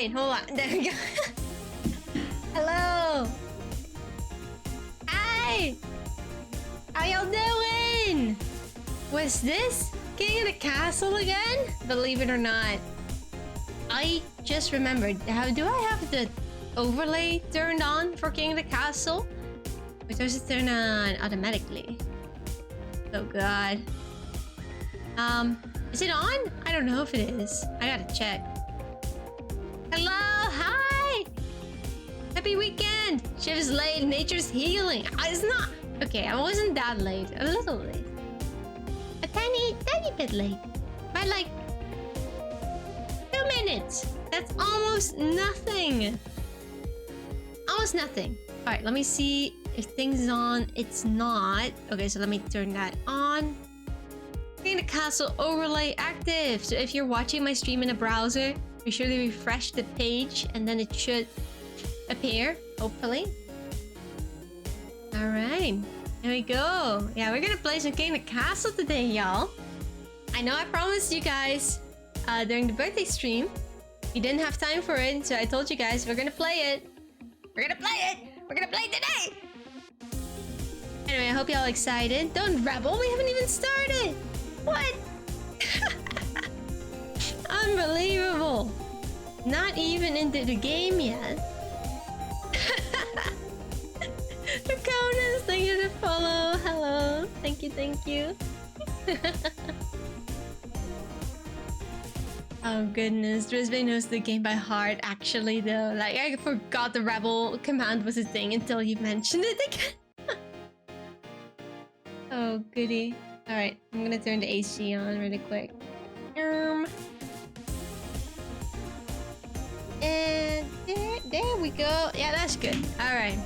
wait, hold on. There we go. Hello. Hi. How y'all doing? Was this King of the Castle again? Believe it or not, I just remembered. How do I have the overlay turned on for King of the Castle? Or does it turn on automatically? Oh god. Is it on? I don't know if it is. I gotta check. Hello, hi! Happy weekend! Shiv is late, nature's healing. It's not... Okay, I wasn't that late. A little late. A tiny bit late. By like... 2 minutes. That's almost nothing. Almost nothing. Alright, let me see if things is on. It's not. Okay, so let me turn that on. King of the Castle overlay active. So if you're watching my stream in a browser, be sure to refresh the page and then it should appear, hopefully. Alright, here we go. Yeah, we're gonna play some King of the Castle today, y'all. I know I promised you guys during the birthday stream. We didn't have time for it, so I told you guys we're gonna play it. We're gonna play it! We're gonna play it today! Anyway, I hope y'all excited. Don't rebel, we haven't even started! What? Unbelievable! Not even into the game yet. Rakonas, thank you to follow. Hello. Thank you, thank you. Oh goodness, Drisbane knows the game by heart actually though. Like I forgot the rebel command was a thing until you mentioned it again. Oh goody. Alright, I'm gonna turn the AC on really quick. And there we go. Yeah, that's good. Alright.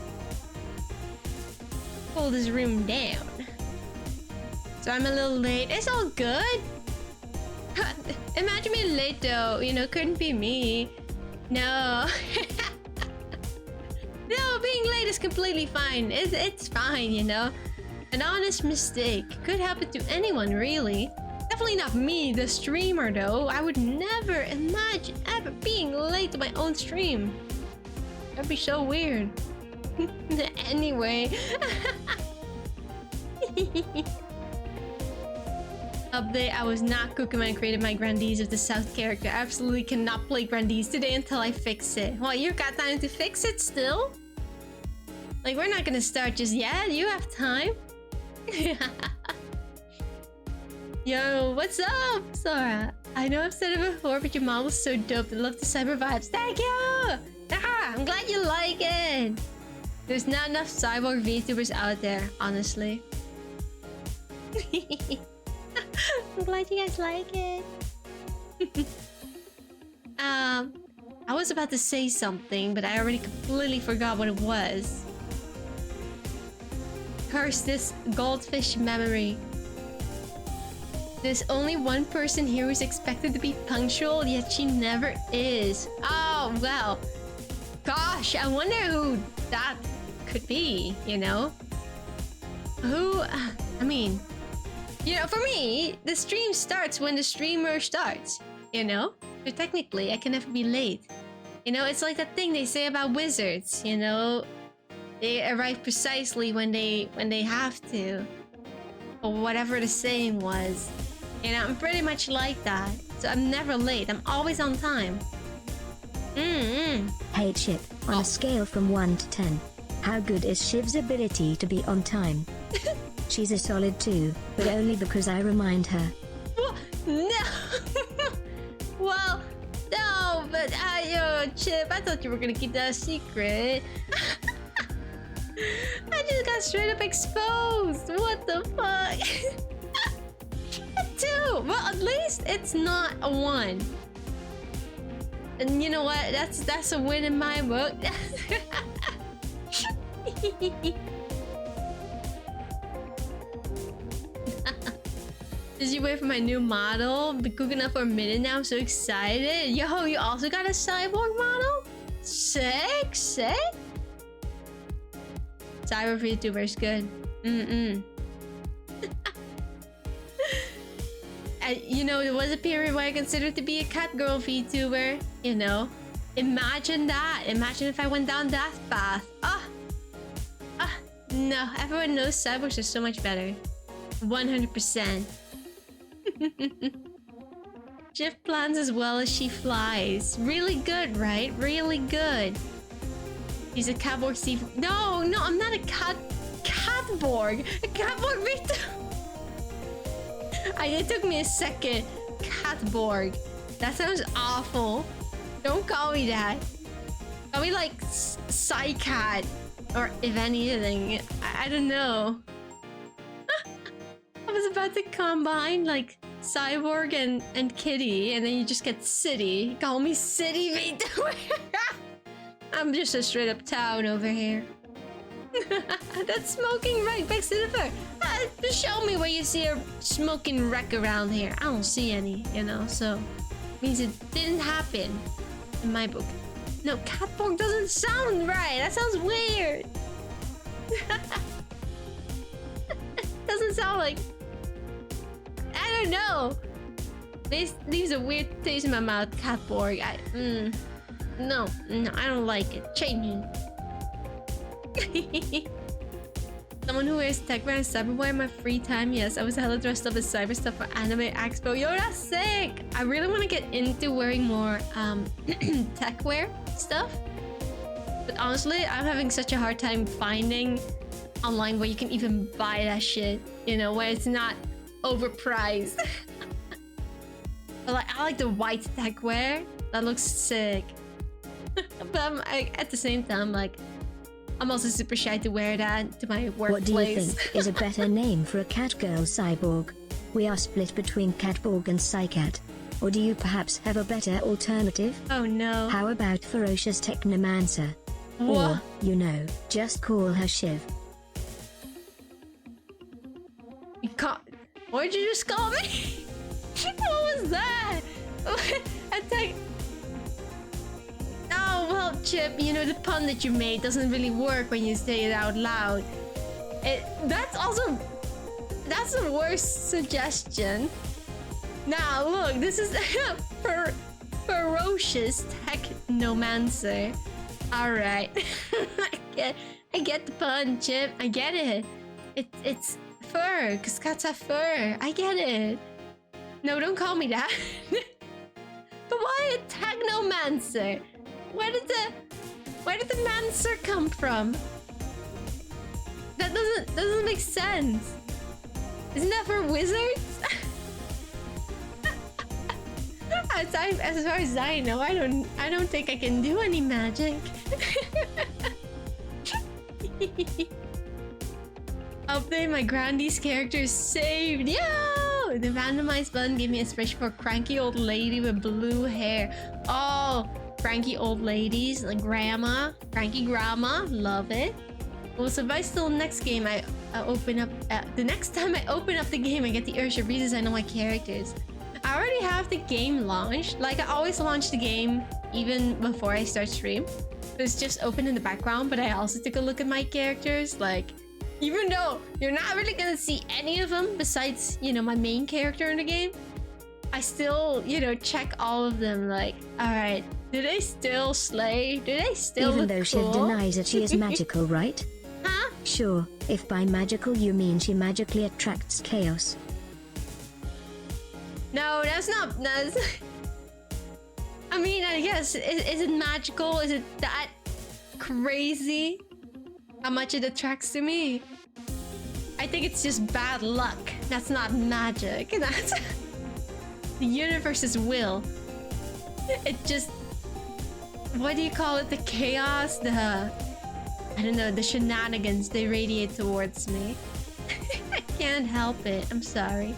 Pull this room down. So I'm a little late. It's all good. Imagine me late though. You know, couldn't be me. No. No, being late is completely fine. It's fine, you know. An honest mistake could happen to anyone, really. Definitely not me, the streamer, though. I would never imagine ever being late to my own stream. That'd be so weird. Anyway. Update, I was not cooking when I created my Grandees of the South character. I absolutely cannot play Grandees today until I fix it. Well, you got time to fix it still? Like, we're not gonna start just yet. You have time. Yo, what's up, Sora? I know I've said it before, but your mom was so dope. I love the cyber vibes. Thank you! Ah, I'm glad you like it. There's not enough cyborg VTubers out there, honestly. I'm glad you guys like it. I was about to say something, but I already completely forgot what it was. Curse this goldfish memory. There's only one person here who's expected to be punctual, yet she never is. Oh, well. Gosh, I wonder who that could be, you know? Who... I mean... You know, for me, the stream starts when the streamer starts, you know? So technically, I can never be late. You know, it's like that thing they say about wizards, you know? They arrive precisely when they have to. Or whatever the saying was. You know, I'm pretty much like that. So I'm never late. I'm always on time. Hey Chip, on a scale from 1 to 10, how good is Shiv's ability to be on time? She's a solid 2, but only because I remind her. No! Well, no, but Chip, I thought you were gonna keep that a secret. I just got straight up exposed. What the fuck? A 2! Well, at least it's not a 1. And you know what? That's a win in my book. Did you wait for my new model? Been cooking up for a minute now. I'm so excited. Yo, you also got a cyborg model? Sick, sick. Cyber VTuber is good. You know, there was a period where I considered to be a cat girl VTuber. You know, Imagine that. Imagine if I went down that path. No, everyone knows cyborgs are so much better. 100%. Shift plans as well as she flies. Really good, right? Really good. He's a catborg Steve. No, I'm not a catborg. A catborg Victor. It took me a second. Catborg. That sounds awful. Don't call me that. Call me like Psycat. Or if anything, I don't know. I was about to combine like Cyborg and Kitty, and then you just get City. Call me City Vito. I'm just a straight up town over here. That's smoking wreck back to the fur. Show me where you see a smoking wreck around here. I don't see any, you know, so means it didn't happen in my book. No, catborg doesn't sound right. That sounds weird. Doesn't sound like... I don't know. This leaves a weird taste in my mouth. Catborg. No, I don't like it. Changing. Someone who wears tech wear and cyberwear in my free time. Yes, I was hella dressed up as cyber stuff for Anime Expo. Yo, that's sick. I really want to get into wearing more tech wear stuff. But honestly, I'm having such a hard time finding online where you can even buy that shit. You know, where it's not overpriced. But like, I like the white tech wear. That looks sick. But at the same time, like, I'm also super shy to wear that to my workplace. What do you think is a better name for a catgirl cyborg? We are split between catborg and psycat. Or do you perhaps have a better alternative? Oh no. How about ferocious technomancer? What? Or, you know, just call her Shiv. You can't... What did you just call me? What was that? Attack... Oh, well, Chip, you know, the pun that you made doesn't really work when you say it out loud. That's also... That's the worst suggestion. Now, look, this is ferocious technomancer. Alright. I get the pun, Chip. I get it. It's fur, because cats have fur. I get it. No, don't call me that. But why a technomancer? Where did the mancer come from? That doesn't make sense. Isn't that for wizards? As far as I know, I don't think I can do any magic. Update, my Grandy's character is saved. Yo! The randomized button gave me inspiration for a cranky old lady with blue hair. Oh, cranky old ladies, like grandma, cranky grandma, love it. Well, so if I still next game, I open up the next time I open up the game, I get the urge to redesign all my characters. I already have the game launched. Like, I always launch the game even before I start stream. It's just open in the background, but I also took a look at my characters. Like, even though you're not really gonna see any of them besides, you know, my main character in the game, I still, you know, check all of them. Like, all right, do they still slay? Do they still Even look though Shiv cool? denies that she is magical, right? Huh? Sure, if by magical you mean she magically attracts chaos. No, that's not... I mean, I guess, is it magical? Is it that crazy? How much it attracts to me? I think it's just bad luck. That's not magic. That's the universe's will. It just... What do you call it? The chaos? I don't know, the shenanigans they radiate towards me. I can't help it. I'm sorry.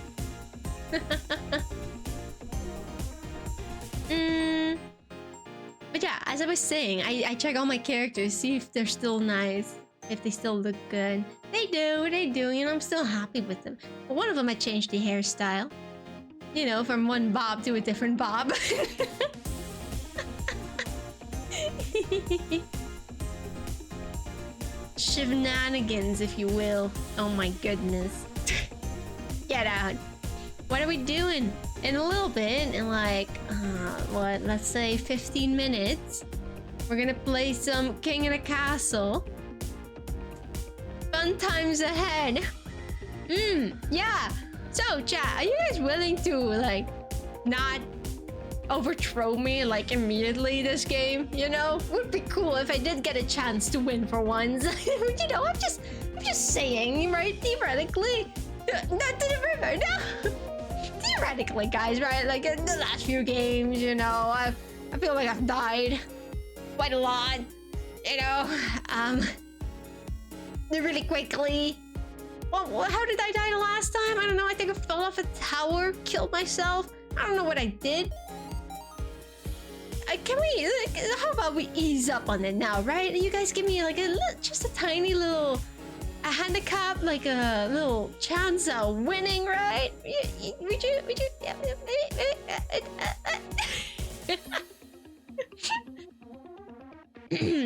But yeah, as I was saying, I check all my characters, see if they're still nice, if they still look good. They do, you know, I'm still happy with them. But one of them I changed the hairstyle. You know, from one bob to a different bob. Shenanigans, if you will. Oh my goodness. Get out. What are we doing? in a little bit, in like, what, let's say 15 minutes, we're gonna play some King in a Castle. Fun times ahead. Yeah. So, chat, are you guys willing to, like, not overthrow me, like, immediately this game? You know? Would be cool if I did get a chance to win for once. You know, I'm just saying, right? Theoretically. No. Theoretically, guys, right? Like, in the last few games, you know, I feel like I've died quite a lot, you know? Really quickly. Well, how did I die the last time? I don't know. I think I fell off a tower, killed myself. I don't know what I did. Can we? How about we ease up on it now, right? You guys give me like just a tiny little handicap, like a little chance of winning, right? Would you?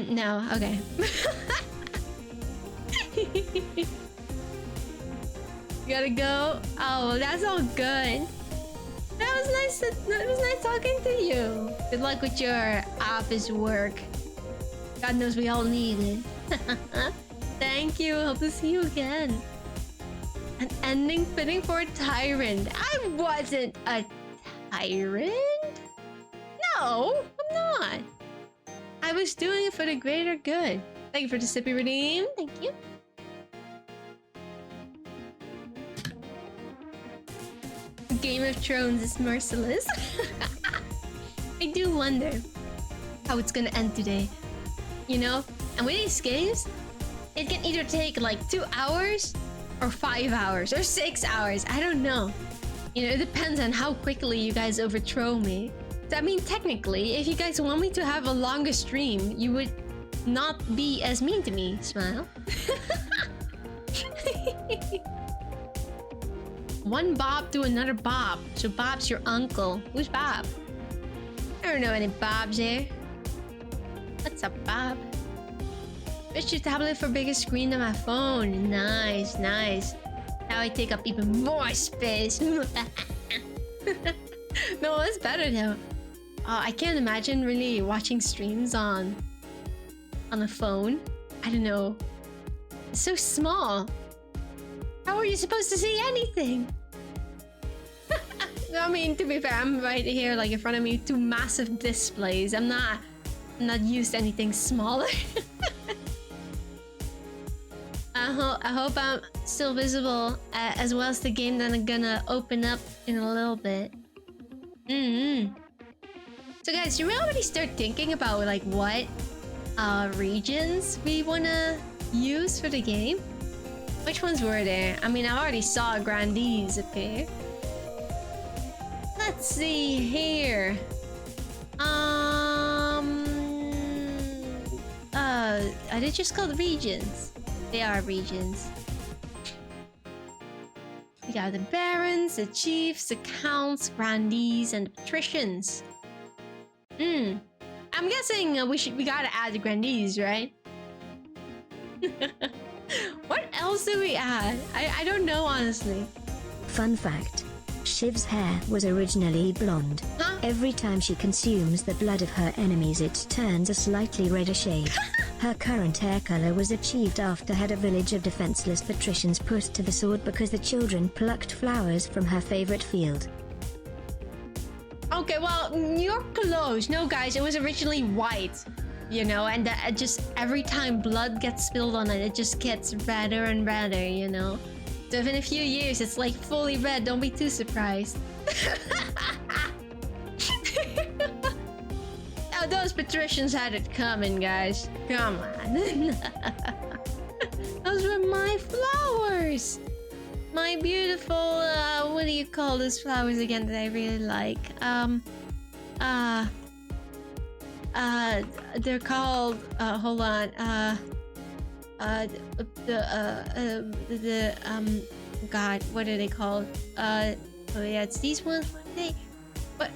No. Okay. You gotta go. Oh, that's all good. That was nice. That was nice talking to you. Good luck with your office work. God knows we all need it. Thank you. Hope to see you again. An ending fitting for a tyrant. I wasn't a tyrant. No, I'm not. I was doing it for the greater good. Thank you for the sippy redeem. Thank you. Game of Thrones is merciless. I do wonder how it's gonna end today. You know? And with these games, it can either take like 2 hours or 5 hours or 6 hours. I don't know. You know, it depends on how quickly you guys overthrow me. So, I mean, technically, if you guys want me to have a longer stream, you would not be as mean to me. Smile. One Bob to another Bob. So Bob's your uncle. Who's Bob? I don't know any Bobs here. What's up, Bob? Switch your tablet for bigger screen than my phone. Nice, nice. Now I take up even more space. No, it's better though. I can't imagine really watching streams on a phone. I don't know. It's so small. How are you supposed to see anything? I mean, to be fair, I'm right here, like in front of me, 2 massive displays. I'm not used to anything smaller. I hope I'm still visible, as well as the game that I'm gonna open up in a little bit. So guys, should we already start thinking about like what regions we wanna use for the game? Which ones were there? I mean, I already saw Grandees appear. Let's see here. Are they just called regions? They are regions. We got the barons, the chiefs, the counts, grandees, and the patricians. I'm guessing we gotta add the grandees, right? What else do we add? I don't know, honestly. Fun fact. Shiv's hair was originally blonde. Huh? Every time she consumes the blood of her enemies, it turns a slightly redder shade. Her current hair color was achieved after had a village of defenseless patricians put to the sword because the children plucked flowers from her favorite field. Okay, well, you're close. No, guys, it was originally white. You know, and just every time blood gets spilled on it, it just gets redder and redder, you know? So if in a few years it's like fully red, don't be too surprised. Now those patricians had it coming, guys. Come on. Those were my flowers. My beautiful, what do you call those flowers again that I really like? They're called, hold on, God, what are they called? Oh yeah, it's these ones. What are they? What?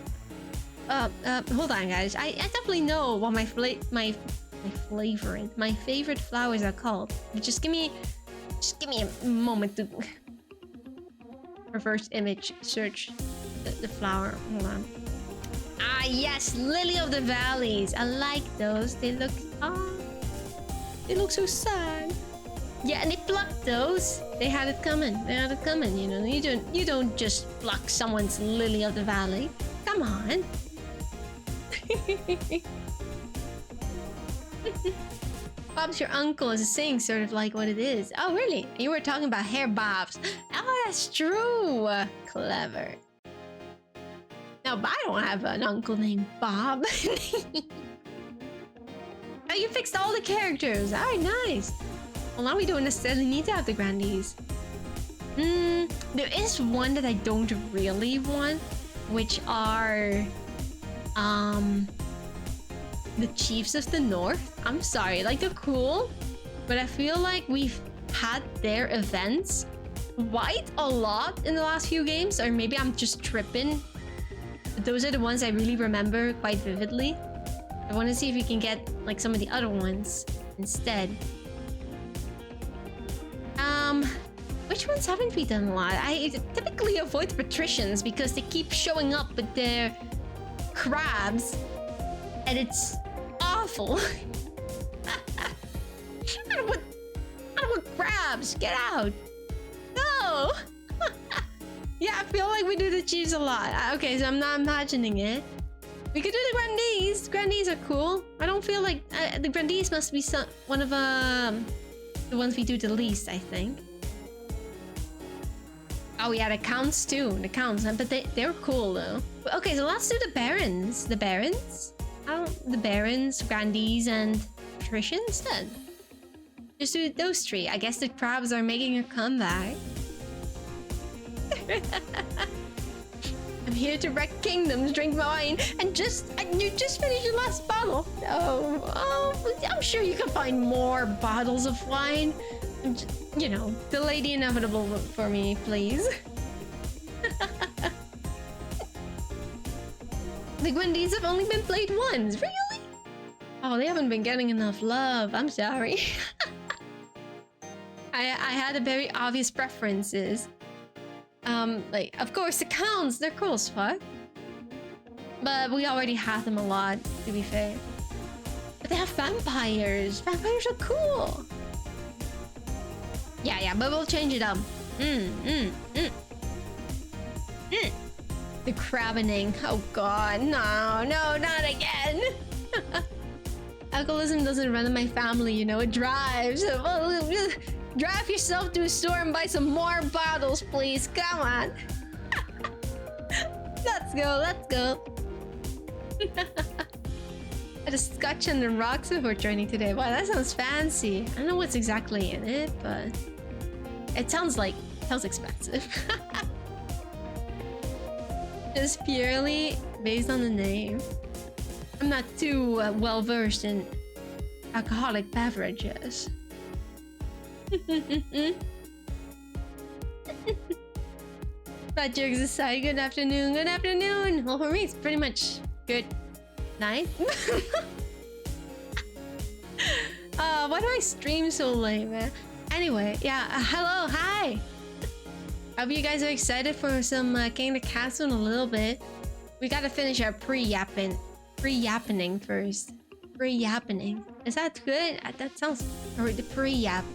Hold on, guys. I definitely know what my favorite flowers are called. Just give me a moment to reverse image search. the flower. Hold on. Ah, yes, Lily of the Valleys. I like those. They look... they look so sad. Yeah, and they plucked those. They had it coming. They had it coming, you know. You don't just pluck someone's Lily of the Valley. Come on. Bob's your uncle is saying sort of like what it is. Oh, really? You were talking about hair bobs. Oh, that's true. Clever. No, but I don't have an uncle named Bob. Oh, you fixed all the characters. All right, nice. Well, now we don't necessarily need to have the grandees. There is one that I don't really want, which are the Chiefs of the North. I'm sorry, like they're cool, but I feel like we've had their events quite a lot in the last few games, or maybe I'm just tripping. But those are the ones I really remember quite vividly. I want to see if we can get like some of the other ones instead. Which ones haven't we done a lot? I typically avoid the patricians because they keep showing up with their crabs, and it's awful. I don't want crabs. Get out. No. Yeah, I feel like we do the Chiefs a lot. Okay, so I'm not imagining it. We could do the grandees. Grandees are cool. I don't feel like the grandees must be one of the ones we do the least, I think. Oh yeah, the counts too. The counts, but they're cool though. Okay, so let's do the barons. The barons? The barons, grandees, and patricians then. Just do those three. I guess the crabs are making a comeback. I'm here to wreck kingdoms, drink wine, and you just finished your last bottle. Oh, I'm sure you can find more bottles of wine. You know, delay the inevitable for me, please. The Gwendies have only been played once, really? Oh, they haven't been getting enough love. I'm sorry. I had a very obvious preferences. Like, of course, the counts, they're cool as fuck. But we already have them a lot, to be fair. But they have vampires. Vampires are cool. Yeah, but we'll change it up. The crabbing. Oh god, no, not again. Alcoholism doesn't run in my family, you know, it drives. Well, drive yourself to a store and buy some more bottles, please. Come on. Let's go. Had a scotch and the rocks before training today. Wow, that sounds fancy. I don't know what's exactly in it, but it sounds expensive. Just purely based on the name. I'm not too well versed in alcoholic beverages. Bad jokes aside, good afternoon. Well, for me, it's pretty much good night. Why do I stream so late, man? Anyway, yeah, hello, hi. Hope you guys are excited for some King of the Castle in a little bit. We gotta finish our pre-yappening first. Pre-yappening. Is that good? That sounds... Or the pre-yap.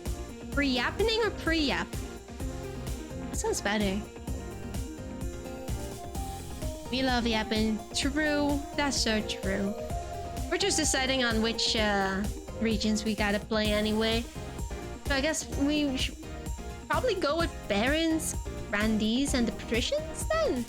Pre-yappening or pre-yap? That sounds better. We love yapping. True. That's so true. We're just deciding on which regions we gotta play anyway. So I guess we should probably go with barons, grandees, and the patricians then.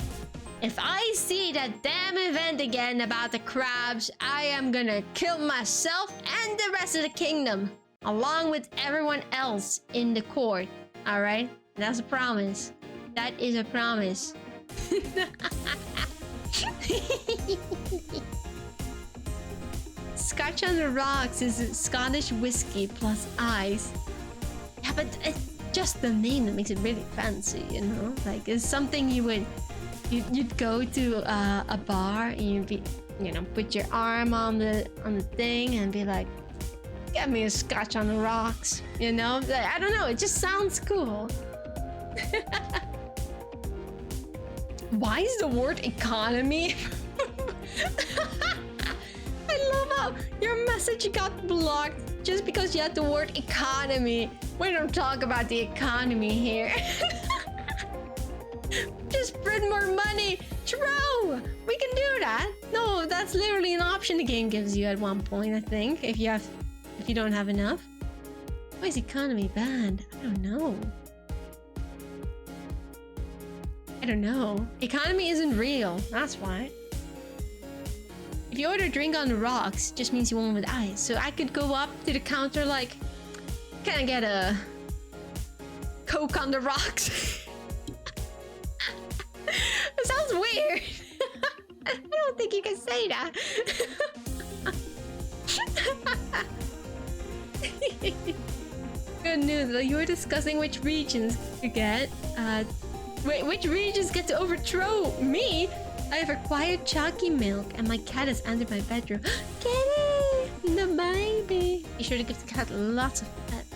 If I see that damn event again about the crabs, I am gonna kill myself and the rest of the kingdom, along with everyone else in the court. Alright? That's a promise. That is a promise. Scotch on the rocks is Scottish whiskey plus ice. Yeah, but it's just the name that makes it really fancy, you know? Like, it's something you'd go to a bar and you'd be, you know, put your arm on the thing and be like, get me a scotch on the rocks, you know? Like, I don't know, it just sounds cool. Why is the word economy? I love how your message got blocked just because you had the word economy. We don't talk about the economy here. Just print more money. True! We can do that. No, that's literally an option the game gives you at one point, I think, if you don't have enough. Why is economy banned? I don't know. I don't know. Economy isn't real. That's why. If you order a drink on the rocks, just means you want one with ice. So I could go up to the counter like, can I get a Coke on the rocks? That sounds weird. I don't think you can say that. Good news. You were discussing which regions to get. Wait, which regions get to overthrow me? I have acquired chalky milk and my cat has entered my bedroom. Kitty! The baby! Be sure to give the cat lots of pets.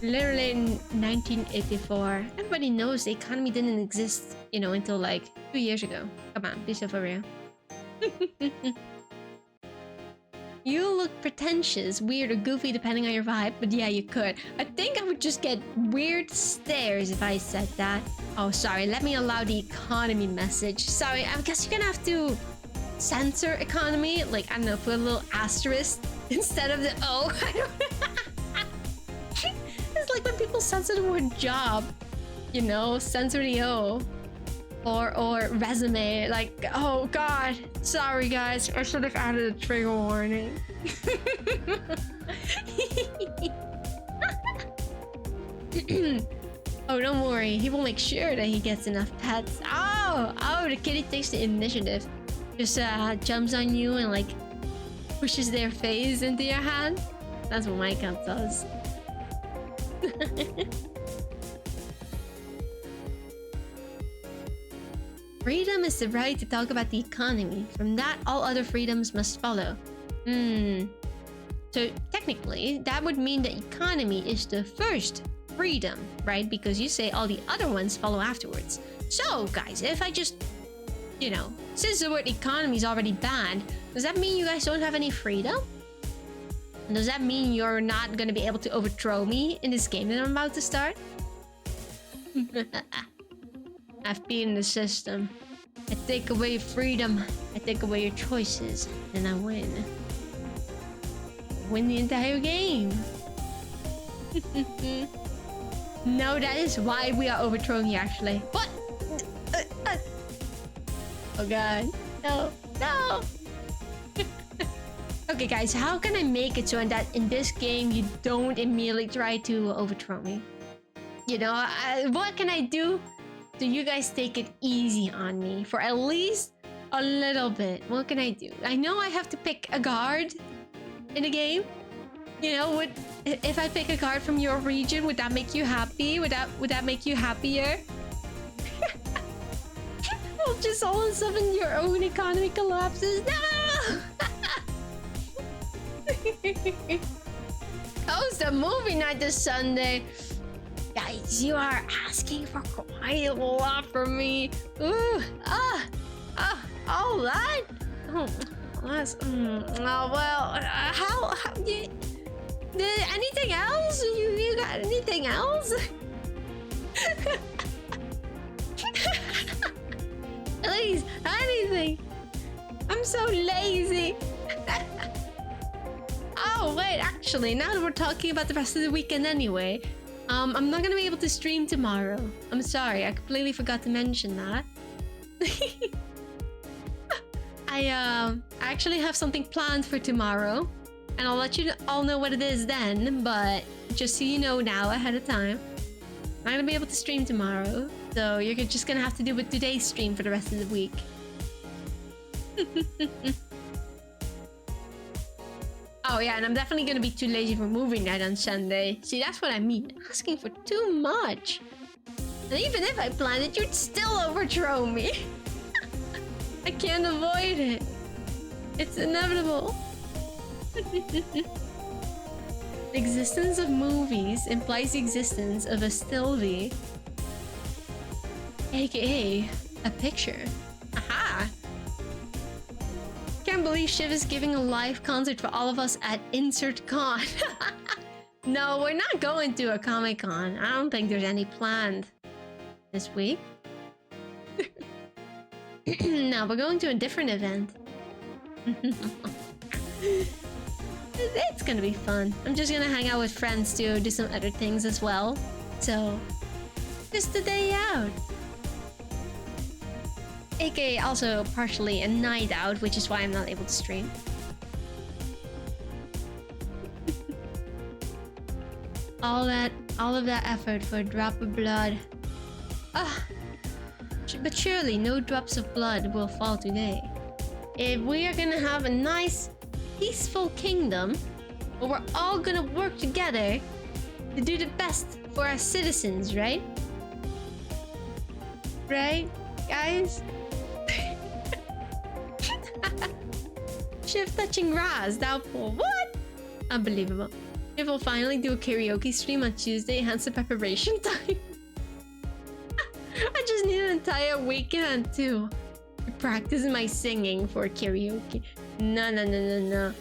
Literally in 1984. Everybody knows the economy didn't exist, you know, until like 2 years ago. Come on, be so for real. You look pretentious, weird, or goofy depending on your vibe, but yeah, you could. I think I would just get weird stares if I said that. Oh, sorry, let me allow the economy message. Sorry, I guess you're gonna have to censor economy. Like, I don't know, put a little asterisk instead of the O. I don't It's like when people censor the word job, you know, censor the O. Or resume, like, oh god, sorry guys, I should have added a trigger warning. Oh, don't worry, he will make sure that he gets enough pets. Oh, the kitty takes the initiative. Just jumps on you and like pushes their face into your hand. That's what my cat does. Freedom is the right to talk about the economy. From that, all other freedoms must follow. So technically, that would mean the economy is the first freedom, right? Because you say all the other ones follow afterwards. So, guys, if I just, you know, since the word economy is already banned, does that mean you guys don't have any freedom? And does that mean you're not gonna be able to overthrow me in this game that I'm about to start? I've beaten the system. I take away your freedom. I take away your choices. And I win. Win the entire game. No, that is why we are overthrowing you actually. What? Oh god. No. No! Okay guys, how can I make it so that in this game you don't immediately try to overthrow me? You know, what can I do? So you guys take it easy on me for at least a little bit. What can I do? I know I have to pick a guard in the game. You know, if I pick a guard from your region, would that make you happy? Would that make you happier? Well, just all of a sudden your own economy collapses. No! How's the movie night this Sunday? Guys, you are asking for quite a lot from me. Ooh, all that? Oh, that's, oh, well, how anything else? You got anything else? Please, anything. I'm so lazy. Oh, wait, actually, now that we're talking about the rest of the weekend anyway, I'm not gonna be able to stream tomorrow. I'm sorry, I completely forgot to mention that. I actually have something planned for tomorrow, and I'll let you all know what it is then, but just so you know now ahead of time, I'm not gonna be able to stream tomorrow, so you're just gonna have to do with today's stream for the rest of the week. Oh yeah, and I'm definitely gonna be too lazy for movie night on Sunday. See, that's what I mean. Asking for too much. And even if I planned it, you'd still overthrow me. I can't avoid it. It's inevitable. The existence of movies implies the existence of a Sylvie, aka a picture. Aha! Can't believe Shiv is giving a live concert for all of us at Insert Con. No, we're not going to a Comic-Con. I don't think there's any planned this week. No, we're going to a different event. It's gonna be fun. I'm just gonna hang out with friends to do some other things as well. So, just a day out. AKA also partially a night out, which is why I'm not able to stream. all of that effort for a drop of blood. Ah, but surely no drops of blood will fall today. If we are gonna have a nice, peaceful kingdom, where we're all gonna work together to do the best for our citizens, right? Right, guys? Shift touching Raz, doubtful. What? Unbelievable. Shift will finally do a karaoke stream on Tuesday, hence the preparation time. I just need an entire weekend to practice my singing for karaoke. No.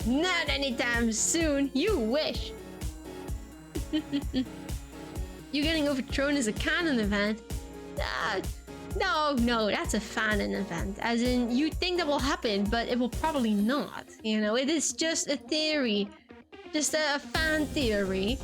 Not anytime soon. You wish. You getting overthrown as a canon event? No, that's a fanon event. As in, you think that will happen, but it will probably not. You know, it is just a theory. Just a fan theory.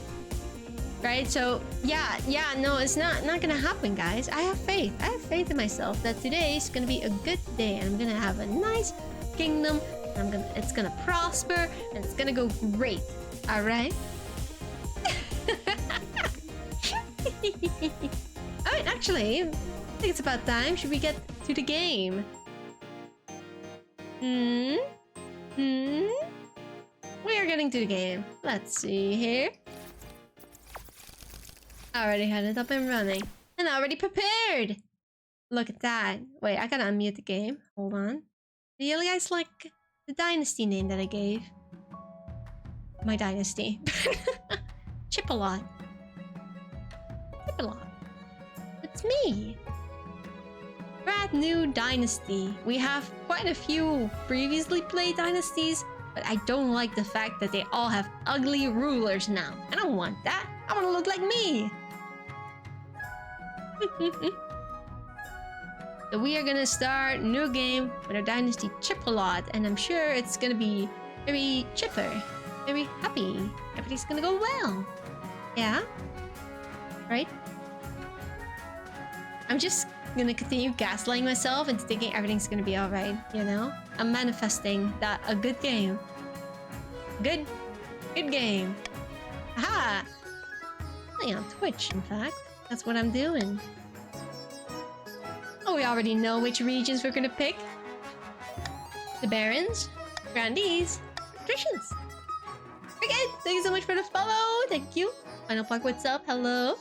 Right? So, yeah, no, it's not gonna happen, guys. I have faith. I have faith in myself that today is gonna be a good day. And I'm gonna have a nice kingdom. And it's gonna prosper. And it's gonna go great. Alright? Alright, actually, I think it's about time. Should we get to the game? We are getting to the game. Let's see here. Already had it up and running. And already prepared! Look at that. Wait, I gotta unmute the game. Hold on. Do you guys like the dynasty name that I gave? My dynasty. Chip-a-lot. Chip-a-lot. It's me. Brand new dynasty. We have quite a few previously played dynasties, but I don't like the fact that they all have ugly rulers now. I don't want that. I want to look like me. So we are gonna start new game with our dynasty Chip-a-lot, and I'm sure it's gonna be very chipper, very happy. Everything's gonna go well. Yeah? Right? I'm just gonna continue gaslighting myself and thinking everything's gonna be alright, you know? I'm manifesting that a good game. Good game. Aha! Playing on Twitch, in fact. That's what I'm doing. Oh, we already know which regions we're gonna pick. The Barons, Grandees, Patricians. Okay, thank you so much for the follow. Thank you. Final Park, what's up? Hello.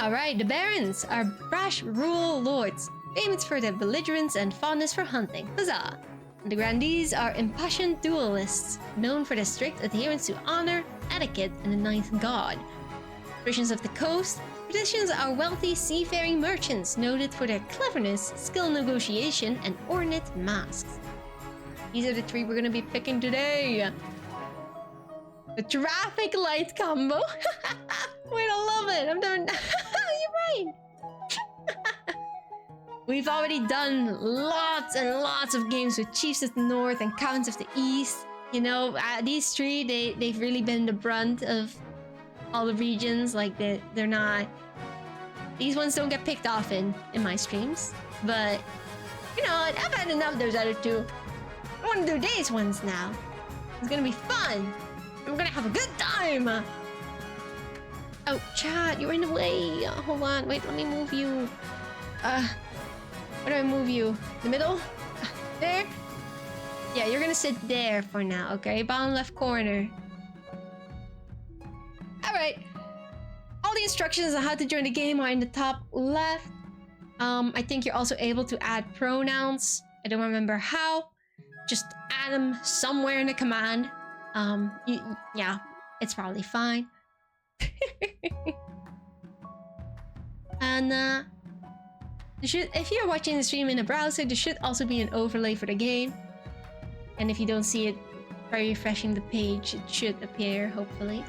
Alright, the Barons are brash rural lords, famous for their belligerence and fondness for hunting. Huzzah! And the Grandees are impassioned duelists, known for their strict adherence to honor, etiquette, and the ninth god. Patricians of the coast, Patricians are wealthy seafaring merchants noted for their cleverness, skill in negotiation, and ornate masks. These are the three we're gonna be picking today. The traffic light combo. Wait, I love it. I'm done. You're right. We've already done lots and lots of games with Chiefs of the North and Counts of the East. You know, these three, they've really been the brunt of all the regions. Like, they're not... These ones don't get picked often in my streams. But, you know, I've had enough of those other two. I want to do these ones now. It's gonna be fun. I'm gonna have a good time. Oh, chat, you're in the way. Hold on, wait, let me move you. Where do I move you? The middle? There? Yeah, you're gonna sit there for now, okay? Bottom left corner. Alright. All the instructions on how to join the game are in the top left. I think you're also able to add pronouns. I don't remember how. Just add them somewhere in the command. Yeah, it's probably fine. And if you're watching the stream in a browser, there should also be an overlay for the game. And if you don't see it by refreshing the page, it should appear, hopefully.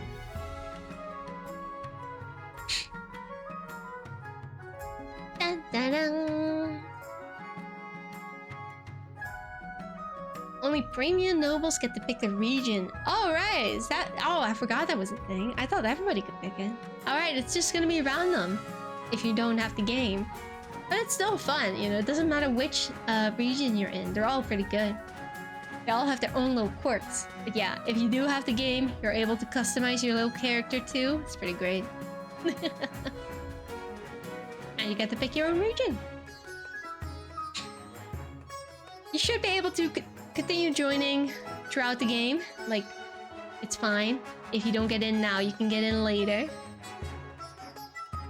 Dun, dun, dun. Only premium nobles get to pick the region. Oh, right. Is that... Oh, I forgot that was a thing. I thought everybody could pick it. Alright, it's just gonna be random if you don't have the game. But it's still fun, you know. It doesn't matter which region you're in. They're all pretty good. They all have their own little quirks. But yeah, if you do have the game, you're able to customize your little character too. It's pretty great. And you get to pick your own region. You should be able to continue joining throughout the game. Like, it's fine. If you don't get in now, you can get in later.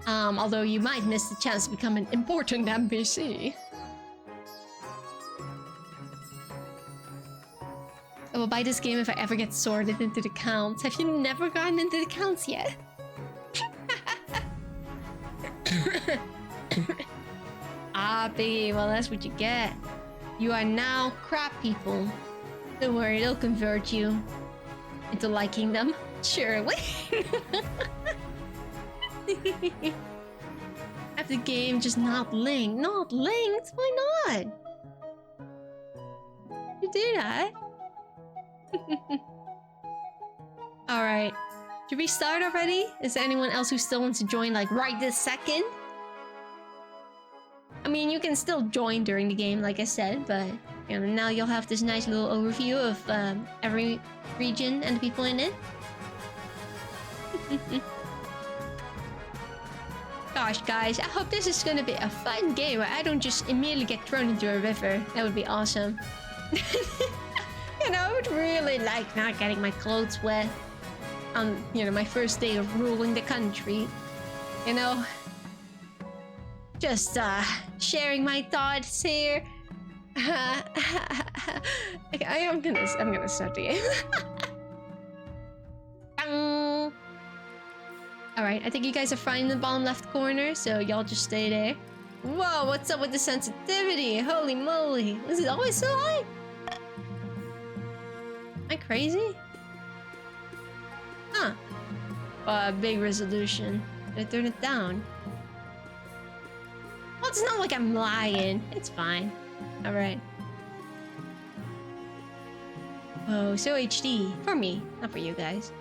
Although you might miss the chance to become an important NPC. I will buy this game if I ever get sorted into the counts. Have you never gotten into the counts yet? Ah, Piggy, well that's what you get. You are now crap people. Don't worry, it'll convert you into liking them. Surely. Have the game just not linked. Not linked? Why not? You do that? Alright. Should we start already? Is there anyone else who still wants to join like right this second? I mean, you can still join during the game, like I said, but you know, now you'll have this nice little overview of every region and the people in it. Gosh, guys, I hope this is gonna be a fun game where I don't just immediately get thrown into a river. That would be awesome. You know, I would really like not getting my clothes wet on, you know, my first day of ruling the country. You know? Just, sharing my thoughts here. I'm gonna start the game. Alright, I think you guys are fine in the bottom left corner, so y'all just stay there. Whoa, what's up with the sensitivity? Holy moly. Was it always so high? Am I crazy? Huh. Big resolution. Did I turn it down? Well, it's not like I'm lying. It's fine. Alright. Oh, so HD. For me, not for you guys.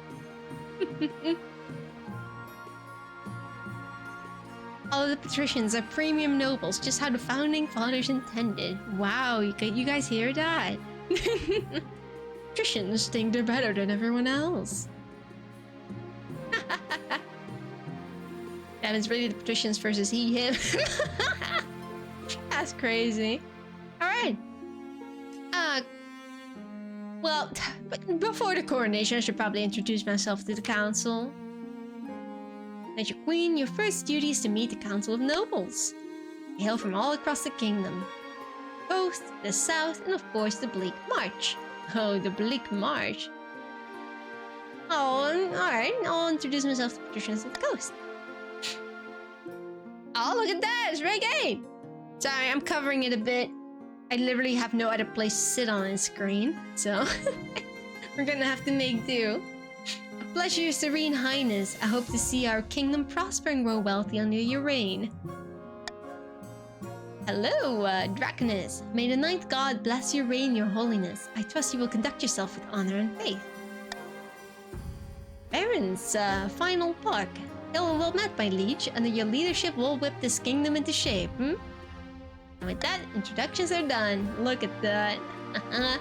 All of the patricians are premium nobles, just how the founding fathers intended. Wow, you guys hear that? Patricians think they're better than everyone else. That is really the patricians versus he, him. That's crazy. Alright. Well, but before the coronation, I should probably introduce myself to the council. As your queen, your first duty is to meet the Council of Nobles. They hail from all across the kingdom. The coast, the south, and of course the Bleak March. Oh, the Bleak March. Oh, alright, I'll introduce myself to the patricians of the coast. Oh, look at that, it's reggae! Sorry, I'm covering it a bit. I literally have no other place to sit on the screen, so we're gonna have to make do. A pleasure, your serene highness. I hope to see our kingdom prosper and grow wealthy under your reign. Hello, Draconus. May the ninth god bless your reign, your holiness. I trust you will conduct yourself with honor and faith. Baron's final park. Well met, my liege. Under your leadership, we'll whip this kingdom into shape, And with that, introductions are done. Look at that. The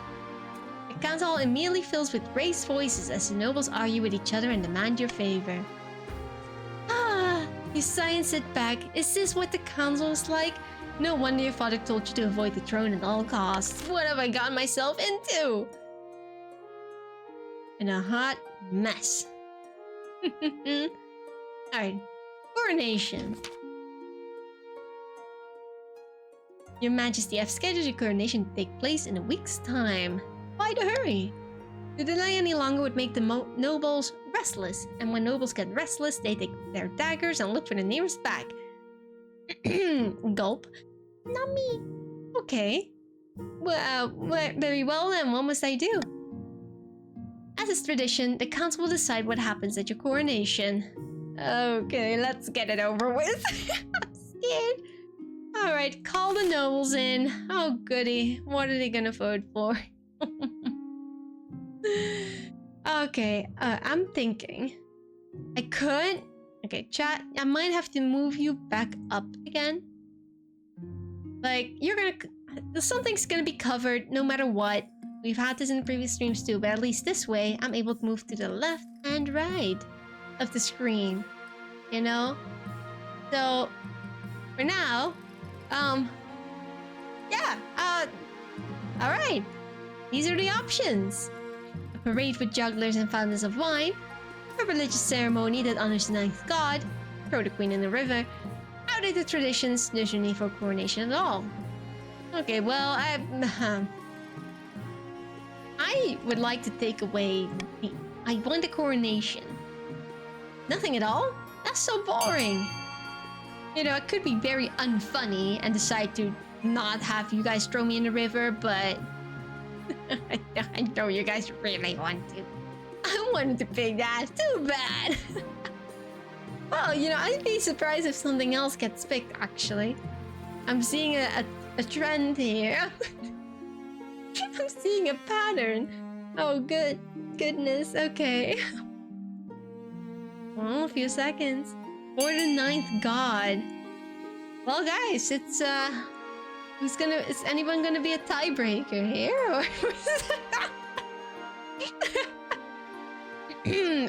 council hall immediately fills with raised voices as the nobles argue with each other and demand your favor. Ah, you sigh and sit back. Is this what the council is like? No wonder your father told you to avoid the throne at all costs. What have I gotten myself into? In a hot mess. Alright, coronation. Your Majesty, I've scheduled your coronation to take place in a week's time. Why the hurry? To delay any longer would make the nobles restless, and when nobles get restless, they take their daggers and look for the nearest bag. Gulp. Not me. Okay. Well, very well then. What must I do? As is tradition, the council will decide what happens at your coronation. Okay, let's get it over with. I'm scared. Alright, call the nobles in. Oh goody. What are they gonna vote for? Okay, I'm thinking. I could... Okay, chat, I might have to move you back up again. Like, you're gonna... Something's gonna be covered no matter what. We've had this in the previous streams too, but at least this way, I'm able to move to the left and right of the screen. You know? So, for now, yeah, alright. These are the options. A parade with jugglers and fountains of wine, a religious ceremony that honors the ninth god, throw the queen in the river, outdated traditions, there's no need for coronation at all. Okay, well, I would like to take away the... I want a coronation. Nothing at all? That's so boring. You know, it could be very unfunny and decide to not have you guys throw me in the river, but... I know you guys really want to. I wanted to pick that. Too bad. Well, you know, I'd be surprised if something else gets picked, actually. I'm seeing a trend here. I'm seeing a pattern. Oh, goodness. Okay. Oh, a few seconds. For the ninth god. Well, guys, it's is anyone gonna be a tiebreaker here? Or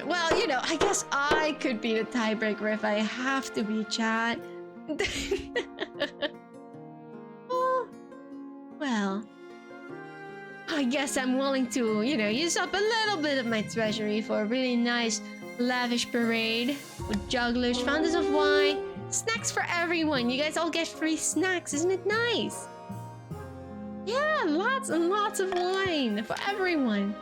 well, you know, I guess I could be the tiebreaker if I have to be, chat. Oh, well, I guess I'm willing to, you know, use up a little bit of my treasury for a really nice, lavish parade with jugglers, fountains of wine, snacks for everyone. You guys all get free snacks, isn't it nice? Yeah, lots and lots of wine for everyone.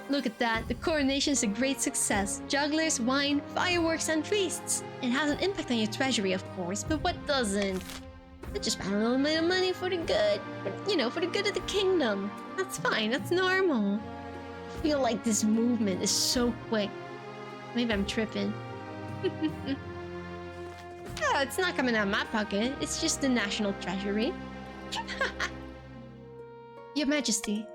Look at that, the coronation is a great success. Jugglers, wine, fireworks, and feasts. It has an impact on your treasury, of course, but what doesn't? I just spent a little bit of money for the good, you know, for the good of the kingdom. That's fine, that's normal. I feel like this movement is so quick. Maybe I'm tripping. Oh, it's not coming out of my pocket. It's just the national treasury. Your Majesty,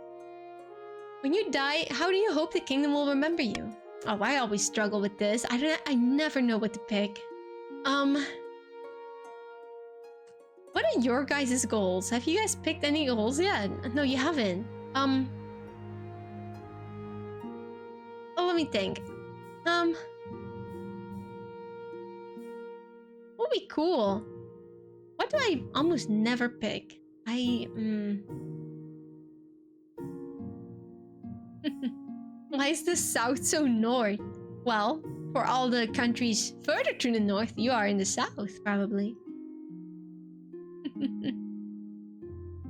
when you die, how do you hope the kingdom will remember you? Oh, I always struggle with this. I never know what to pick. What are your guys' goals? Have you guys picked any goals yet? No, you haven't. Oh, let me think. What would be cool? What do I almost never pick? Why is the south so north? Well, for all the countries further to the north, you are in the south, probably.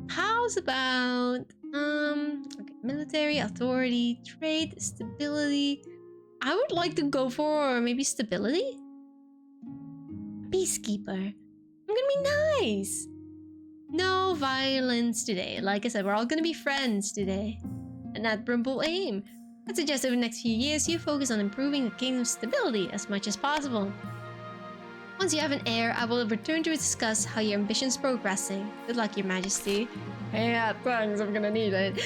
How's about okay, military, authority, trade, stability. I would like to go for maybe stability. Peacekeeper. I'm gonna be nice. No violence today. Like I said, we're all gonna be friends today. An admirable aim. I'd suggest over the next few years you focus on improving the kingdom's stability as much as possible. Once you have an heir, I will return to discuss how your ambition's progressing. Good luck, Your Majesty. Yeah, thanks, I'm gonna need it.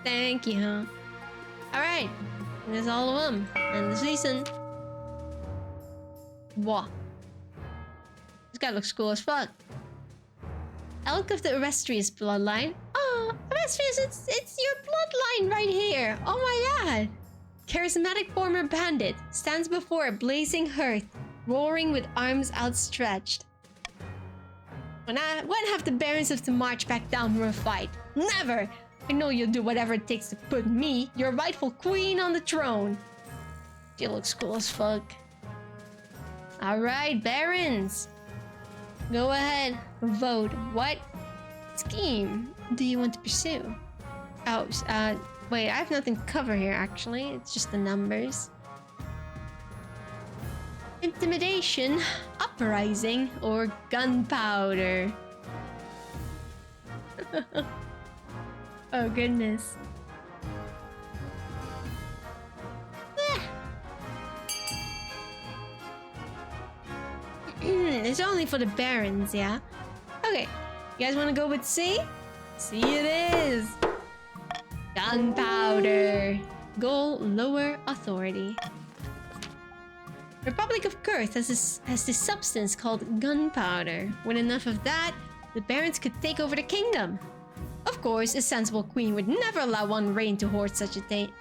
Thank you. Alright, that's all of them. And the season. Whoa. This guy looks cool as fuck. Elk of the Arrestrius bloodline. Oh, Arrestrius, it's your bloodline right here. Oh my god. Charismatic former bandit stands before a blazing hearth, roaring with arms outstretched. When have the barons of to march back down from a fight? Never! I know you'll do whatever it takes to put me, your rightful queen, on the throne. She looks cool as fuck. Alright, barons. Go ahead, vote. What scheme do you want to pursue? Oh, wait, I have nothing to cover here, actually. It's just the numbers. intimidation, uprising, or gunpowder. Oh goodness. It's only for the barons, yeah? Okay, you guys want to go with C? C it is! Gunpowder. Goal, lower authority. Republic of Kurth has this substance called gunpowder. With enough of that, the barons could take over the kingdom. Of course, a sensible queen would never allow one region to hoard such a thing.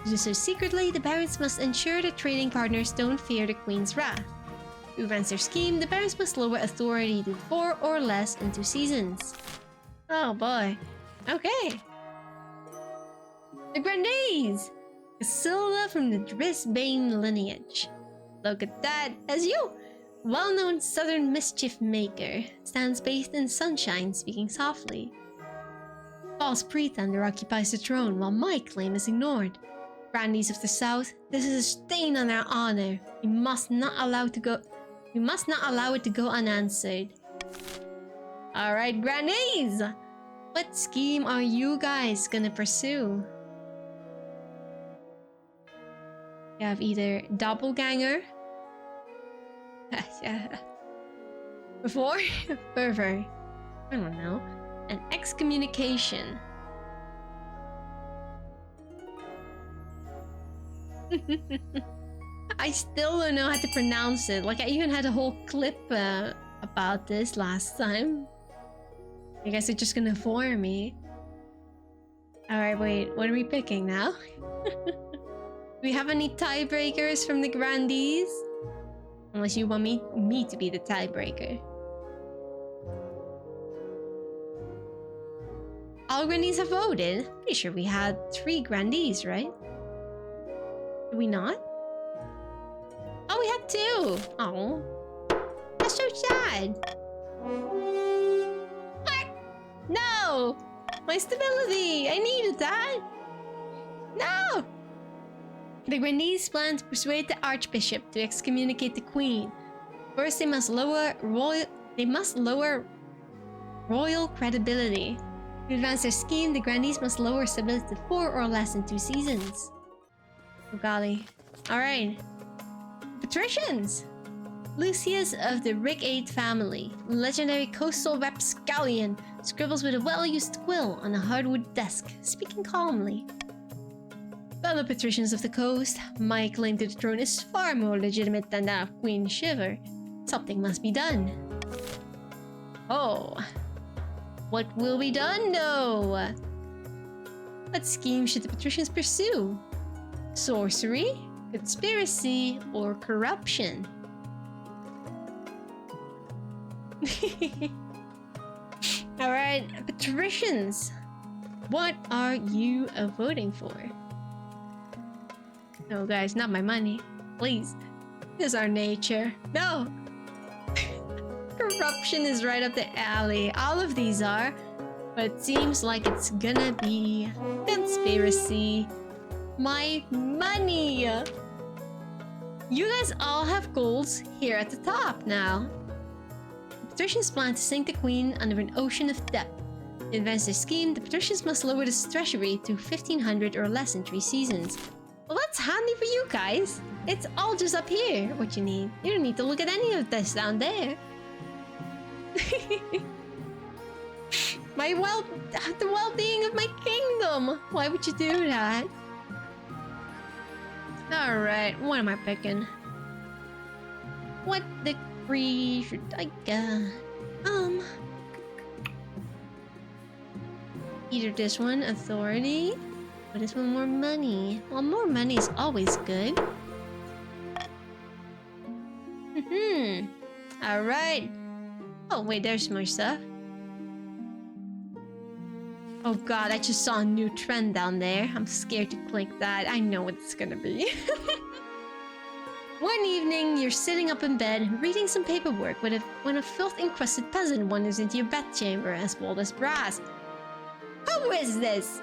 To do so secretly, the barons must ensure the trading partners don't fear the queen's wrath. To advance their scheme, the barons must lower authority to 4 or less in 2 seasons. Oh boy. Okay. The Grandees! Casilda from the Drisbane lineage. Look at that, as you, well-known southern mischief maker, stands bathed in sunshine, speaking softly. False pretender occupies the throne while my claim is ignored. Grandees of the South, this is a stain on our honor. We must not allow it to go unanswered. Alright, Grandees! What scheme are you guys gonna pursue? You have either doppelganger, before fervor, I don't know, and excommunication. I still don't know how to pronounce it. Like, I even had a whole clip about this last time. You guys are just gonna for me. Alright, wait, what are we picking now? Do we have any tiebreakers from the Grandees? Unless you want me to be the tiebreaker. All Grandees have voted? Pretty sure we had 3 Grandees, right? Did we not? Oh, we had 2! Oh. That's so sad. What? No! My stability! I needed that! No! The Grandees plan to persuade the Archbishop to excommunicate the Queen. First, they must lower royal credibility. To advance their scheme, the Grandees must lower stability to 4 or less in 2 seasons. Oh golly. Alright. Patricians! Lucius of the Rig-8 family, legendary coastal rapscallion, scribbles with a well-used quill on a hardwood desk, speaking calmly. Fellow patricians of the coast, my claim to the throne is far more legitimate than that of Queen Shiver. Something must be done. Oh. What will be done, though? What scheme should the patricians pursue? Sorcery, conspiracy, or corruption? Alright, patricians. What are you voting for? No, guys, not my money. Please. This is our nature. No! Corruption is right up the alley. All of these are. But it seems like it's gonna be conspiracy. My money! You guys all have goals here at the top now. The patricians plan to sink the queen under an ocean of debt. To advance their scheme, the patricians must lower the treasury to 1,500 or less in 3 seasons. Well, that's handy for you guys. It's all just up here, what you need. You don't need to look at any of this down there. The well-being of my kingdom. Why would you do that? Alright, what am I picking? What decree should I get? Either this one, authority, or this one, more money. Well, more money is always good. Alright. Oh, wait, there's more stuff. Oh god, I just saw a new trend down there. I'm scared to click that. I know what it's gonna be. One evening, you're sitting up in bed, reading some paperwork when a filth-encrusted peasant wanders into your bedchamber as bold as brass. Who is this?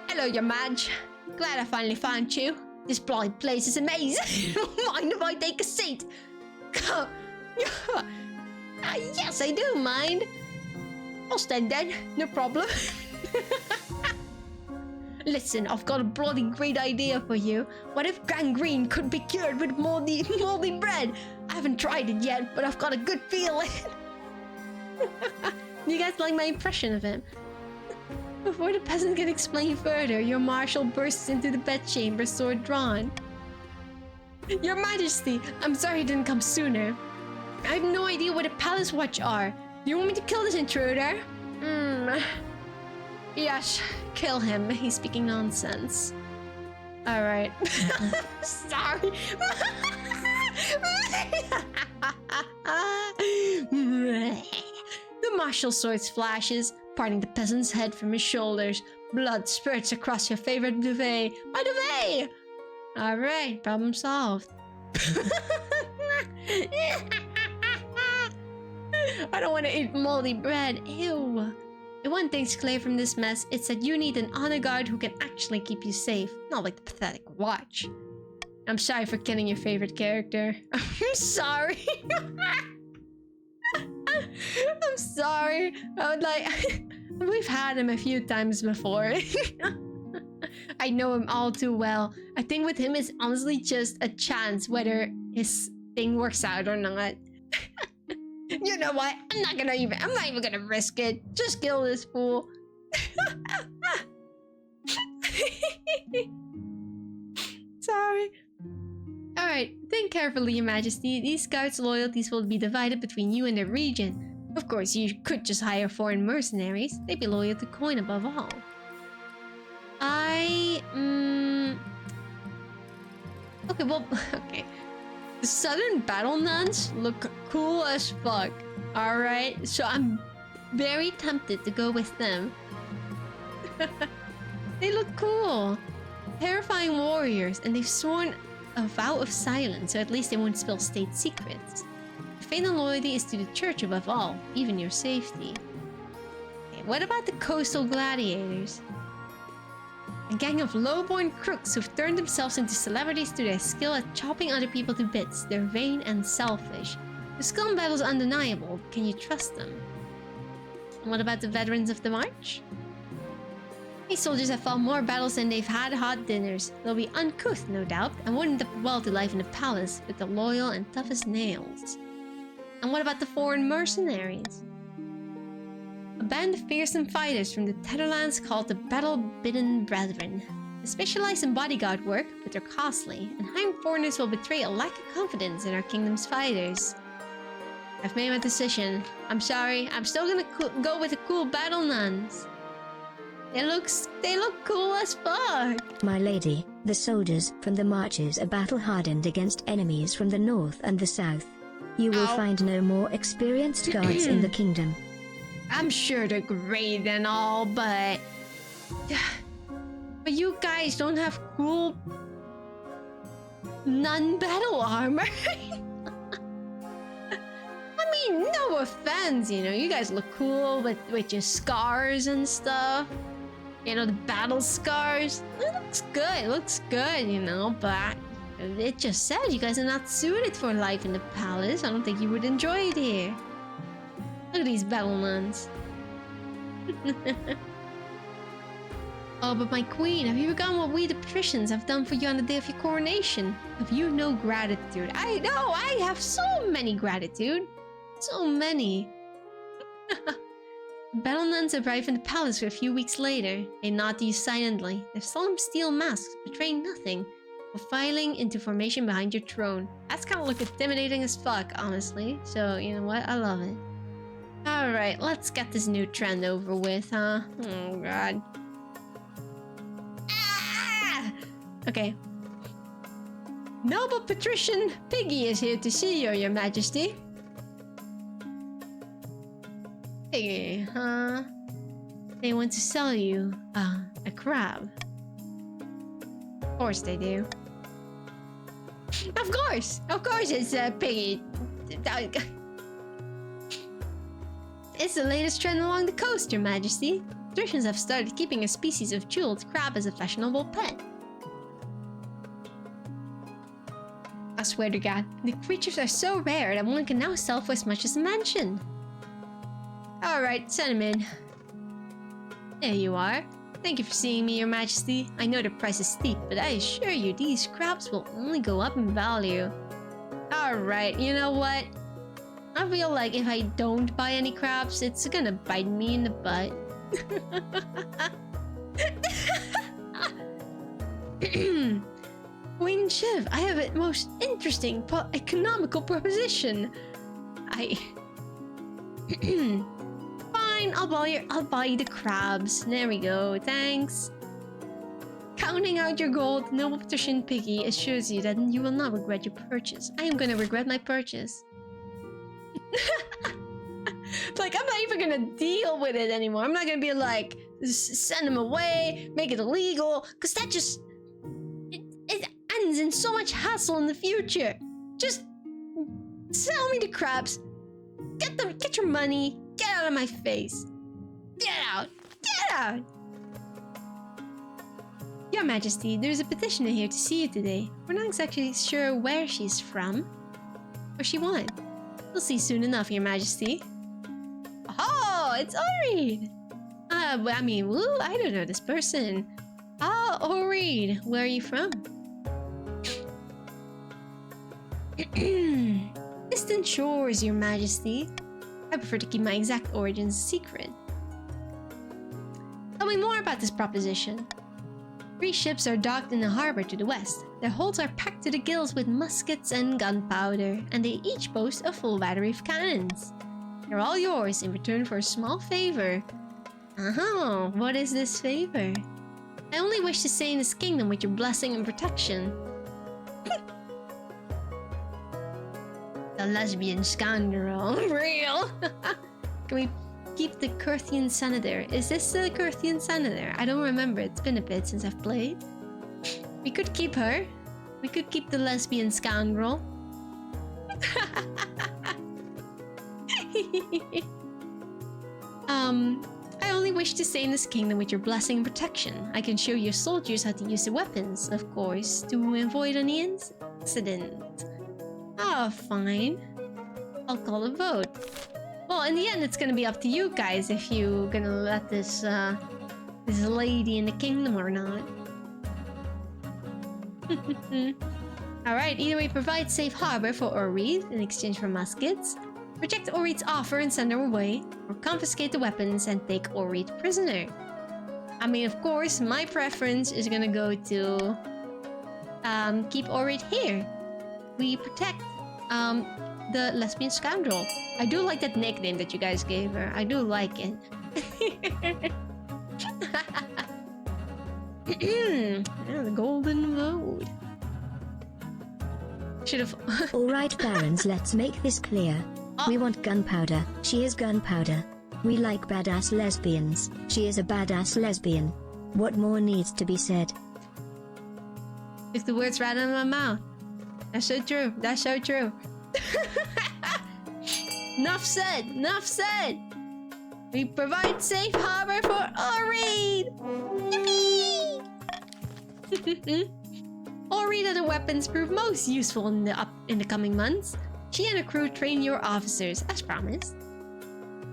Hello, your Madge. Glad I finally found you. This bloody place is amazing. Mind if I take a seat? Yes, I do mind. I'll stand then, no problem. Listen, I've got a bloody great idea for you. What if gangrene could be cured with moldy bread? I haven't tried it yet, but I've got a good feeling. You guys like my impression of him? Before the peasant can explain further, your marshal bursts into the bedchamber, sword drawn. Your Majesty, I'm sorry it didn't come sooner. I have no idea what a palace watch are. Do you want me to kill this intruder? Yes, kill him. He's speaking nonsense. Alright. Sorry. The martial sword flashes, parting the peasant's head from his shoulders. Blood spurts across your favorite duvet. My duvet! Alright, problem solved. I don't want to eat moldy bread. Ew. If one thing's clear from this mess, it's that you need an honor guard who can actually keep you safe, not like the pathetic watch. I'm sorry for killing your favorite character. I'm sorry. I'm sorry. I would like... We've had him a few times before. I know him all too well. I think with him it's honestly just a chance whether his thing works out or not. You know what? I'm not even gonna risk it. Just kill this fool. Sorry. Alright, think carefully, Your Majesty. These scouts' loyalties will be divided between you and the region. Of course, you could just hire foreign mercenaries. They'd be loyal to coin above all. Okay, well, okay. The southern battle nuns look cool as fuck. Alright, so I'm very tempted to go with them. They look cool. Terrifying warriors, and they've sworn a vow of silence, so at least they won't spill state secrets. Their fatal loyalty is to the church above all, even your safety. Okay, what about the coastal gladiators? A gang of low-born crooks who've turned themselves into celebrities through their skill at chopping other people to bits. They're vain and selfish. The skill in battle is undeniable. Can you trust them? And what about the veterans of the march? These soldiers have fought more battles than they've had hot dinners. They'll be uncouth, no doubt, and wouldn't adapt well to life in a palace, but they're loyal and tough as nails. And what about the foreign mercenaries? A band of fearsome fighters from the Tetherlands called the Battle-Bidden Brethren. They specialize in bodyguard work, but they're costly, and hiring foreigners will betray a lack of confidence in our kingdom's fighters. I've made my decision. I'm sorry, I'm still gonna go with the cool battle nuns. They look cool as fuck. My lady, the soldiers from the marches are battle-hardened against enemies from the north and the south. You will find no more experienced guards in the kingdom. I'm sure they're great and all, but you guys don't have cool nun battle armor. I mean, no offense, you know, you guys look cool with your scars and stuff. You know, the battle scars. It looks good, you know, but it just said you guys are not suited for life in the palace. I don't think you would enjoy it here. Look at these battle nuns. Oh, but my queen, have you forgotten what we the patricians have done for you on the day of your coronation? Have you no gratitude? I know, I have so many gratitude. So many. Battle nuns arrive in the palace a few weeks later. They nod to you silently. Their solemn steel masks betraying nothing, or filing into formation behind your throne. That's kind of look intimidating as fuck, honestly. So, you know what? I love it. Alright, let's get this new trend over with, huh? Oh, God. Ah! Okay. Noble Patrician Piggy is here to see you, Your Majesty. Piggy, huh? They want to sell you, a crab. Of course they do. Of course it's Piggy. It's the latest trend along the coast, Your Majesty. Patricians have started keeping a species of jeweled crab as a fashionable pet. swear to God. The creatures are so rare that one can now sell for as much as a mansion. Alright, send him in. There you are. Thank you for seeing me, Your Majesty. I know the price is steep, but I assure you these crabs will only go up in value. Alright, you know what? I feel like if I don't buy any crabs, it's gonna bite me in the butt. Queen Shiv, I have a most interesting economical proposition. Fine, I'll buy you the crabs. There we go, thanks. Counting out your gold, no Patrician Piggy assures you that you will not regret your purchase. I am gonna regret my purchase. Like, I'm not even gonna deal with it anymore. I'm not gonna be like, send them away, make it illegal, because that just... It ends in so much hassle in the future. Just sell me the crabs. Get your money. Get out of my face. Get out. Get out. Your Majesty, there's a petitioner here to see you today. We're not exactly sure where she's from. Or she won. We'll see soon enough, Your Majesty. Oh, it's Oreed! I mean, woo, I don't know this person. Ah, Oreed, where are you from? Distant shores, Your Majesty. I prefer to keep my exact origins secret. Tell me more about this proposition. 3 ships are docked in the harbor to the west. Their holds are packed to the gills with muskets and gunpowder, and they each boast a full battery of cannons. They're all yours in return for a small favor. Uh-huh, what is this favor? I only wish to stay in this kingdom with your blessing and protection. The lesbian scoundrel. Real? Can we keep the Kurthian senator? Is this the Kurthian senator? I don't remember. It's been a bit since I've played. We could keep her. We could keep the lesbian scoundrel. I only wish to stay in this kingdom with your blessing and protection. I can show your soldiers how to use the weapons, of course, to avoid any incident. Oh, fine. I'll call a vote. Well, in the end, it's gonna be up to you guys if you're gonna let this lady in the kingdom or not. Alright, either we provide safe harbor for Oreed in exchange for muskets, reject Oreed's offer and send her away, or confiscate the weapons and take Oreed prisoner. I mean, of course, my preference is gonna go to keep Oreed here. We protect the lesbian scoundrel. I do like that nickname that you guys gave her. I do like it. The golden vote. Should have. Alright, barons, let's make this clear. We want gunpowder. She is gunpowder. We like badass lesbians. She is a badass lesbian. What more needs to be said? Took the words right out of my mouth. That's so true. That's so true. Enough said. Enough said. We provide safe harbor for Oreed. Yippee! Oreed and her weapons prove most useful in the coming months. She and her crew train your officers, as promised.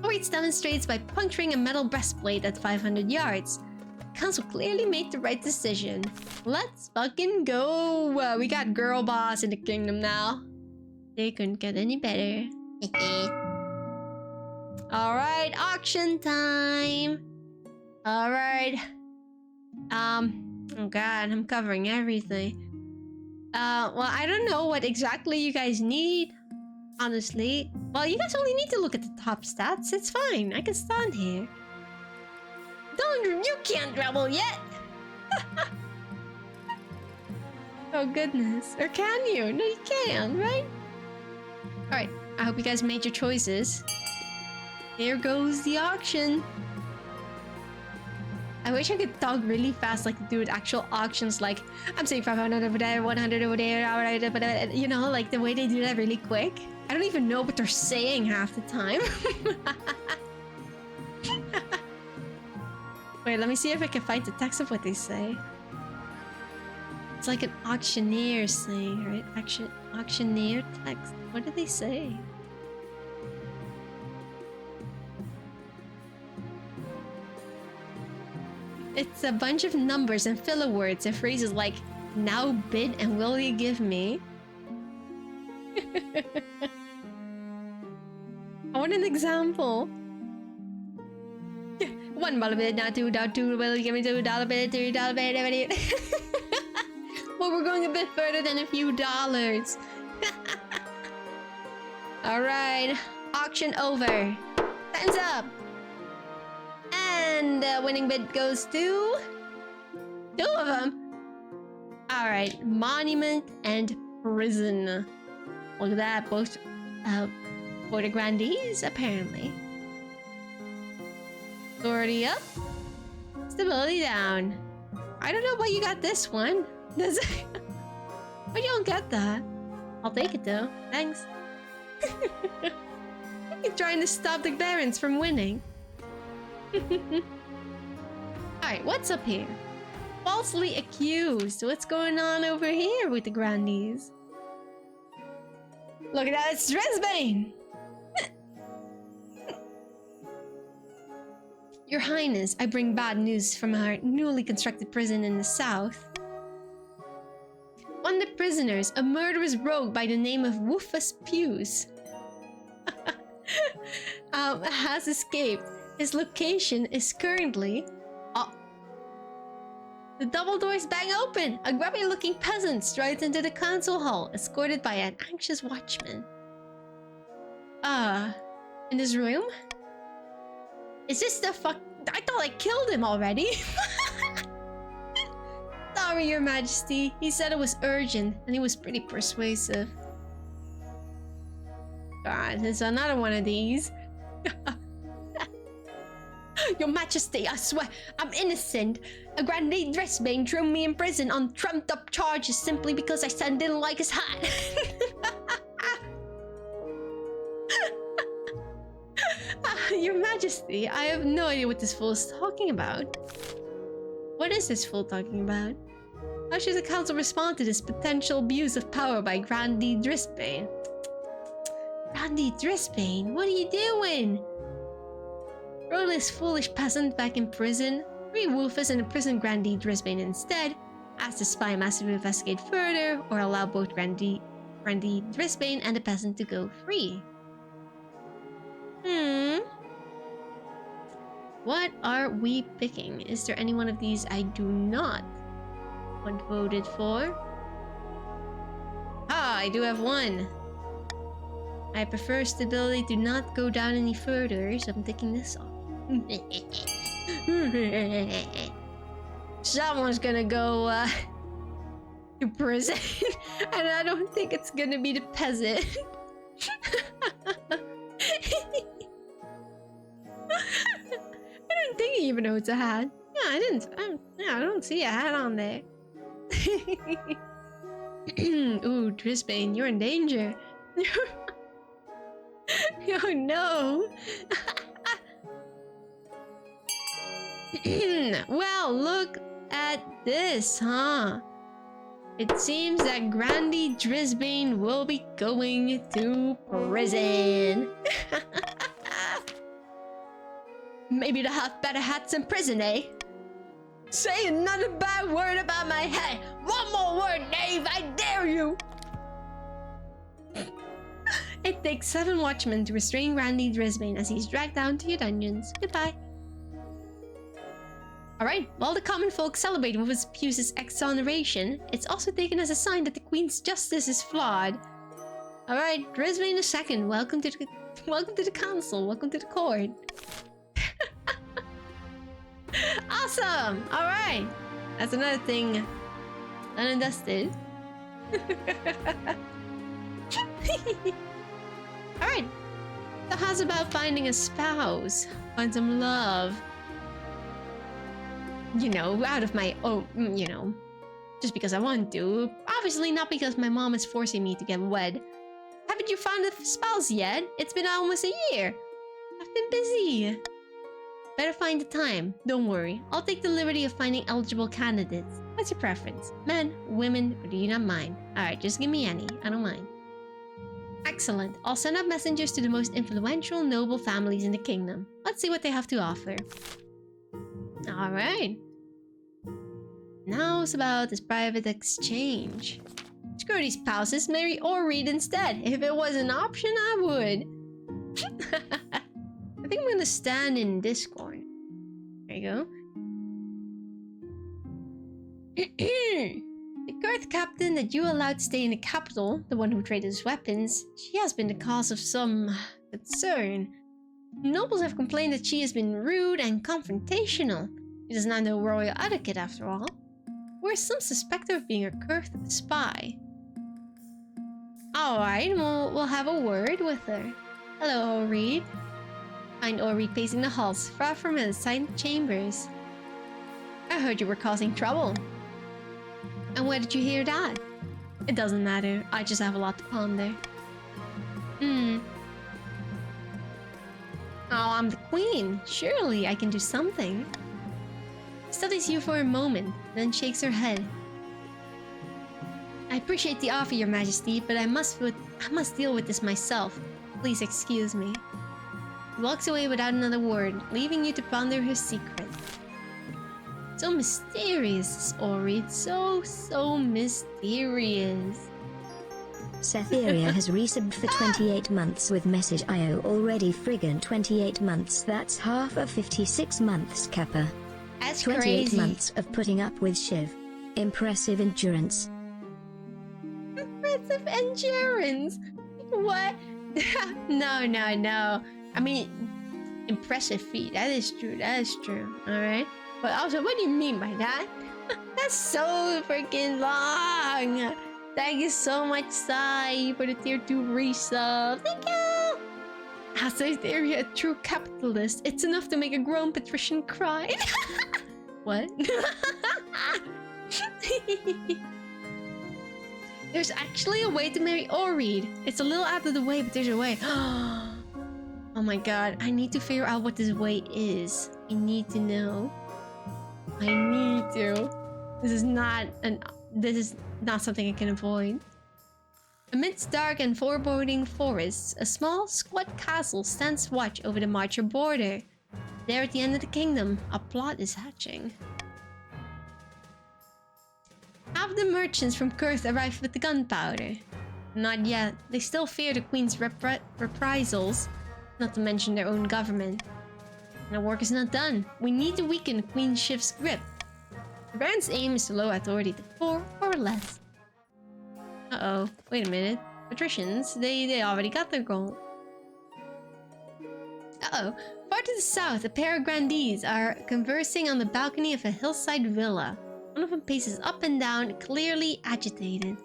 Oreed demonstrates by puncturing a metal breastplate at 500 yards. The council clearly made the right decision. Let's fucking go! We got girl boss in the kingdom now. They couldn't get any better. Alright, auction time! Alright. Oh god, I'm covering everything. Well, I don't know what exactly you guys need. Honestly. Well, you guys only need to look at the top stats. It's fine. I can stand here. You can't rebel yet! Oh goodness. Or can you? No, you can, right? Alright, I hope you guys made your choices. Here goes the auction. I wish I could talk really fast, like do actual auctions, like I'm saying 500 over there, 100 over there, you know, like the way they do that really quick. I don't even know what they're saying half the time. Wait, let me see if I can find the text of what they say. It's like an auctioneer thing, right? Auctioneer text. What did they say? It's a bunch of numbers and filler words and phrases like, now bid and will you give me? I want an example. $1 bid, not $2, will you give me $2 bid, $3 bid, well, we're going a bit further than a few dollars. Alright, auction over. Time's up. And the winning bid goes to... 2 of them. Alright, monument and prison. Look at that, both for the grandees, apparently. Authority up. Stability down. I don't know why you got this one. Does it? But you don't get that. I'll take it though. Thanks. You're trying to stop the barons from winning. Alright, what's up here? Falsely accused. What's going on over here with the grandees? Look at that, it's Dresbane! Your Highness, I bring bad news from our newly constructed prison in the south. One of the prisoners, a murderous rogue by the name of Woofus Pews, has escaped. His location is currently... The double doors bang open! A grubby-looking peasant strides into the council hall, escorted by an anxious watchman. In this room? Is this the fuck? I thought I killed him already! Sorry, Your Majesty. He said it was urgent, and he was pretty persuasive. God, there's another one of these. Your Majesty, I swear, I'm innocent. A grandee Dresbane threw me in prison on trumped up charges simply because I said I didn't like his hat. Your Majesty, I have no idea what this fool is talking about. What is this fool talking about? How should the council respond to this potential abuse of power by Grandee Dresbane? Grandee Dresbane, what are you doing? Throw this foolish peasant back in prison, free Wolfus and imprison Grandee Dresbane instead, ask the spy master to investigate further, or allow both Grandee Dresbane and the peasant to go free. What are we picking? Is there any one of these I do not want voted for? Ah, I do have one. I prefer stability to not go down any further, so I'm taking this off. Someone's gonna go to prison, and I don't think it's gonna be the peasant. I don't think he even owns a hat. Yeah, I don't see a hat on there. Ooh, Dresbane, you're in danger. Oh no. Well, look at this, huh? It seems that Grandee Dresbane will be going to prison. Maybe to have better hats in prison, eh? Say another bad word about my hat. One more word, Dave, I dare you. It takes 7 watchmen to restrain Grandee Dresbane as he's dragged down to your dungeons. Goodbye. Alright, while the common folk celebrate with Pew's exoneration, it's also taken as a sign that the Queen's justice is flawed. Alright, Dresbane II, welcome to the council, welcome to the court. Awesome! Alright! That's another thing done and dusted. Alright. So how's about finding a spouse? Find some love. You know, out of my own, you know, just because I want to. Obviously not because my mom is forcing me to get wed. Haven't you found a spouse yet? It's been almost a year. I've been busy. Better find the time. Don't worry. I'll take the liberty of finding eligible candidates. What's your preference? Men, women, or do you not mind? Alright, just give me any. I don't mind. Excellent. I'll send out messengers to the most influential, noble families in the kingdom. Let's see what they have to offer. Alright. Now it's about this private exchange. Screw these spouses, marry or read instead. If it was an option, I would. I think I'm gonna stand in Discord. There you go. The Girth captain that you allowed to stay in the capital, the one who traded his weapons, she has been the cause of some concern. Nobles have complained that she has been rude and confrontational. She does not know royal etiquette after all. Whereas some suspect her of being a Girth spy. Alright, we'll have a word with her. Hello, Oreed. Find Oreed pacing the halls, far from his silent chambers. I heard you were causing trouble. And where did you hear that? It doesn't matter, I just have a lot to ponder. Oh, I'm the queen. Surely I can do something. Studies you for a moment, then shakes her head. I appreciate the offer, Your Majesty, but I must deal with this myself. Please excuse me. He walks away without another word, leaving you to ponder her secret. So mysterious, Oreed. So mysterious. Setheria has resubbed for 28 months with message IO already friggin' 28 months. That's half of 56 months, Kappa. That's 28 crazy. months of putting up with Shiv. Impressive endurance. Impressive endurance. What? No. I mean, impressive feat. That is true. Alright. But also, what do you mean by that? That's so freaking long. Thank you so much, Sai, for the tier 2 resub. Thank you! As a theory, a true capitalist, it's enough to make a grown patrician cry. What? There's actually a way to marry Oreed. It's a little out of the way, but there's a way. Oh my god, I need to figure out what this way is. I need to know. I need to. This is not something I can avoid. Amidst dark and foreboding forests, a small, squat castle stands watch over the Marcher border. There at the end of the kingdom, a plot is hatching. Have the merchants from Girth arrived with the gunpowder? Not yet. They still fear the Queen's reprisals, not to mention their own government. And the work is not done. We need to weaken Queen Shiv's grip. The Baron's aim is to lower authority to 4 or less. Uh-oh. Wait a minute. Patricians, they already got their goal. Uh-oh. Far to the south, a pair of grandees are conversing on the balcony of a hillside villa. One of them paces up and down, clearly agitated.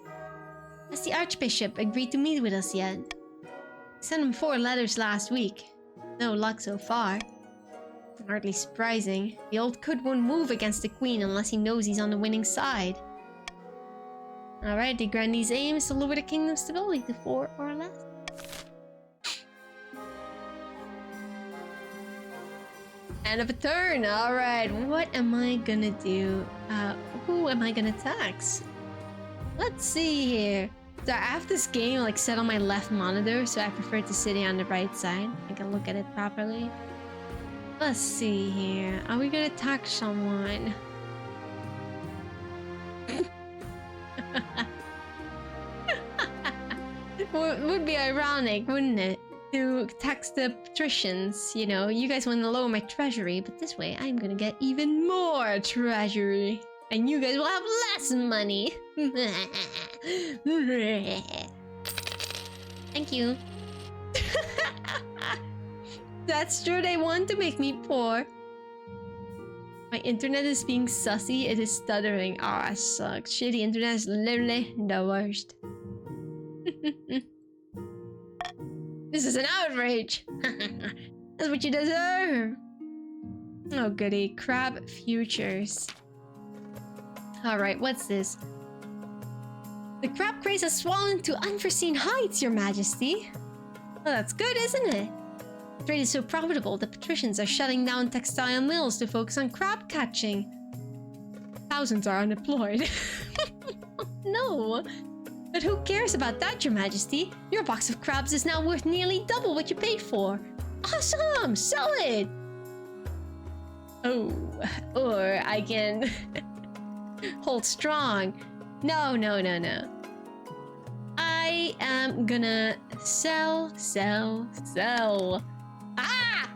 Has the Archbishop agreed to meet with us yet? I sent him 4 letters last week. No luck so far. Hardly surprising. The old coot won't move against the Queen unless he knows he's on the winning side. Alright, the Grandee's aim is to lower the kingdom's stability to 4 or less. End of a turn. Alright, what am I gonna do? Who am I gonna tax? Let's see here. So I have this game like set on my left monitor, so I prefer to sit on the right side. I can look at it properly. Let's see here. Are we gonna tax someone? Would be ironic, wouldn't it? To tax the patricians, you know, you guys want to lower my treasury, but this way I'm gonna get even more treasury. And you guys will have less money. Thank you. That's true, they want to make me poor. My internet is being sussy, it is stuttering. Ah, oh, it sucks. Shitty internet is literally the worst. This is an outrage! That's what you deserve! Oh goody, crab futures. Alright, what's this? The crab craze has swollen to unforeseen heights, Your Majesty. Well, that's good, isn't it? Trade is so profitable that patricians are shutting down textile mills to focus on crab catching. Thousands are unemployed. No. But who cares about that, Your Majesty? Your box of crabs is now worth nearly double what you paid for. Awesome! Sell it! Oh, or I can hold strong. No. I am gonna sell. Ah!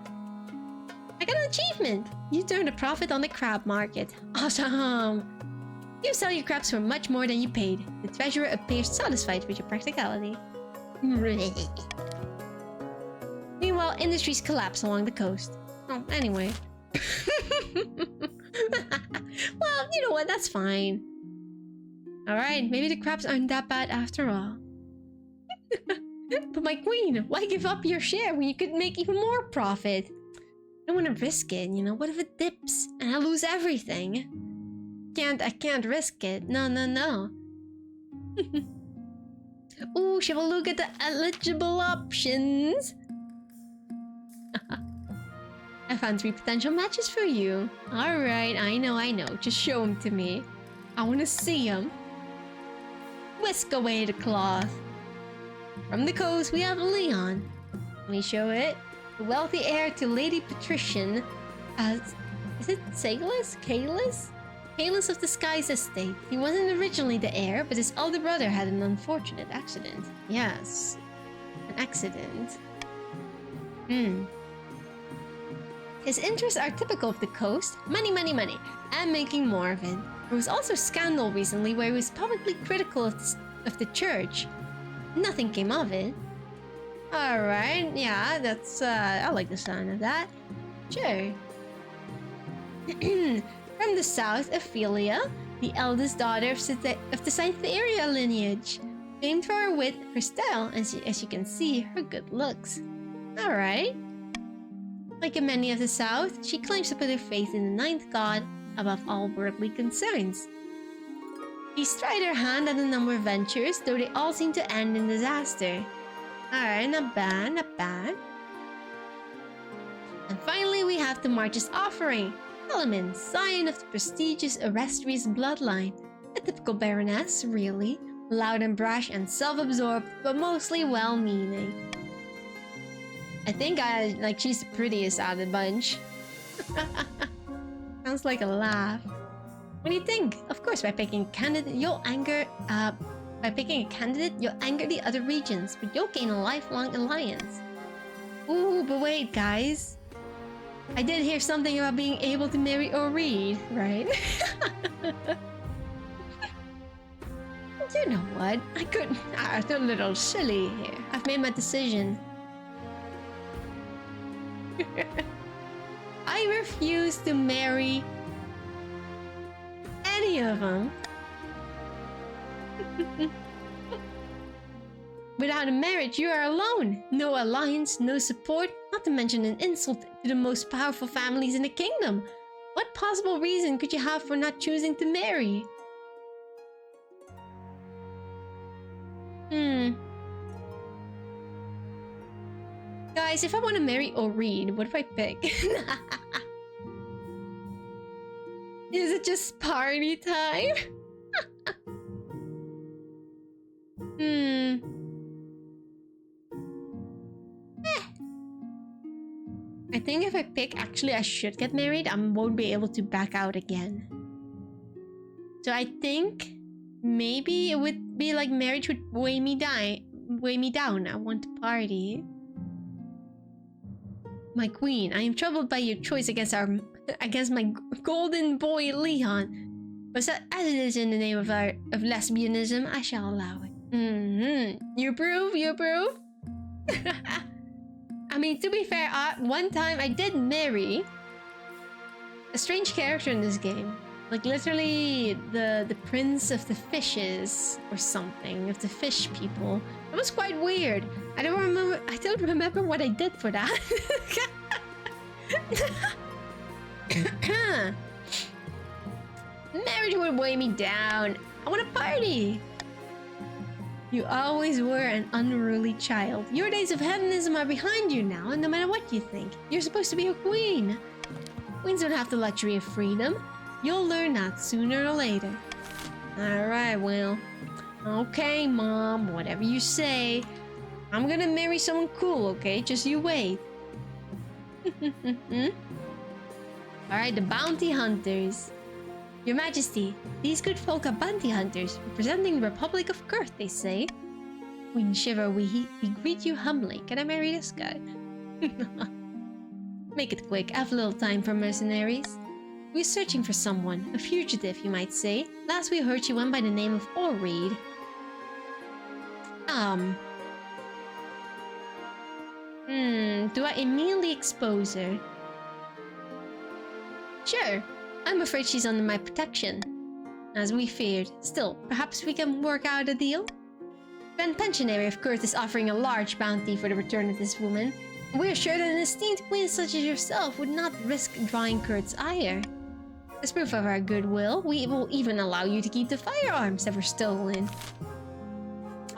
I got an achievement! You turned a profit on the crab market. Awesome! You sell your crabs for much more than you paid. The treasurer appears satisfied with your practicality. Meanwhile, industries collapse along the coast. Oh, anyway. Well, you know what? That's fine. Alright, maybe the crabs aren't that bad after all. But my queen, why give up your share when you could make even more profit? I don't want to risk it, you know? What if it dips and I lose everything? I can't risk it. No. Ooh, shall we look at the eligible options? I found 3 potential matches for you. Alright, I know. Just show them to me. I want to see them. Whisk away the cloth. From the coast, we have Leon. Let me show it. The wealthy heir to Lady Patrician as... Is it Salus? Calus? Calus of the Skies Estate. He wasn't originally the heir, but his elder brother had an unfortunate accident. Yes. An accident. His interests are typical of the coast. Money, and making more of it. There was also a scandal recently where he was publicly critical of the church. Nothing came of it. Alright, yeah, that's, I like the sound of that. Sure. From the south, Ophelia, the eldest daughter of the Cytherea lineage. Famed for her wit, her style, and as you can see, her good looks. Alright. Like many of the south, she claims to put her faith in the ninth god above all worldly concerns. She's tried her hand at a number of ventures, though they all seem to end in disaster. Alright, not bad. And finally, we have the March's offering. Helaman, scion of the prestigious Arrestrius bloodline. A typical baroness, really. Loud and brash and self-absorbed, but mostly well-meaning. I think she's the prettiest out of the bunch. Sounds like a laugh. What do you think? Of course, by picking a candidate, you'll anger the other regions, but you'll gain a lifelong alliance. Ooh, but wait, guys. I did hear something about being able to marry or read, right? You know what? I couldn't act a little silly here. I've made my decision. I refuse to marry any of them. Without a marriage, you are alone. No alliance, no support, not to mention an insult to the most powerful families in the kingdom. What possible reason could you have for not choosing to marry? Guys, if I want to marry or read, what if I pick? Is it just party time? I think if I pick, actually I should get married. I won't be able to back out again. So I think maybe it would be like marriage would weigh me down. I want to party. My queen, I am troubled by your choice against my golden boy Leon. But as it is in the name of lesbianism, I shall allow it. You approve? I mean, to be fair, one time I did marry a strange character in this game. Like literally the prince of the fishes or something, of the fish people. It was quite weird. I don't remember what I did for that. Marriage would weigh me down. I want to party. You always were an unruly child. Your days of hedonism are behind you now, and no matter what you think, you're supposed to be a queen. Queens don't have the luxury of freedom. You'll learn that sooner or later. Alright, well. Okay, Mom, whatever you say. I'm gonna marry someone cool, okay? Just you wait. Alright, the bounty hunters. Your Majesty, these good folk are bounty hunters, representing the Republic of Kurth, they say. Queen Shiver, we greet you humbly. Can I marry this guy? Make it quick, I have little time for mercenaries. We're searching for someone, a fugitive, you might say. Last we heard she went by the name of Orreed. Do I immediately expose her? Sure. I'm afraid she's under my protection. As we feared. Still, perhaps we can work out a deal? Grand Pensionary of Kurth is offering a large bounty for the return of this woman. We're sure that an esteemed queen such as yourself would not risk drawing Kurth's ire. As proof of our goodwill, we will even allow you to keep the firearms that were stolen.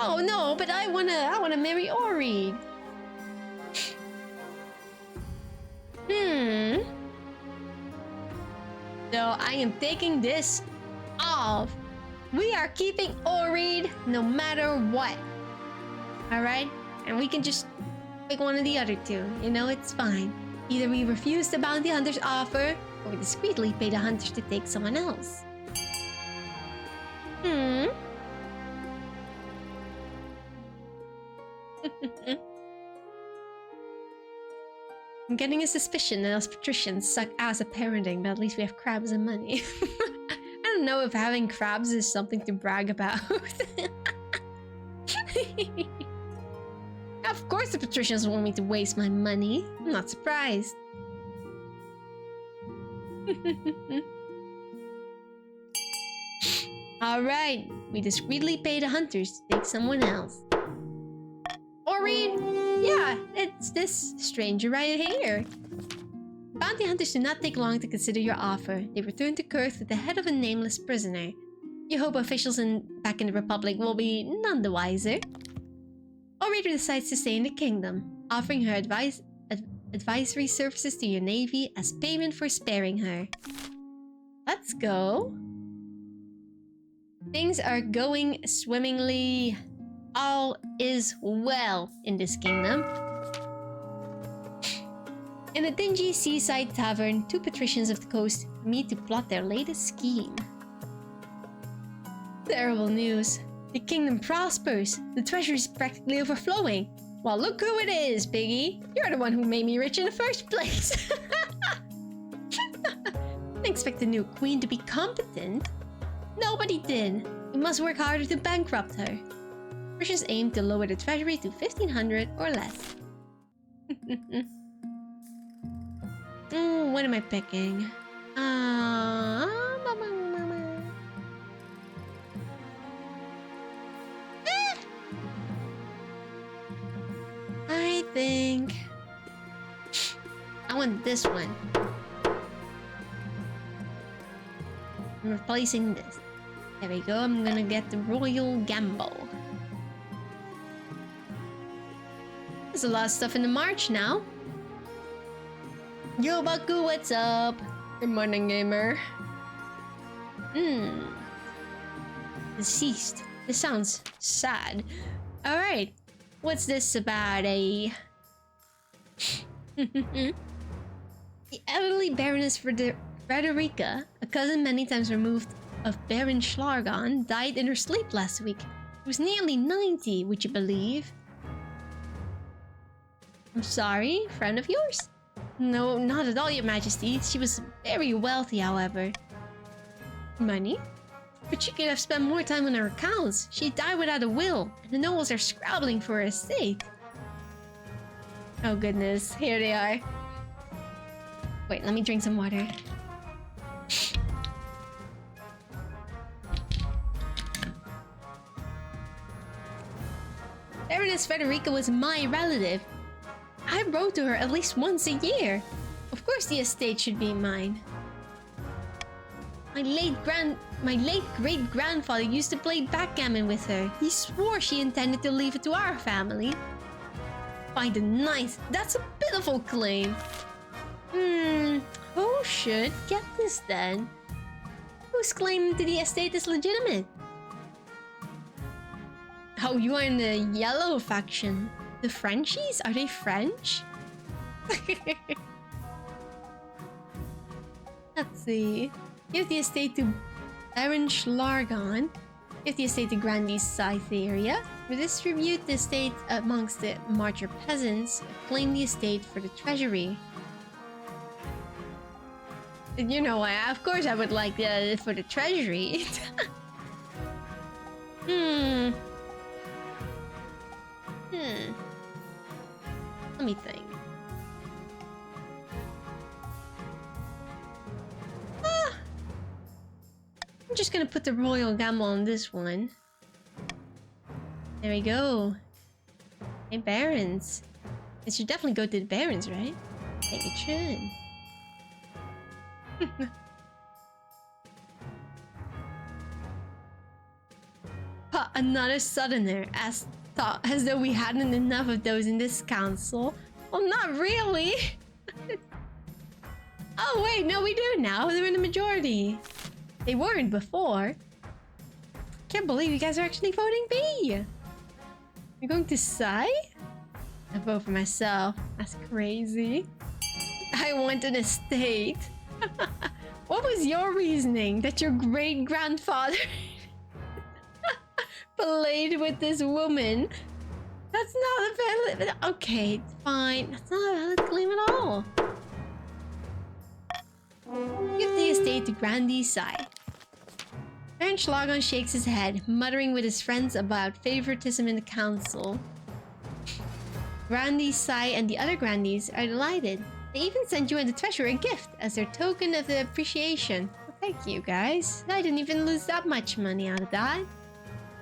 Oh no, but I wanna marry Ori. So I am taking this off. We are keeping Oreed no matter what. Alright? And we can just pick one of the other two. You know, it's fine. Either we refuse the bounty hunter's offer, or we discreetly pay the hunters to take someone else. I'm getting a suspicion that us patricians suck ass at parenting, but at least we have crabs and money. I don't know if having crabs is something to brag about. Of course the patricians want me to waste my money. I'm not surprised. Alright, we discreetly pay the hunters to take someone else. Or read. Yeah, it's this stranger right here. Bounty hunters do not take long to consider your offer. They return to Kurth with the head of a nameless prisoner. You hope officials back in the Republic will be none the wiser. Orator decides to stay in the kingdom, offering her advisory services to your navy as payment for sparing her. Let's go. Things are going swimmingly. All is well in this kingdom. In a dingy seaside tavern, two patricians of the coast meet to plot their latest scheme. Terrible news. The kingdom prospers. The treasury is practically overflowing. Well, look who it is, Piggy. You're the one who made me rich in the first place. I expect the new queen to be competent. Nobody did. We must work harder to bankrupt her. Patricians aim to lower the treasury to 1,500 or less. What am I picking? I think I want this one. I'm replacing this. There we go. I'm gonna get the Royal Gamble. There's a lot of stuff in the March now. Yo, Baku, what's up? Good morning, gamer. Deceased. This sounds sad. Alright. What's this about a... The elderly Baroness Frederica, a cousin many times removed of Baron Schlargon, died in her sleep last week. She was nearly 90, would you believe? I'm sorry, friend of yours? No, not at all, your majesty. She was very wealthy, however. Money? But she could have spent more time on her accounts. She died without a will, and the nobles are scrabbling for her estate. Oh goodness, here they are. Wait, let me drink some water. Baroness Frederica was my relative. I wrote to her at least once a year. Of course the estate should be mine. My late great-grandfather used to play backgammon with her. He swore she intended to leave it to our family. Find a nice... That's a pitiful claim. Who should get this then? Whose claim to the estate is legitimate? Oh, you are in the yellow faction. The Frenchies? Are they French? Let's see. Give the estate to Baron Schlargon. Give the estate to Grandee Cytheria. Redistribute the estate amongst the marcher peasants. Claim the estate for the treasury. You know, of course I would like for the treasury. Let me think. I'm just gonna put the royal gamble on this one. There we go. Hey, barons. It should definitely go to the barons, right? I think it should. Another southerner, as though we hadn't enough of those in this council. Well, not really. Oh wait, no, we do now. They're in the majority. They weren't before. Can't believe you guys are actually voting B. You're going to sigh? I vote for myself. That's crazy. I want an estate. What was your reasoning? That your great-grandfather played with this woman? That's not a valid... Okay, fine. That's not a valid claim at all. Give the estate to Grandee Sai. Baron Schlagon shakes his head, muttering with his friends about favoritism in the council. Grandee Sai and the other Grandees are delighted. They even sent you and the treasurer a gift as their token of the appreciation. Well, thank you, guys. I didn't even lose that much money out of that.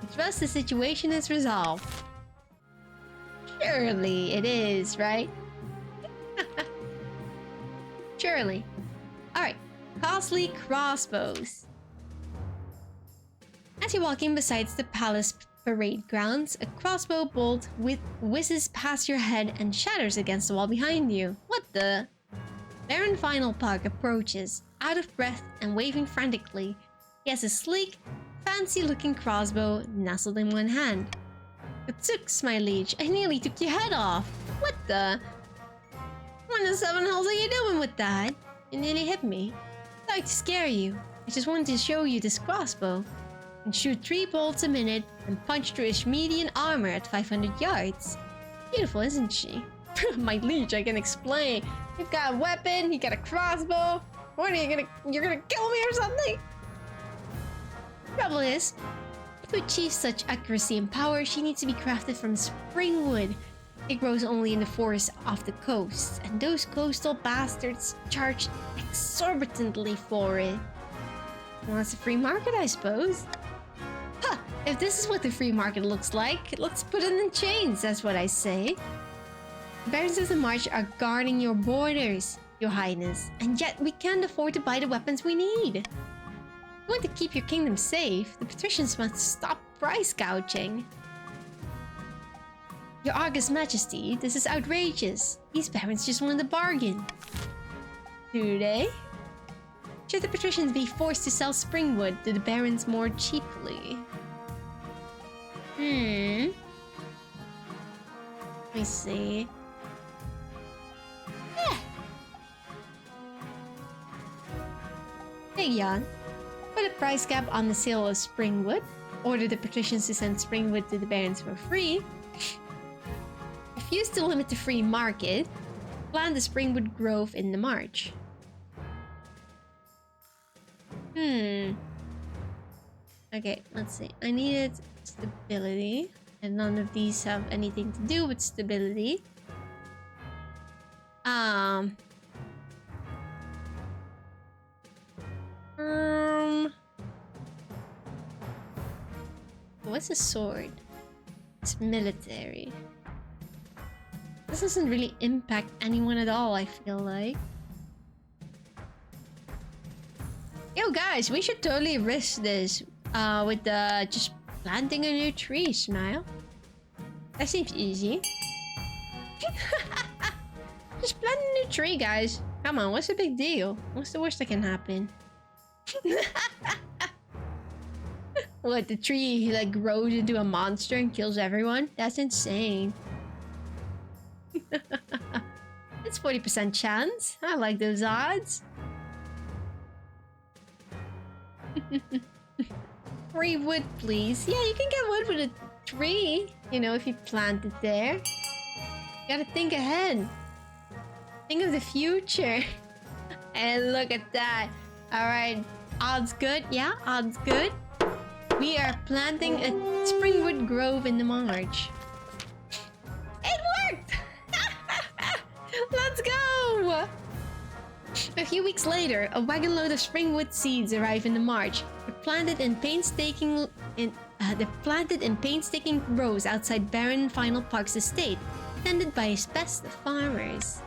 I trust the situation is resolved. Surely it is, right? Surely. Alright, costly crossbows. As you walk in beside the palace parade grounds, a crossbow bolt whizzes past your head and shatters against the wall behind you. What the? Baron Final Pug approaches, out of breath and waving frantically. He has a sleek, fancy-looking crossbow nestled in one hand. Gadzooks, my liege, I nearly took your head off. What the? What the seven hells are you doing with that? You nearly hit me. I'd like to scare you. I just wanted to show you this crossbow. And shoot 3 bolts a minute and punch through his median armor at 500 yards. Beautiful, isn't she? My liege, I can explain. You've got a weapon, you got a crossbow. What are you gonna... You're gonna kill me or something? Trouble is, to achieve such accuracy and power, she needs to be crafted from spring wood. It grows only in the forests off the coast, and those coastal bastards charge exorbitantly for it. Well, that's a free market, I suppose. Huh, if this is what the free market looks like, let's put it in chains, that's what I say. The barons of the march are guarding your borders, your highness, and yet we can't afford to buy the weapons we need. If you want to keep your kingdom safe, the patricians must stop price gouging. Your august majesty, this is outrageous. These barons just wanted a bargain. Do they? Should the patricians be forced to sell springwood to the barons more cheaply? Let me see. Hey Jan, put a price cap on the sale of springwood. Order the patricians to send springwood to the barons for free. Refuse to limit the free market. Plant the springwood grove in the march. Okay, let's see. I needed stability, and none of these have anything to do with stability. What's a sword? It's military. This doesn't really impact anyone at all, I feel like. Yo guys! Guys, we should totally risk this with just planting a new tree, Smile. That seems easy. Just plant a new tree, guys. Come on, what's the big deal? What's the worst that can happen? What, the tree like grows into a monster and kills everyone? That's insane. It's 40% chance. I like those odds. Free wood, please. Yeah, you can get wood with a tree. You know, if you plant it there. You gotta think ahead. Think of the future. And look at that. Alright, odds good. Yeah, odds good. We are planting a springwood grove in the March. It worked! Let's go! A few weeks later, a wagon load of springwood seeds arrive in the March. They're planted in painstaking rows outside Baron Final Park's estate, tended by his best farmers.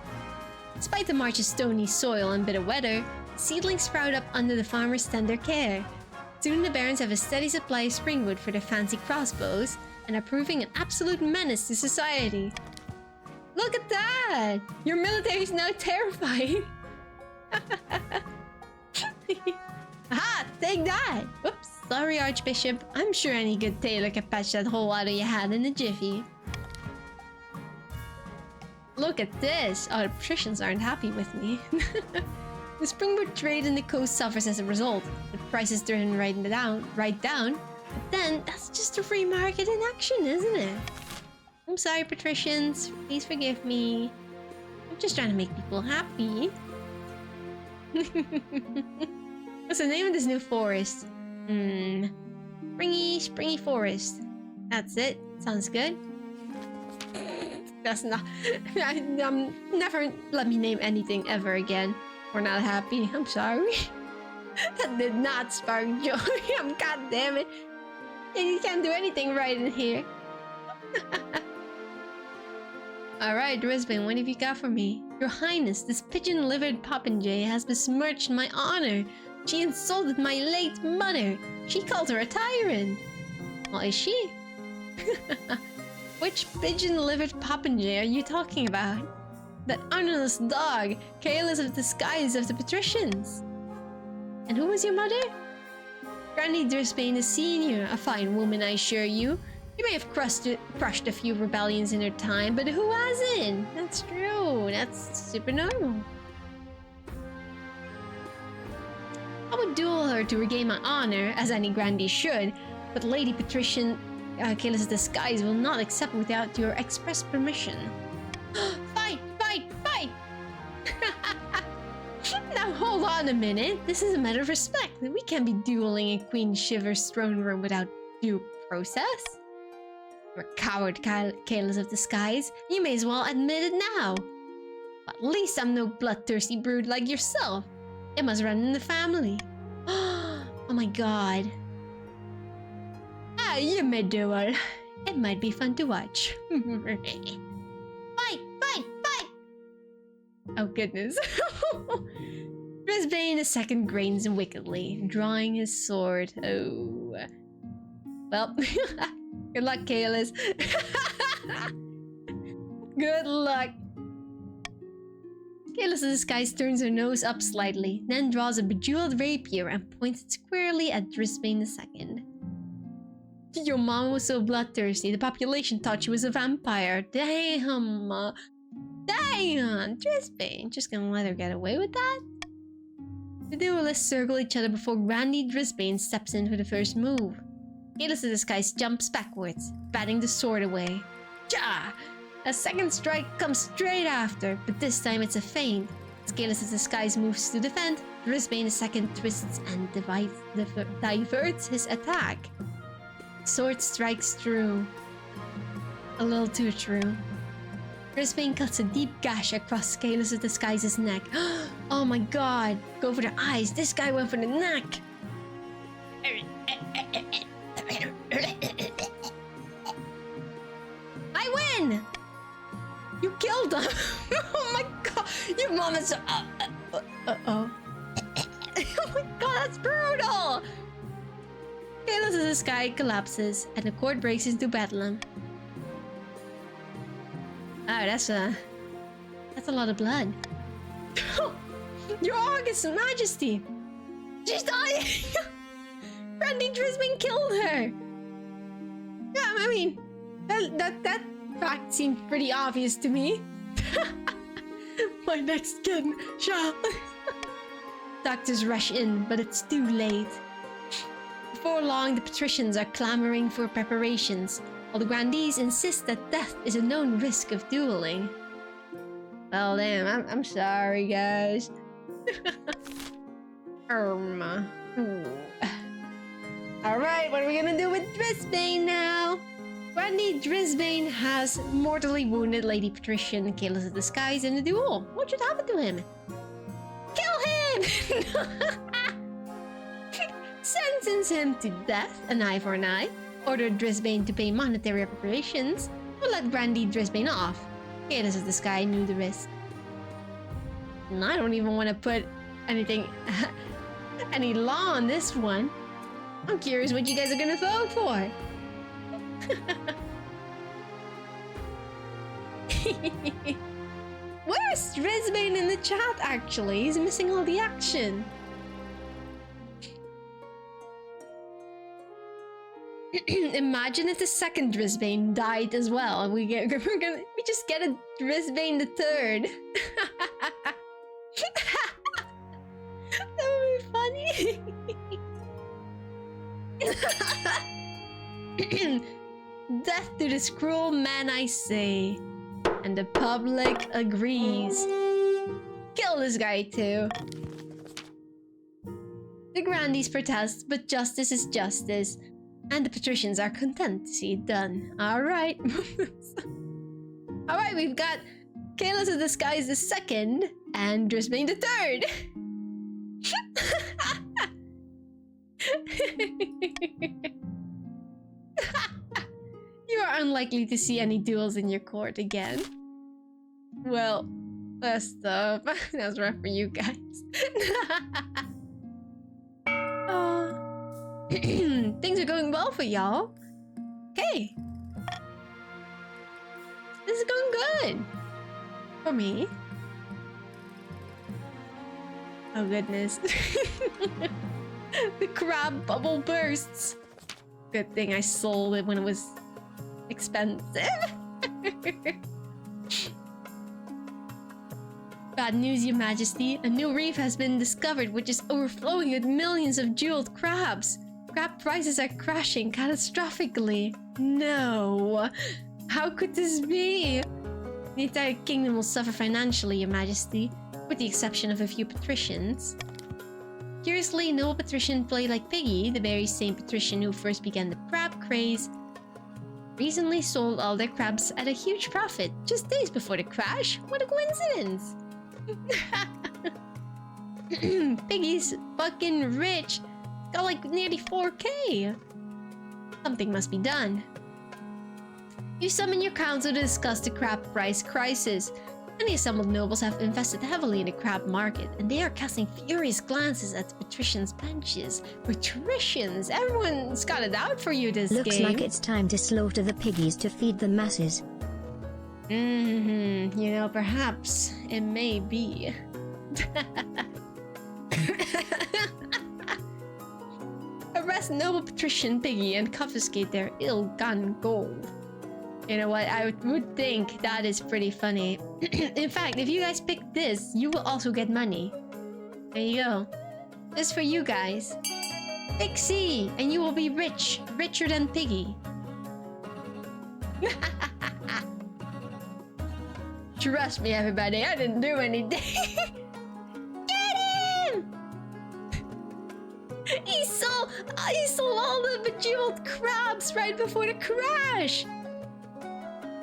Despite the March's stony soil and bitter weather, seedlings sprout up under the farmers' tender care. Soon the Barons have a steady supply of springwood for their fancy crossbows and are proving an absolute menace to society. Look at that! Your military is now terrified! Aha! Take that! Whoops, sorry Archbishop. I'm sure any good tailor can patch that hole out of your hat in a jiffy. Look at this! Oh, the patricians aren't happy with me. The springwood trade in the coast suffers as a result, with prices driven right down. But then, that's just a free market in action, isn't it? I'm sorry, patricians. Please forgive me. I'm just trying to make people happy. What's the name of this new forest? Springy forest. That's it. Sounds good. That's not... never let me name anything ever again. We're not happy. I'm sorry. That did not spark joy. God damn it. You can't do anything right in here. Alright, Brisbane, what have you got for me? Your Highness, this pigeon-livered popinjay has besmirched my honor. She insulted my late mother. She called her a tyrant. Well, is she? Which pigeon-livered popinjay are you talking about? That honorless dog, careless of the skies of the patricians. And who was your mother? Granny Brisbane is senior, a fine woman, I assure you. You may have crushed a few rebellions in her time, but who hasn't? That's true. That's super normal. I would duel her to regain my honor, as any grandee should, but Lady Patrician Careless of the Skies will not accept without your express permission. Fight! Fight! Fight! Now hold on a minute. This is a matter of respect. We can't be dueling in Queen Shiver's throne room without due process. You're a coward, Careless of the Skies. You may as well admit it now. But at least I'm no bloodthirsty brood like yourself. It must run in the family. Oh my god. Ah, you may duel. It might be fun to watch. Fight! Fight! Fight! Oh goodness. Brisbane II grins wickedly, drawing his sword. Oh. Well, good luck, Careless. Good luck. Careless of the Skies turns her nose up slightly, then draws a bejeweled rapier and points it squarely at Brisbane II. Your mom was so bloodthirsty, the population thought she was a vampire. Damn! Damn! Brisbane, just gonna let her get away with that? The duelists circle each other before Grandy Brisbane steps in for the first move. Careless of the Skies jumps backwards, batting the sword away. Ja! A second strike comes straight after, but this time it's a feint. As Careless of the Skies moves to defend, Brisbane II twists and diverts his attack. Sword strikes true. A little too true. Brisbane cuts a deep gash across Careless of the Skies' neck. Oh my god! Go for the eyes! This guy went for the neck! I win! You killed him! Oh my god! Your mom is so... oh my god, that's brutal! Chaos as the sky collapses and the court breaks into bedlam. Oh, that's a lot of blood. Your August Majesty! She's dying! Brandy Drisbane killed her! Yeah, I mean, that fact seemed pretty obvious to me. My next kin shall... Doctors rush in, but it's too late. Before long, the patricians are clamoring for preparations, while the grandees insist that death is a known risk of dueling. Well, damn, I'm sorry, guys. Alright, what are we gonna do with Drisbane now? Brandy Drisbane has mortally wounded Lady Patrician Chaos of the Skies in a duel. What should happen to him? Kill him! Sentence him to death, an eye for an eye. Order Drisbane to pay monetary reparations. Or let Brandy Drisbane off. Chaos of the Sky knew the risk. And I don't even want to put anything... any law on this one. I'm curious what you guys are gonna vote for. Where's Drisbane in the chat, actually? He's missing all the action. Imagine if the second Drisbane died as well, and we just get a Drisbane the third. That would be funny. Death to this cruel man, I say. And the public agrees. Kill this guy too. The grandees protest, but justice is justice. And the patricians are content to see it done. Alright. Alright, we've got Chaos of the Skies the second and Drisbane the third. You are unlikely to see any duels in your court again. Well, first up, that's rough for you guys. Things are going well for y'all. Okay. This is going good. For me. Oh goodness. The crab bubble bursts. Good thing I sold it when it was expensive. Bad news, Your Majesty. A new reef has been discovered which is overflowing with millions of jeweled crabs. Crab prices are crashing catastrophically. No. How could this be? The entire kingdom will suffer financially, Your Majesty, with the exception of a few patricians. Curiously, no patrician played like Piggy, the very same patrician who first began the crab craze, recently sold all their crabs at a huge profit just days before the crash. What a coincidence! Piggy's fucking rich. Got like nearly 4K. Something must be done. You summon your council to discuss the crab price crisis. Many assembled nobles have invested heavily in the crab market, and they are casting furious glances at the patricians' benches. Patricians! Everyone's got it out for you this Looks game. like it's time to slaughter the piggies to feed the masses. You know, perhaps it may be. Arrest noble patrician Piggy and confiscate their ill-gotten gold. You know what, I would think that is pretty funny. In fact, if you guys pick this, you will also get money. There you go. This for you guys. Pick C, and you will be rich. Richer than Piggy. Trust me, everybody, I didn't do anything. Get him! He sold all the bejeweled crabs right before the crash.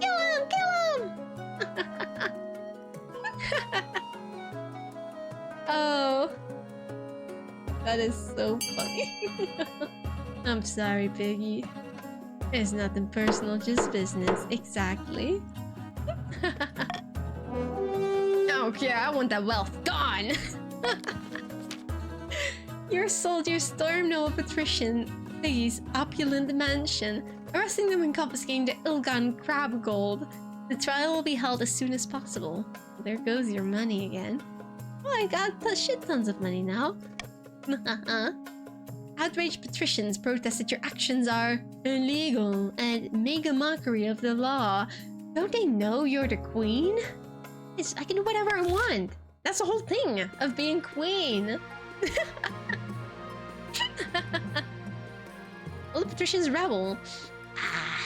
Kill him! Kill him! Oh, that is so funny. I'm sorry, Piggy. It's nothing personal, just business. Exactly. Okay, I want that wealth gone. Your soldiers storm noble patrician Piggy's opulent mansion, arresting them and confiscating the ill-gotten crab gold. The trial will be held as soon as possible. There goes your money again. Oh, I got shit tons of money now. Outraged patricians protest that your actions are illegal and make a mockery of the law. Don't they know you're the queen? I can do whatever I want. That's the whole thing of being queen. All the patricians rebel.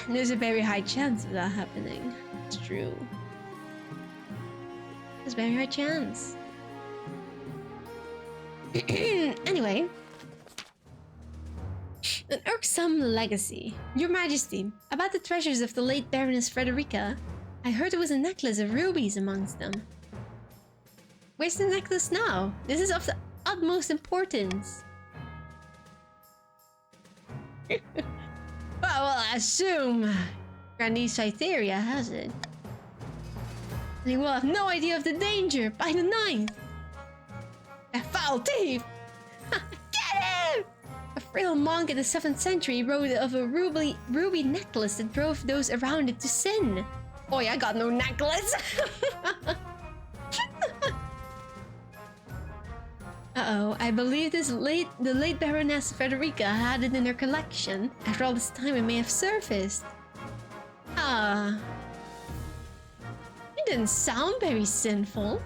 There's a very high chance of that happening. It's true. There's a very high chance. Anyway. An irksome legacy. Your Majesty, about the treasures of the late Baroness Frederica, I heard there was a necklace of rubies amongst them. Where's the necklace now? This is of the utmost importance. Well, I assume Granny Cytheria has it. And he will have no idea of the danger by the 9th. A foul thief! Get him! A frail monk in the 7th century wrote of a ruby necklace that drove those around it to sin. Boy, I got no necklace! Uh-oh, I believe the late Baroness Frederica had it in her collection. After all this time, it may have surfaced. It didn't sound very sinful.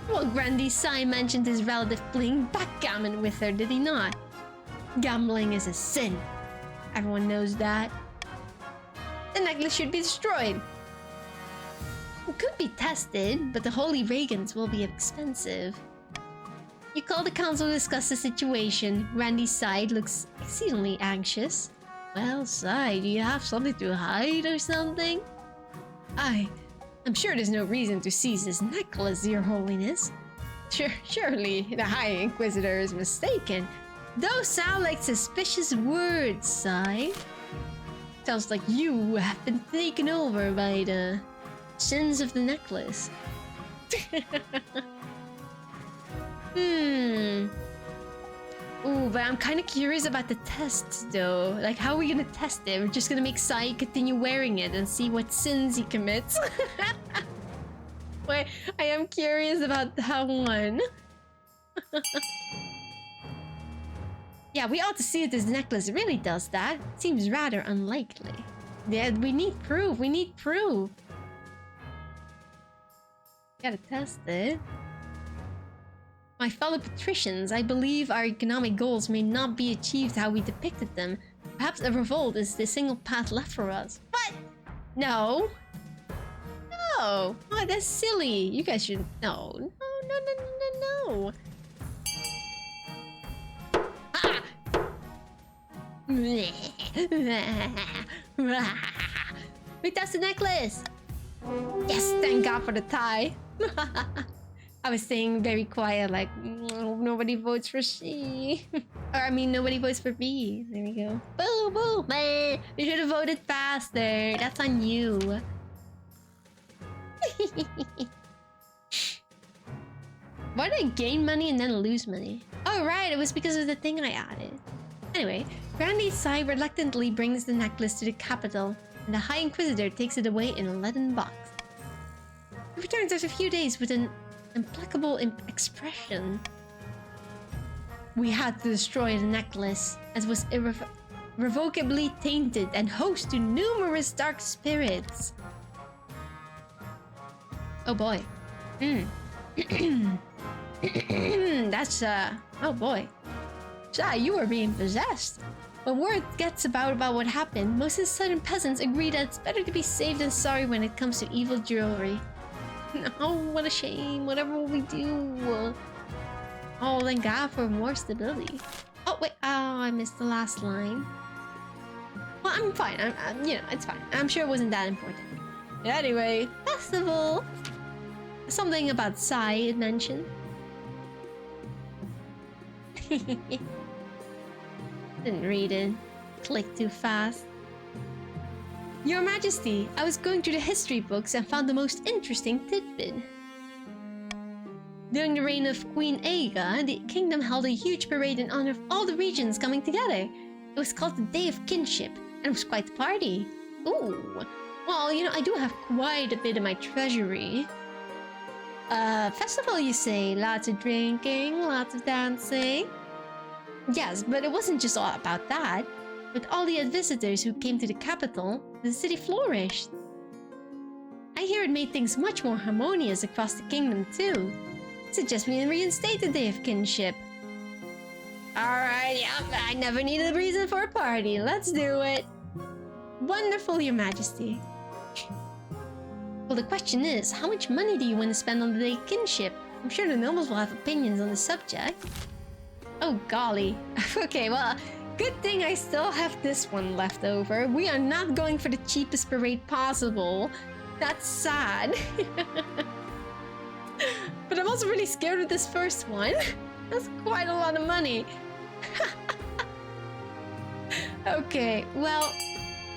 Well, Grandy Sai mentioned his relative playing backgammon with her, did he not? Gambling is a sin. Everyone knows that. The necklace should be destroyed. It could be tested, but the holy Reagans will be expensive. You call the council to discuss the situation. Randy's side looks exceedingly anxious. Well, Sai, do you have something to hide or something? I'm sure there's no reason to seize this necklace, Your Holiness. Surely the High Inquisitor is mistaken. Those sound like suspicious words, Sai. Sounds like you have been taken over by the sins of the necklace. Ooh, but I'm kind of curious about the tests though. Like, how are we gonna test it? We're just gonna make Sai continue wearing it and see what sins he commits. Wait, I am curious about that one. Yeah, we ought to see if this necklace really does that. Seems rather unlikely. Yeah, we need proof. We need proof. Gotta test it. My fellow patricians, I believe our economic goals may not be achieved how we depicted them. Perhaps a revolt is the single path left for us. What? No. No. Oh, that's silly. You guys should... No. No. Ah! Wait, that's the necklace. Yes, thank God for the tie. I was saying very quiet, like, nobody votes for C. Or, I mean, nobody votes for B. There we go. Boo, boo, man. You should have voted faster. That's on you. Why did I gain money and then lose money? Oh, right. It was because of the thing I added. Anyway, Grandy Sai reluctantly brings the necklace to the capital, and the High Inquisitor takes it away in a leaden box. He returns after a few days with an implacable expression. We had to destroy the necklace, as it was irrevocably tainted and host to numerous dark spirits. Oh boy. That's oh boy. Sai, you are being possessed. When word gets about what happened, most of the southern peasants agree that it's better to be safe than sorry when it comes to evil jewelry. Oh, what a shame. Whatever will we do? Oh, thank God for more stability. Oh, wait. Oh, I missed the last line. Well, I'm fine. you know, it's fine. I'm sure it wasn't that important. Anyway, festival. Something about Sai it mentioned. Didn't read it. Clicked too fast. Your Majesty, I was going through the history books and found the most interesting tidbit. During the reign of Queen Aga, the kingdom held a huge parade in honor of all the regions coming together. It was called the Day of Kinship, and it was quite the party. Ooh. Well, you know, I do have quite a bit in my treasury. Festival, you say? Lots of drinking, lots of dancing. Yes, but it wasn't just all about that. With all the visitors who came to the capital, the city flourished. I hear it made things much more harmonious across the kingdom, too. Suggest we reinstate the Day of Kinship. Alright, yeah, I never needed a reason for a party. Let's do it. Wonderful, Your Majesty. Well, the question is, how much money do you want to spend on the Day of Kinship? I'm sure the nobles will have opinions on the subject. Oh, golly. Okay, well, good thing I still have this one left over. We are not going for the cheapest parade possible. That's sad. But I'm also really scared of this first one. That's quite a lot of money. Okay, well,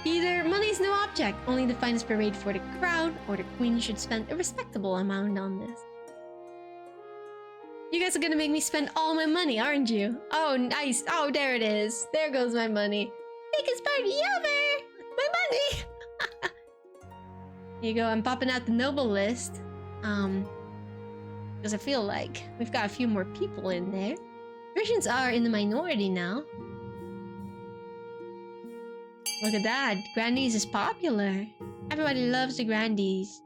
either money is no object, only the finest parade for the crowd, or the queen should spend a respectable amount on this. You guys are gonna make me spend all my money, aren't you? Oh, nice. Oh, there it is. There goes my money. Biggest party ever! My money! Here you go, I'm popping out the noble list. Because I feel like we've got a few more people in there. Christians are in the minority now. Look at that, Grandies is popular. Everybody loves the Grandies.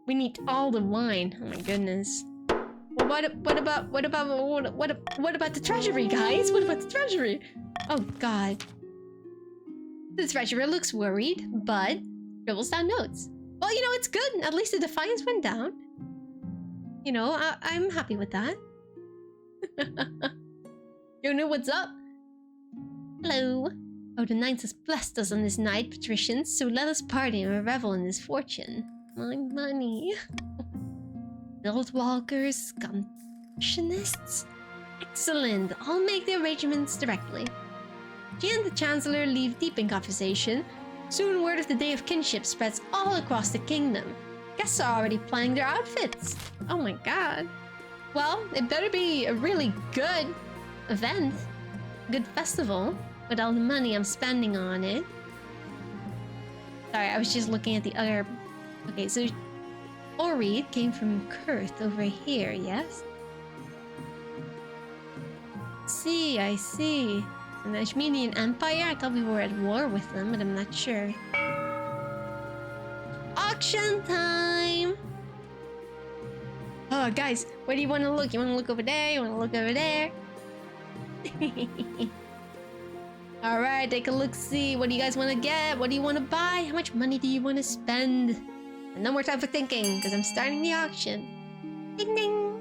We need all the wine. Oh my goodness. Well, what about the treasury, guys? What about the treasury? Oh god. The treasurer looks worried, but dribbles down notes. Well, you know, it's good. At least the defiance went down. You know, I'm happy with that. You know what's up? Hello. Oh, the Knights has blessed us on this night, patricians, so let us party and revel in this fortune. My money. Build walkers, constructionists. Excellent. I'll make the arrangements directly. She and the Chancellor leave deep in conversation. Soon word of the Day of Kinship spreads all across the kingdom. Guests are already planning their outfits. Oh my god. Well, it better be a really good event. Good festival. With all the money I'm spending on it. Sorry, I was just looking at the other... Okay, so Ori came from Kurth over here, yes? I see. And the Ashmenian Empire? I thought we were at war with them, but I'm not sure. Auction time! Oh, guys, where do you want to look? You want to look over there? You want to look over there? Alright, take a look-see. What do you guys want to get? What do you want to buy? How much money do you want to spend? And no more time for thinking, because I'm starting the auction. Ding ding!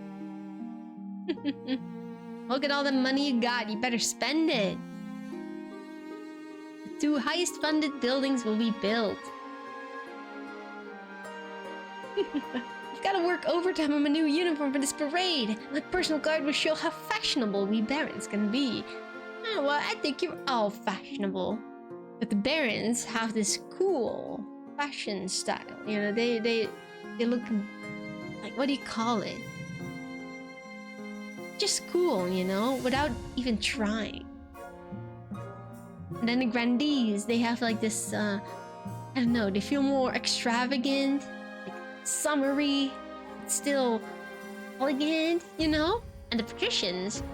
Look at all the money you got. You better spend it. The 2 highest funded buildings will be built. You've got to work overtime on my new uniform for this parade. My personal guard will show how fashionable we barons can be. Oh, well, I think you're all fashionable. But the barons have this cool fashion style. You know, they look like, what do you call it? Just cool, you know, without even trying. And then the Grandees, they have like this, I don't know, they feel more extravagant, like summery, still elegant, you know? And the patricians,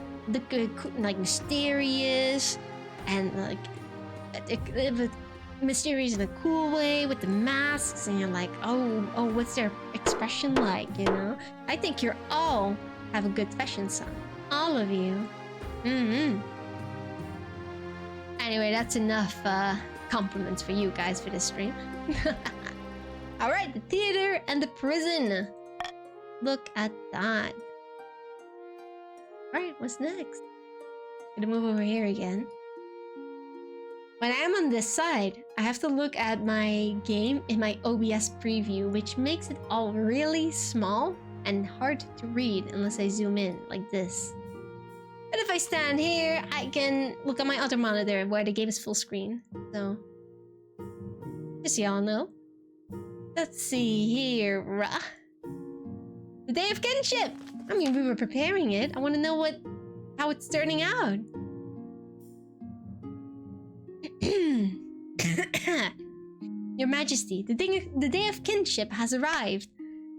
like mysterious and like mysterious in a cool way with the masks, and you're like, oh, what's their expression like, you know? I think you're all have a good fashion sense, all of you. Anyway, that's enough compliments for you guys for this stream. All right, the theater and the prison. Look at that. Alright, what's next? Gonna move over here again. When I am on this side, I have to look at my game in my OBS preview, which makes it all really small and hard to read unless I zoom in like this. But if I stand here, I can look at my other monitor where the game is full screen. So, just so y'all know. Let's see here. The Day of Kinship! I mean, we were preparing it. I want to know how it's turning out. Your Majesty, the Day of Kinship has arrived.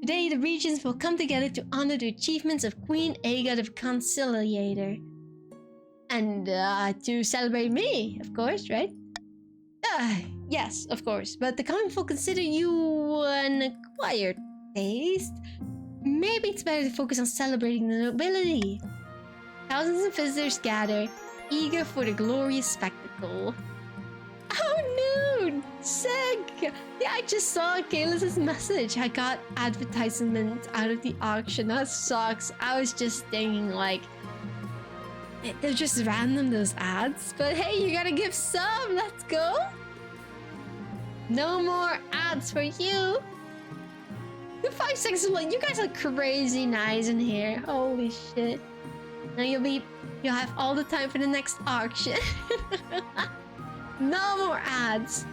Today, the regions will come together to honor the achievements of Queen Aga the Conciliator. And to celebrate me, of course, right? Yes, of course. But the common folk consider you an acquired taste. Maybe it's better to focus on celebrating the nobility. Thousands of visitors gather, eager for the glorious spectacle. Oh no! Sick! Yeah, I just saw Kayla's message. I got advertisement out of the auction. That sucks. I was just thinking like, they're just random, those ads. But hey, you gotta give some. Let's go. No more ads for you. 5 seconds of like, you guys are crazy nice in here. Holy shit. Now you'll have all the time for the next auction. No more ads.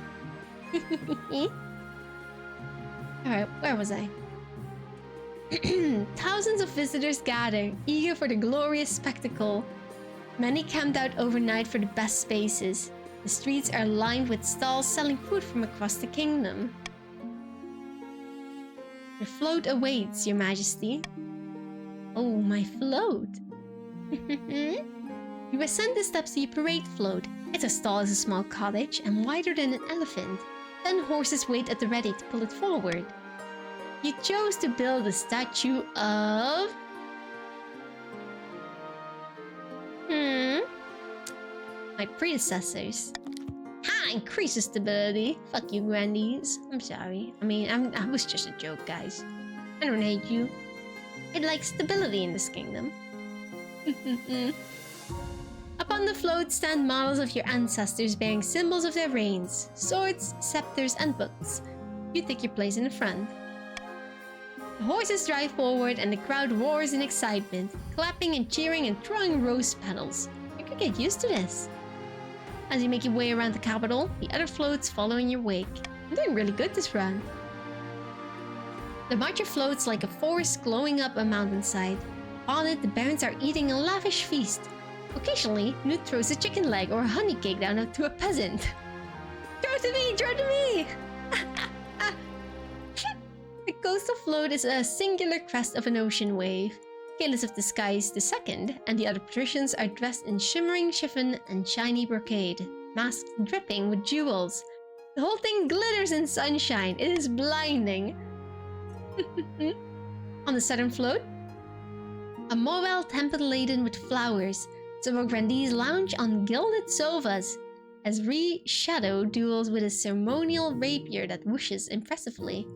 Alright, where was I? Thousands of visitors gather, eager for the glorious spectacle. Many camped out overnight for the best spaces. The streets are lined with stalls selling food from across the kingdom. The float awaits, Your Majesty. Oh, my float. You ascend the steps to your parade float. It's as tall as a small cottage and wider than an elephant. 10 horses wait at the ready to pull it forward. You chose to build a statue of... my predecessors. Ha! Increases stability. Fuck you, grandies. I'm sorry. I mean, I was just a joke, guys. I don't hate you. I'd like stability in this kingdom. Upon the float stand models of your ancestors bearing symbols of their reigns, swords, scepters, and books. You take your place in the front. The horses drive forward and the crowd roars in excitement, clapping and cheering and throwing rose petals. You could get used to this. As you make your way around the capital, the other floats follow in your wake. You're doing really good this run. The marcher floats like a forest glowing up a mountainside. On it, the barons are eating a lavish feast. Occasionally, Newt throws a chicken leg or a honey cake down to a peasant. Throw to me! Throw to me! The coastal float is a singular crest of an ocean wave. Kayla's of the Skies II and the other patricians are dressed in shimmering chiffon and shiny brocade, masks dripping with jewels. The whole thing glitters in sunshine. It is blinding. On the southern float, a mobile temple laden with flowers. Some of grandees lounge on gilded sofas as Shadow duels with a ceremonial rapier that whooshes impressively.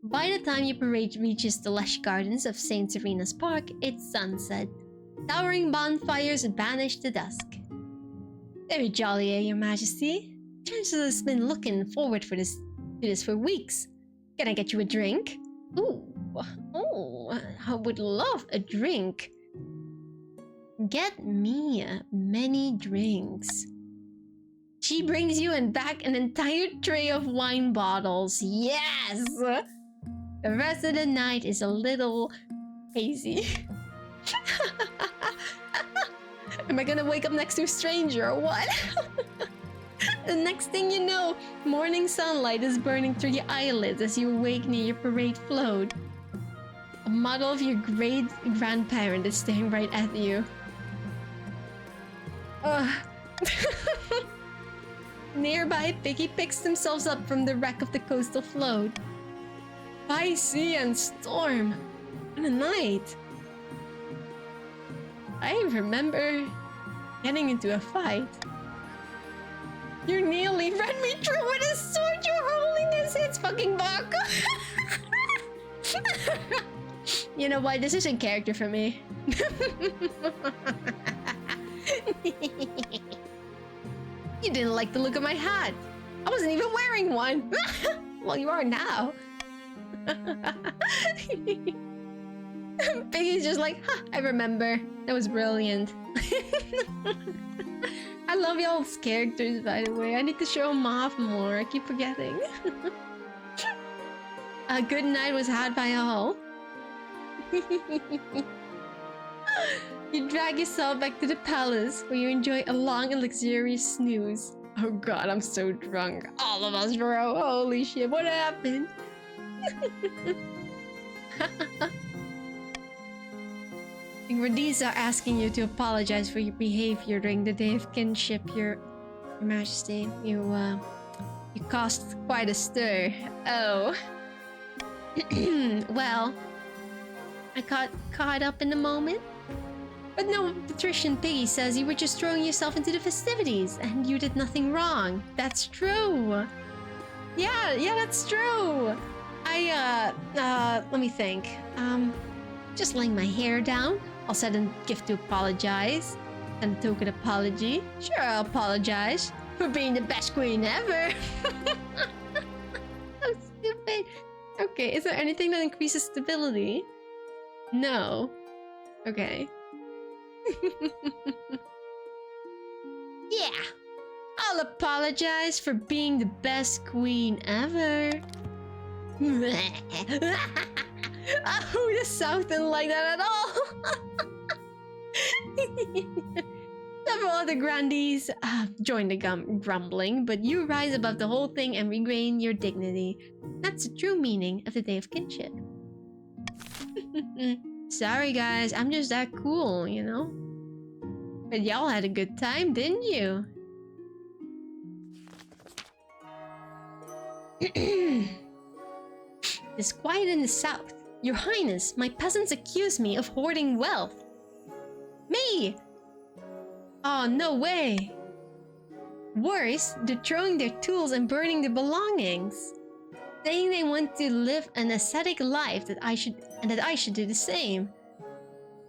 By the time your parade reaches the lush gardens of St. Serena's Park, it's sunset. Towering bonfires banish the dusk. Very jolly, eh, Your Majesty? Chancellor has been looking forward to this for weeks. Can I get you a drink? Ooh, I would love a drink. Get me many drinks. She brings you and back an entire tray of wine bottles. Yes! The rest of the night is a little hazy. Am I gonna wake up next to a stranger or what? The next thing you know, morning sunlight is burning through your eyelids as you awake near your parade float. A model of your great-grandparent is staring right at you. Nearby, Piggy picks themselves up from the wreck of the coastal float. By sea and storm. And a night. I remember getting into a fight. You nearly ran me through with a sword, Your Holiness! It's fucking Baka! You know what? This is in character for me. You didn't like the look of my hat. I wasn't even wearing one. Well, you are now. Piggy's just like, huh, I remember. That was brilliant. I love y'all's characters, by the way. I need to show them off more. I keep forgetting. A good night was had by all. You drag yourself back to the palace where you enjoy a long and luxurious snooze. Oh god, I'm so drunk. All of us, bro. Holy shit, what happened? Radiza asking you to apologize for your behavior during the day of kinship, Your Majesty. You caused quite a stir. Oh. Well, I got caught up in the moment. But no, Patrician Piggy says you were just throwing yourself into the festivities and you did nothing wrong. That's true. Yeah, that's true. Let me think. Just laying my hair down. I'll send a gift to apologize. And a token apology. Sure, I'll apologize for being the best queen ever. So stupid. Okay, is there anything that increases stability? No. Okay. Yeah. I'll apologize for being the best queen ever. Oh, the South didn't like that at all. Several other grandees join the grumbling, but you rise above the whole thing and regain your dignity. That's the true meaning of the Day of Kinship. Sorry guys, I'm just that cool, you know? But y'all had a good time, didn't you? It's quiet in the south. Your Highness, my peasants accuse me of hoarding wealth. Me! Oh, no way. Worse, they're throwing their tools and burning their belongings. Saying they want to live an ascetic life that I should do the same.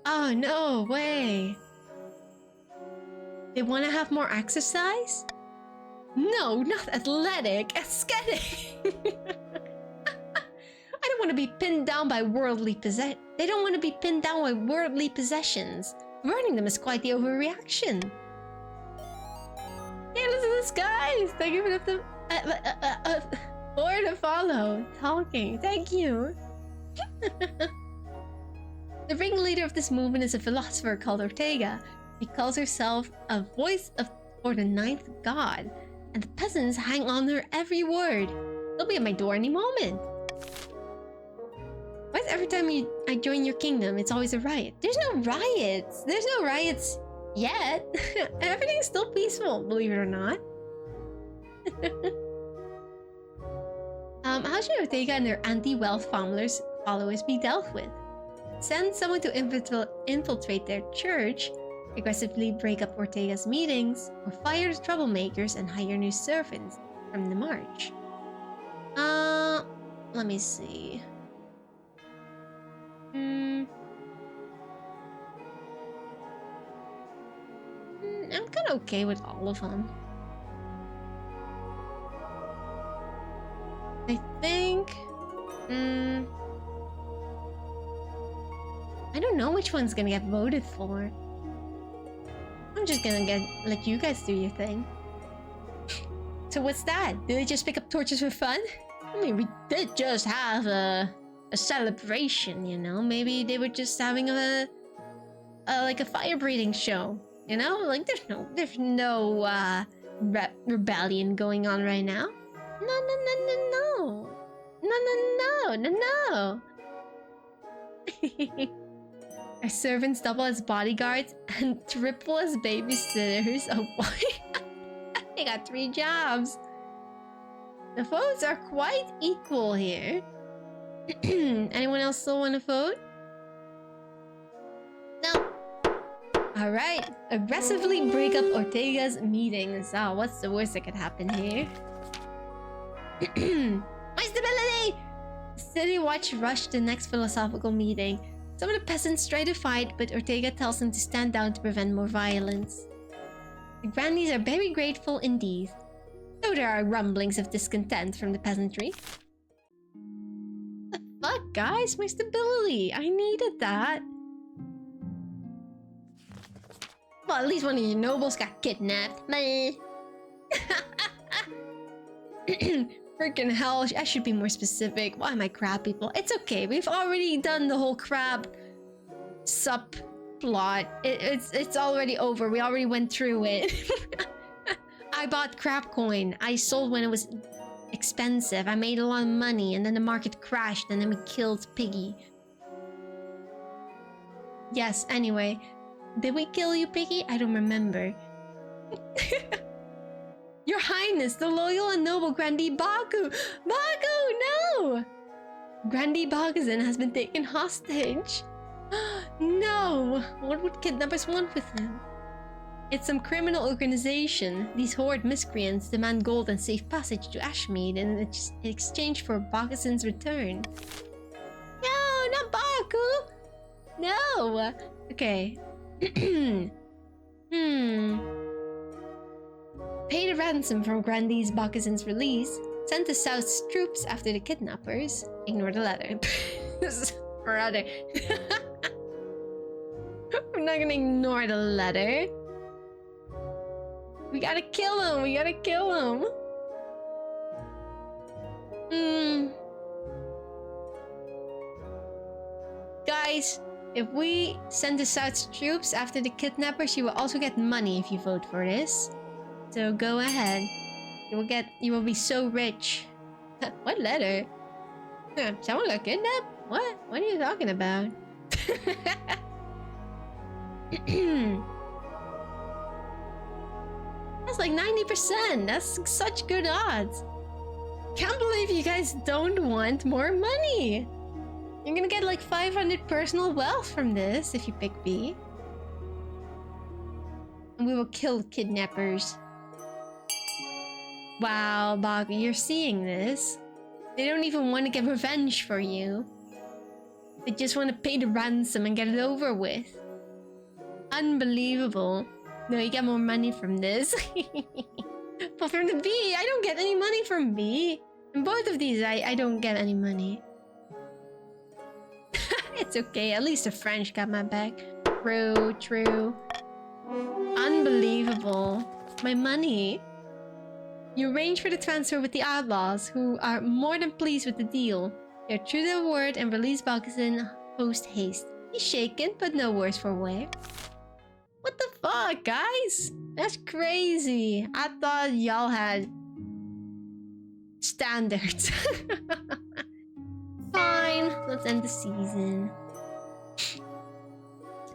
Oh, no way. They want to have more exercise? No, not athletic, ascetic. I don't want to be pinned down by worldly possessions. They don't want to be pinned down by worldly possessions. Burning them is quite the overreaction. Yeah, listen to this, guys. Thank you for the or to follow. Talking. Thank you. The ringleader of this movement is a philosopher called Ortega. She calls herself a voice for the ninth god, and the peasants hang on her every word. They'll be at my door any moment. Why is every time I join your kingdom, it's always a riot? There's no riots. There's no riots yet. Everything's still peaceful, believe it or not. How should Ortega and their anti-wealth followers be dealt with? Send someone to infiltrate their church, aggressively break up Ortega's meetings, or fire the troublemakers and hire new servants from the march. Let me see. I'm kind of okay with all of them. I think... I don't know which one's gonna get voted for. I'm just gonna let you guys do your thing. So what's that? Did they just pick up torches for fun? I mean, we did just have a celebration, you know? Maybe they were just having a fire breathing show, you know? Like there's no rebellion going on right now. No. Our servants double as bodyguards and triple as babysitters. Oh boy. They got 3 jobs. The votes are quite equal here. Anyone else still want to vote? No. Alright. Aggressively break up Ortega's meetings. Oh, what's the worst that could happen here? My stability! City Watch rushed the next philosophical meeting. Some of the peasants try to fight, but Ortega tells them to stand down to prevent more violence. The grandees are very grateful indeed, though there are rumblings of discontent from the peasantry. The fuck, guys? My stability! I needed that. Well, at least one of your nobles got kidnapped. Freaking hell, I should be more specific. Why am I crab people? It's okay, we've already done the whole crab subplot. It's already over, we already went through it. I bought crab coin. I sold when it was expensive. I made a lot of money and then the market crashed and then we killed Piggy. Yes, anyway. Did we kill you, Piggy? I don't remember. Your Highness, the loyal and noble Grandee Baku! Baku, no! Grandee Bagazin has been taken hostage. No! What would kidnappers want with him? It's some criminal organization. These horrid miscreants demand gold and safe passage to Ashmead in exchange for Bagazin's return. No, not Baku! No! Okay. Pay the ransom from Grandee's Bagazin's release. Send the South's troops after the kidnappers. Ignore the letter. Brother. I'm not gonna ignore the letter. We gotta kill him. We gotta kill him. Guys, if we send the South's troops after the kidnappers, you will also get money if you vote for this. So go ahead. You will be so rich. What letter? Someone got kidnapped? What? What are you talking about? That's like 90%. That's such good odds. Can't believe you guys don't want more money. You're gonna get like 500 personal wealth from this if you pick B. And we will kill kidnappers. Wow, Baku, you're seeing this. They don't even want to get revenge for you. They just want to pay the ransom and get it over with. Unbelievable. No, you get more money from this. But from the B, I don't get any money from B. In both of these, I don't get any money. It's okay, at least the French got my back. True, true. Unbelievable. My money. You arrange for the transfer with the outlaws, who are more than pleased with the deal. They're true to their word and release Balkazin post haste. He's shaken, but no worse for wear. What the fuck, guys? That's crazy. I thought y'all had standards. Fine, let's end the season.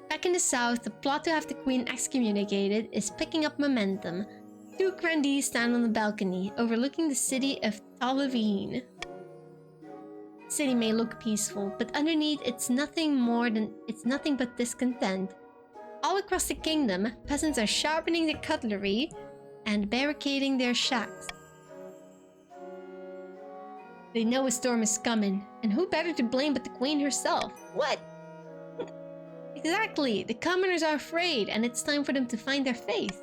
Back in the south, the plot to have the queen excommunicated is picking up momentum. Two grandees stand on the balcony, overlooking the city of Talavine. The city may look peaceful, but underneath it's nothing but discontent. All across the kingdom, peasants are sharpening their cutlery and barricading their shacks. They know a storm is coming, and who better to blame but the queen herself? What? Exactly, the commoners are afraid, and it's time for them to find their faith.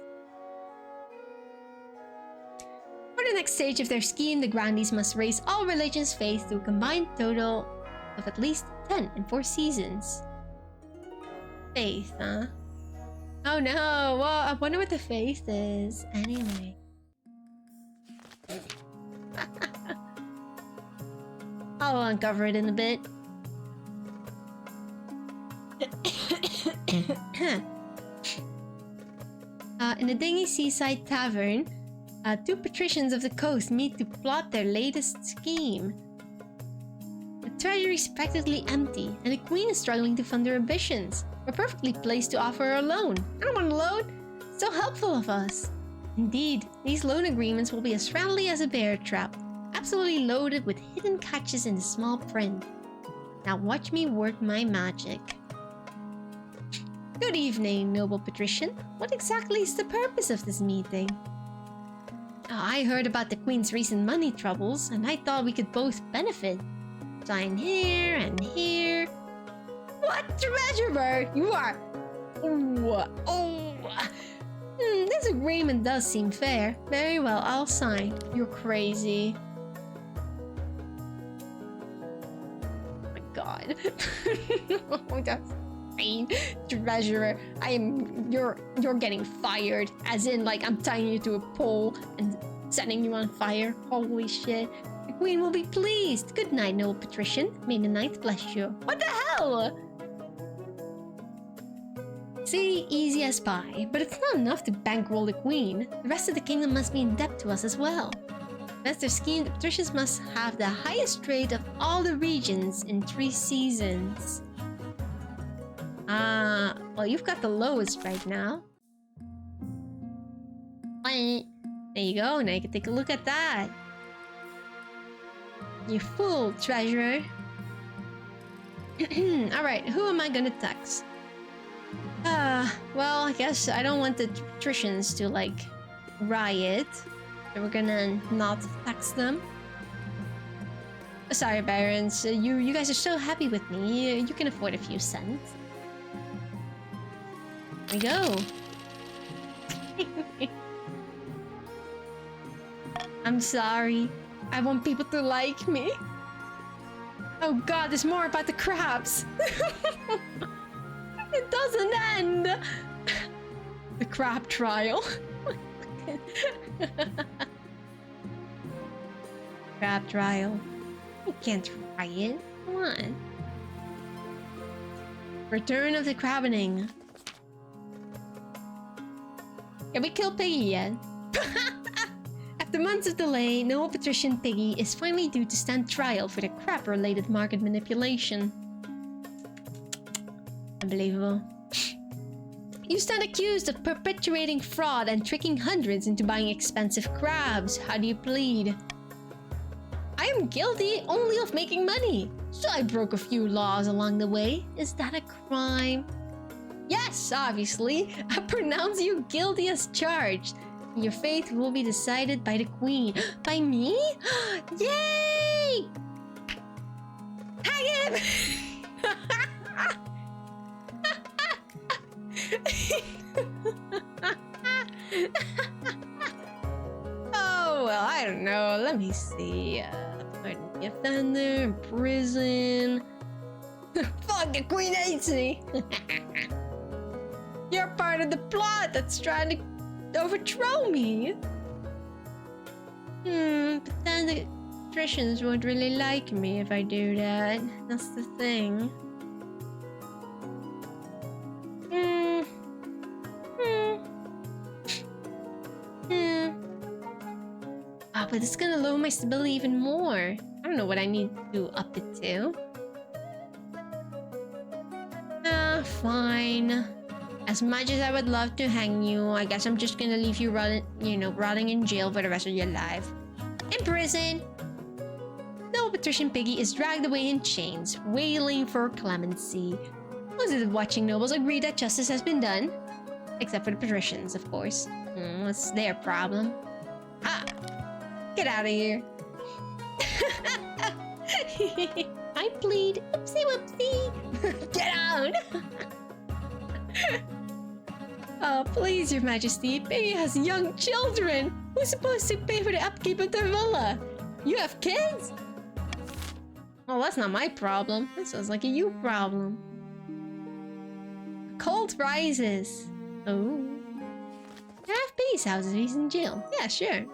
For the next stage of their scheme, the grandees must raise all religions' faith to a combined total of at least 10 in 4 seasons. Faith, huh? Oh no, well, I wonder what the faith is. Anyway. I'll uncover it in a bit. In the dingy seaside tavern, two patricians of the coast meet to plot their latest scheme. The treasury is practically empty, and the queen is struggling to fund her ambitions. We're perfectly placed to offer her a loan. I don't want a loan. So helpful of us. Indeed, these loan agreements will be as friendly as a bear trap, absolutely loaded with hidden catches in the small print. Now watch me work my magic. Good evening, noble patrician. What exactly is the purpose of this meeting? I heard about the queen's recent money troubles, and I thought we could both benefit. Sign here and here. What, treasurer? You are... this agreement does seem fair. Very well, I'll sign. You're crazy. Oh my god. Oh, that's fine. Treasurer, you're getting fired. As in, like, I'm tying you to a pole and Setting you on fire. Holy shit. The queen will be pleased. Good night, noble patrician. May the ninth bless you. What the hell? See, easy as pie, but it's not enough to bankroll the queen. The rest of the kingdom must be in debt to us as well. That's their scheme. The patricians must have the highest rate of all the regions in 3 seasons. Well, you've got the lowest right now. There you go. Now you can take a look at that. You fool, treasurer. Alright, who am I gonna text? Well, I guess I don't want the patricians to, like, riot. So we're gonna not text them. Sorry, barons. You guys are so happy with me. You can afford a few cents. There we go. I'm sorry. I want people to like me. Oh god, there's more about the crabs. It doesn't end. The crab trial. Crab trial. You can't try it. Come on. Return of the crabbening. Can we kill Piggy yet? After months of delay, noble patrician Piggy is finally due to stand trial for the crab-related market manipulation. Unbelievable. You stand accused of perpetuating fraud and tricking hundreds into buying expensive crabs. How do you plead? I am guilty only of making money, so I broke a few laws along the way. Is that a crime? Yes, obviously. I pronounce you guilty as charged. Your fate will be decided by the queen. By me? Yay! Hang him! Oh, well, I don't know. Let me see. Offender, prison. Fuck, the queen hates me. You're part of the plot that's trying to overthrow me. But then the patricians won't really like me if I do that. That's the thing. Oh, but it's gonna lower my stability even more. I don't know what I need to up it to. Fine. As much as I would love to hang you, I guess I'm just gonna leave you rotting in jail for the rest of your life. In prison! Noble patrician Piggy is dragged away in chains, wailing for clemency. Most of the watching nobles agree that justice has been done. Except for the patricians, of course. What's their problem? Ah! Get out of here! I plead. Oopsie whoopsie! Get out! Oh, please, your majesty. Piggy has young children. Who's supposed to pay for the upkeep of the villa? You have kids? Well, that's not my problem. That sounds like a you problem. Cold rises. Oh. Can I have Piggy's house if he's in jail? Yeah, sure.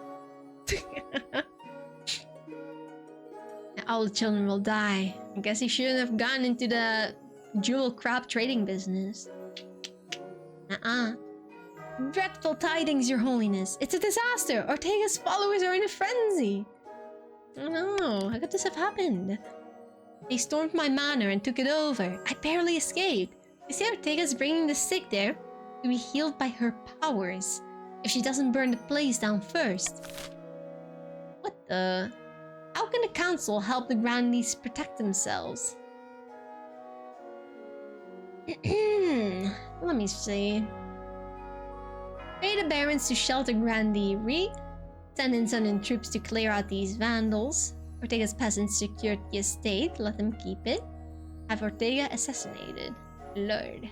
All the children will die. I guess he shouldn't have gone into the jewel crab trading business. Dreadful tidings, your holiness. It's a disaster. Ortega's followers are in a frenzy. Oh no, how could this have happened? They stormed my manor and took it over. I barely escaped. You see, Ortega's bringing the sick there to be healed by her powers. If she doesn't burn the place down first. What the? How can the council help the grandees protect themselves? Let me see. Pay the barons to shelter Grandee Re. Send in some troops to clear out these vandals. Ortega's peasants secured the estate. Let them keep it. Have Ortega assassinated. Lord.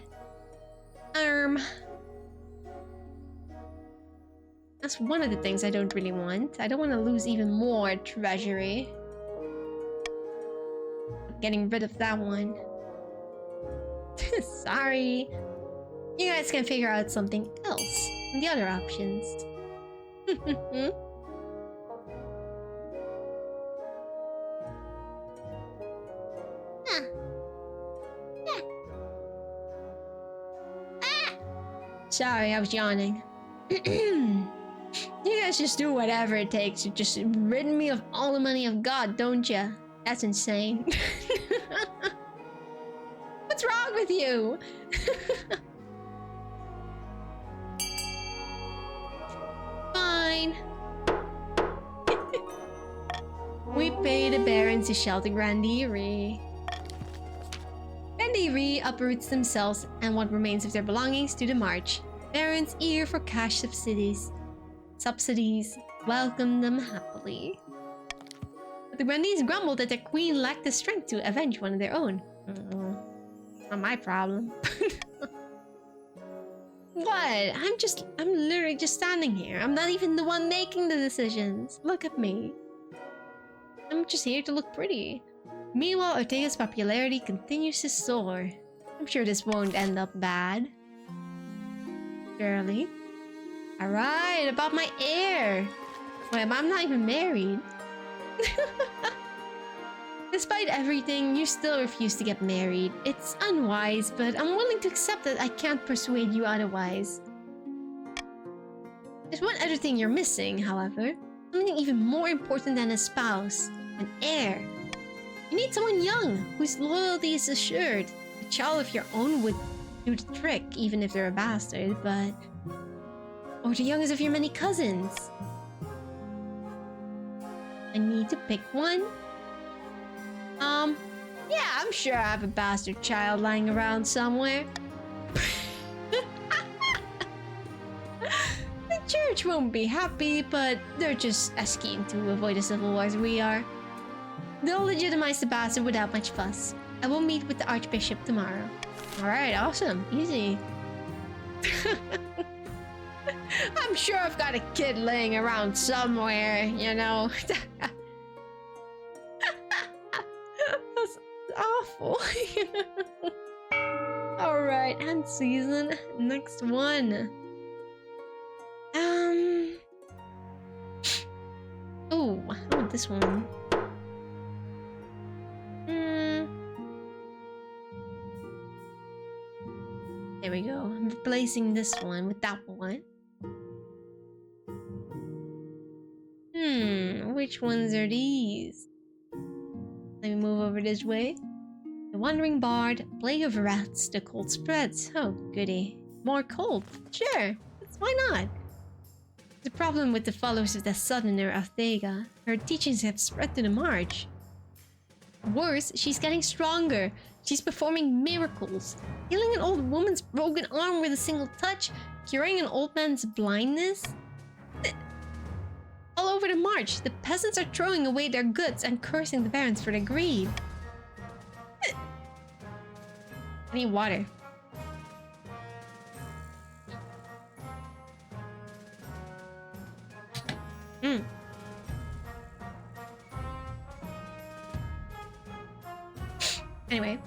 That's one of the things I don't really want. I don't want to lose even more treasury. Getting rid of that one. Sorry. You guys can figure out something else. The other options. Sorry, I was yawning. You guys just do whatever it takes to just rid me of all the money I've got, don't ya? That's insane. What's wrong with you? Fine. We pay the barons to shelter Grandiri. Grandiri uproots themselves and what remains of their belongings to the march. Barons eager for cash subsidies welcome them happily. But the Grandees grumbled that their queen lacked the strength to avenge one of their own. Not my problem. What? I'm literally just standing here. I'm not even the one making the decisions. Look at me. I'm just here to look pretty. Meanwhile, Ortega's popularity continues to soar. I'm sure this won't end up bad. Surely. Alright, about my heir. Wait, I'm not even married. Despite everything, you still refuse to get married. It's unwise, but I'm willing to accept that I can't persuade you otherwise. There's one other thing you're missing, however. Something even more important than a spouse. An heir. You need someone young, whose loyalty is assured. A child of your own would do the trick, even if they're a bastard, but... Or the youngest of your many cousins. I need to pick one? Yeah, I'm sure I have a bastard child lying around somewhere. The church won't be happy, but they're just as keen to avoid a civil war as we are. They'll legitimize the bastard without much fuss. I will meet with the Archbishop tomorrow. Alright, awesome. Easy. I'm sure I've got a kid laying around somewhere, you know. That's awful. Alright, end season. Next one. Oh, how about this one? There we go. I'm replacing this one with that one. Which ones are these? Let me move over this way. The Wandering Bard, Plague of Rats, The Cold Spreads. Oh, goody. More cold. Sure. Why not? The problem with the followers of the Southerner Ortega. Her teachings have spread to the march. Worse, she's getting stronger. She's performing miracles. Healing an old woman's broken arm with a single touch. Curing an old man's blindness. All over the march, the peasants are throwing away their goods and cursing the barons for their greed. I need water. Anyway,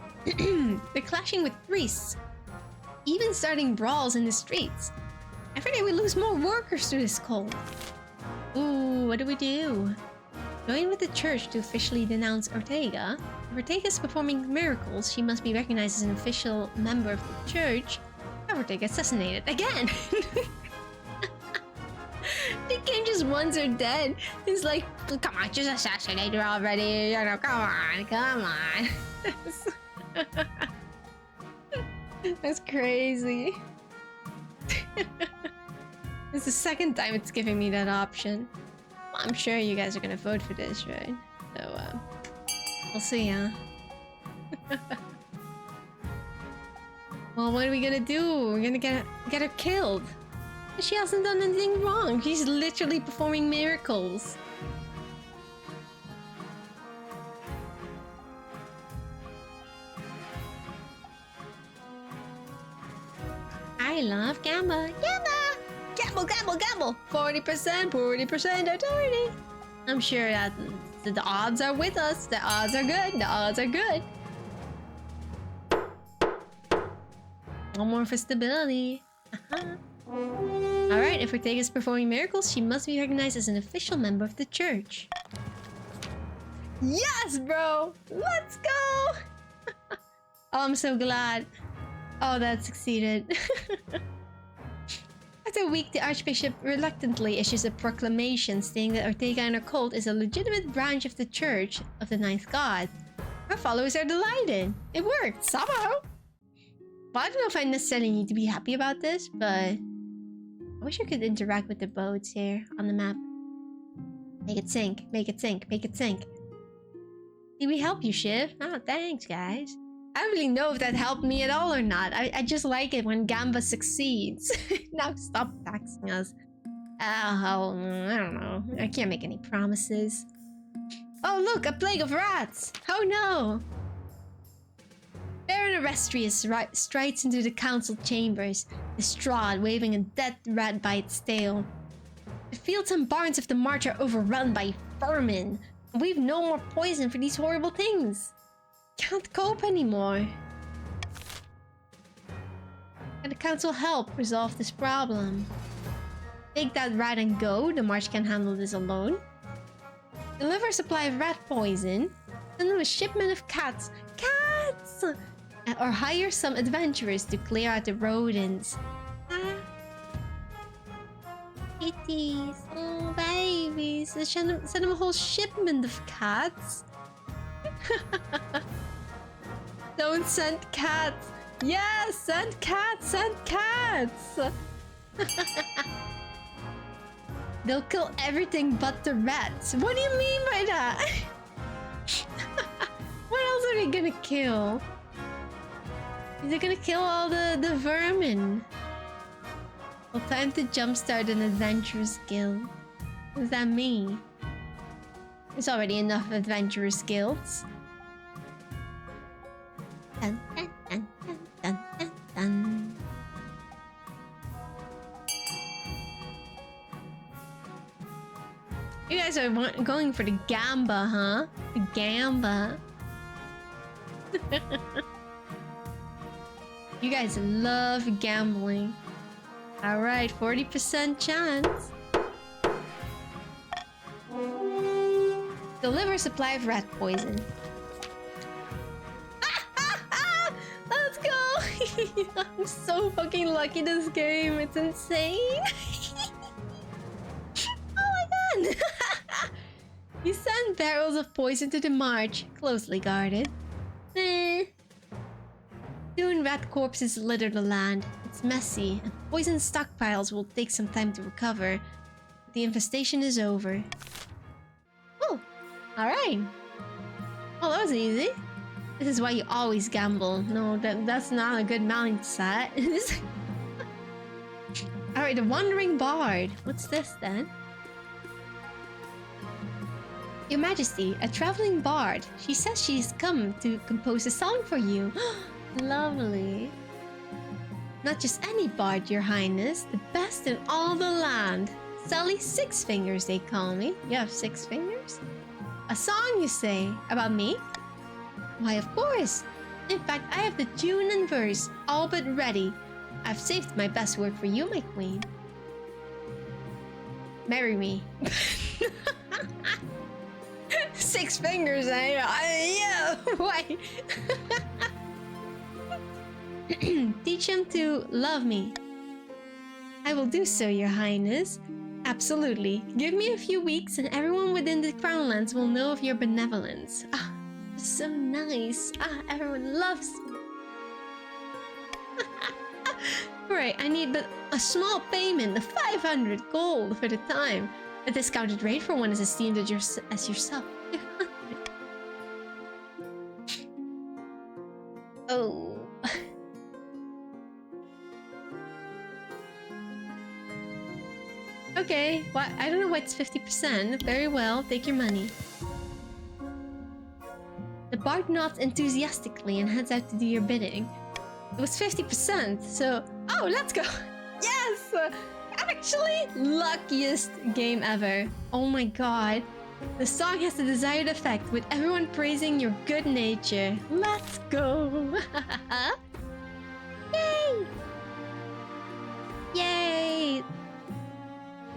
they're clashing with priests, even starting brawls in the streets. Every day we lose more workers to this cold. Ooh, what do we do? Join with the church to officially denounce Ortega. If Ortega's performing miracles, she must be recognized as an official member of the church. Have Ortega assassinated again. The game just once or dead. It's like, come on, just assassinate her already. You know, come on. That's crazy. It's the second time it's giving me that option. Well, I'm sure you guys are gonna vote for this, right? So, we'll see, huh? Well, what are we gonna do? We're gonna get her killed. She hasn't done anything wrong. She's literally performing miracles. I love gamble. Gamble. 40% authority. I'm sure that the odds are with us. The odds are good. One more for stability. Alright, if Ortega's performing miracles, she must be recognized as an official member of the church. Yes, bro! Let's go! Oh, I'm so glad. Oh, that succeeded. a week, the Archbishop reluctantly issues a proclamation stating that Ortega and her cult is a legitimate branch of the Church of the Ninth God. Her followers are delighted. It worked, somehow. Well, I don't know if I necessarily need to be happy about this, but I wish I could interact with the boats here on the map. Make it sink, make it sink, make it sink. Did we help you, Shiv? Oh, thanks, guys. I don't really know if that helped me at all or not. I just like it when Gamba succeeds. Now stop taxing us. Oh, I don't know. I can't make any promises. Oh, look, a plague of rats! Oh no! Baron Arestrius strides into the council chambers, distraught, waving a dead rat by its tail. The fields and barns of the march are overrun by vermin. We've no more poison for these horrible things. Can't cope anymore. Can the council help resolve this problem? Take that rat and go. The march can't handle this alone. Deliver a supply of rat poison. Send them a shipment of cats. Cats! Or hire some adventurers to clear out the rodents. Kitties. Oh, babies. Send them a whole shipment of cats. Don't send cats. Yes, send cats, send cats. They'll kill everything but the rats. What do you mean by that? What else are they gonna kill? They're gonna kill all the vermin. Well, time to jumpstart an adventurous guild. What does that mean? There's already enough adventurous guilds. Dun, dun, dun, dun, dun, dun, dun. You guys are going for the Gamba, huh? The Gamba. You guys love gambling. Alright, 40% chance. Deliver a supply of rat poison. Let's go! I'm so fucking lucky this game. It's insane. Oh my god! You send barrels of poison to the march. Closely guarded. Soon rat corpses litter the land. It's messy, and poison stockpiles will take some time to recover. But the infestation is over. Oh, alright. Oh, that was easy. This is why you always gamble. No, that's not a good mindset. Alright, the Wandering Bard. What's this then? Your Majesty, a traveling bard. She says she's come to compose a song for you. Lovely. Not just any bard, Your Highness. The best in all the land. Sally Six Fingers, they call me. You have 6 fingers? A song, you say? About me? Why, of course. In fact, I have the tune and verse all but ready. I've saved my best work for you, my queen. Marry me. 6 fingers, yeah, why? Teach him to love me. I will do so, Your Highness. Absolutely. Give me a few weeks and everyone within the Crownlands will know of your benevolence. Ah, so nice. Ah, everyone loves me. Right, I need but a small payment of 500 gold for the time. A discounted rate for one as esteemed as yourself. Oh. Okay, what? I don't know why it's 50%. Very well, take your money. The bard nods enthusiastically and heads out to do your bidding. It was 50%, so... Oh, let's go! Yes! Actually, luckiest game ever. Oh my god. The song has the desired effect, with everyone praising your good nature. Let's go! Yay! Yay!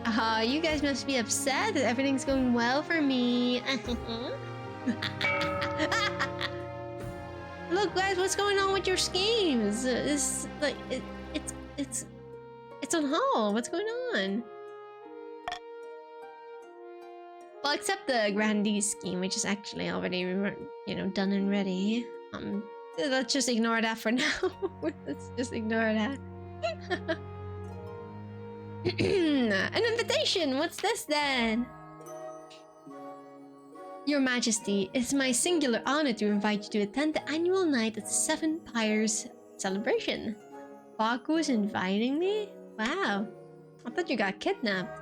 Aha, you guys must be upset that everything's going well for me. Look, guys, what's going on with your schemes? It's It's on hold. What's going on? Well, except the grandee scheme, which is actually already, you know, done and ready. Let's just ignore that for now. Let's just ignore that. An invitation! What's this then? Your Majesty, it's my singular honor to invite you to attend the annual night of the Seven Pyres celebration. Baku's inviting me? Wow. I thought you got kidnapped.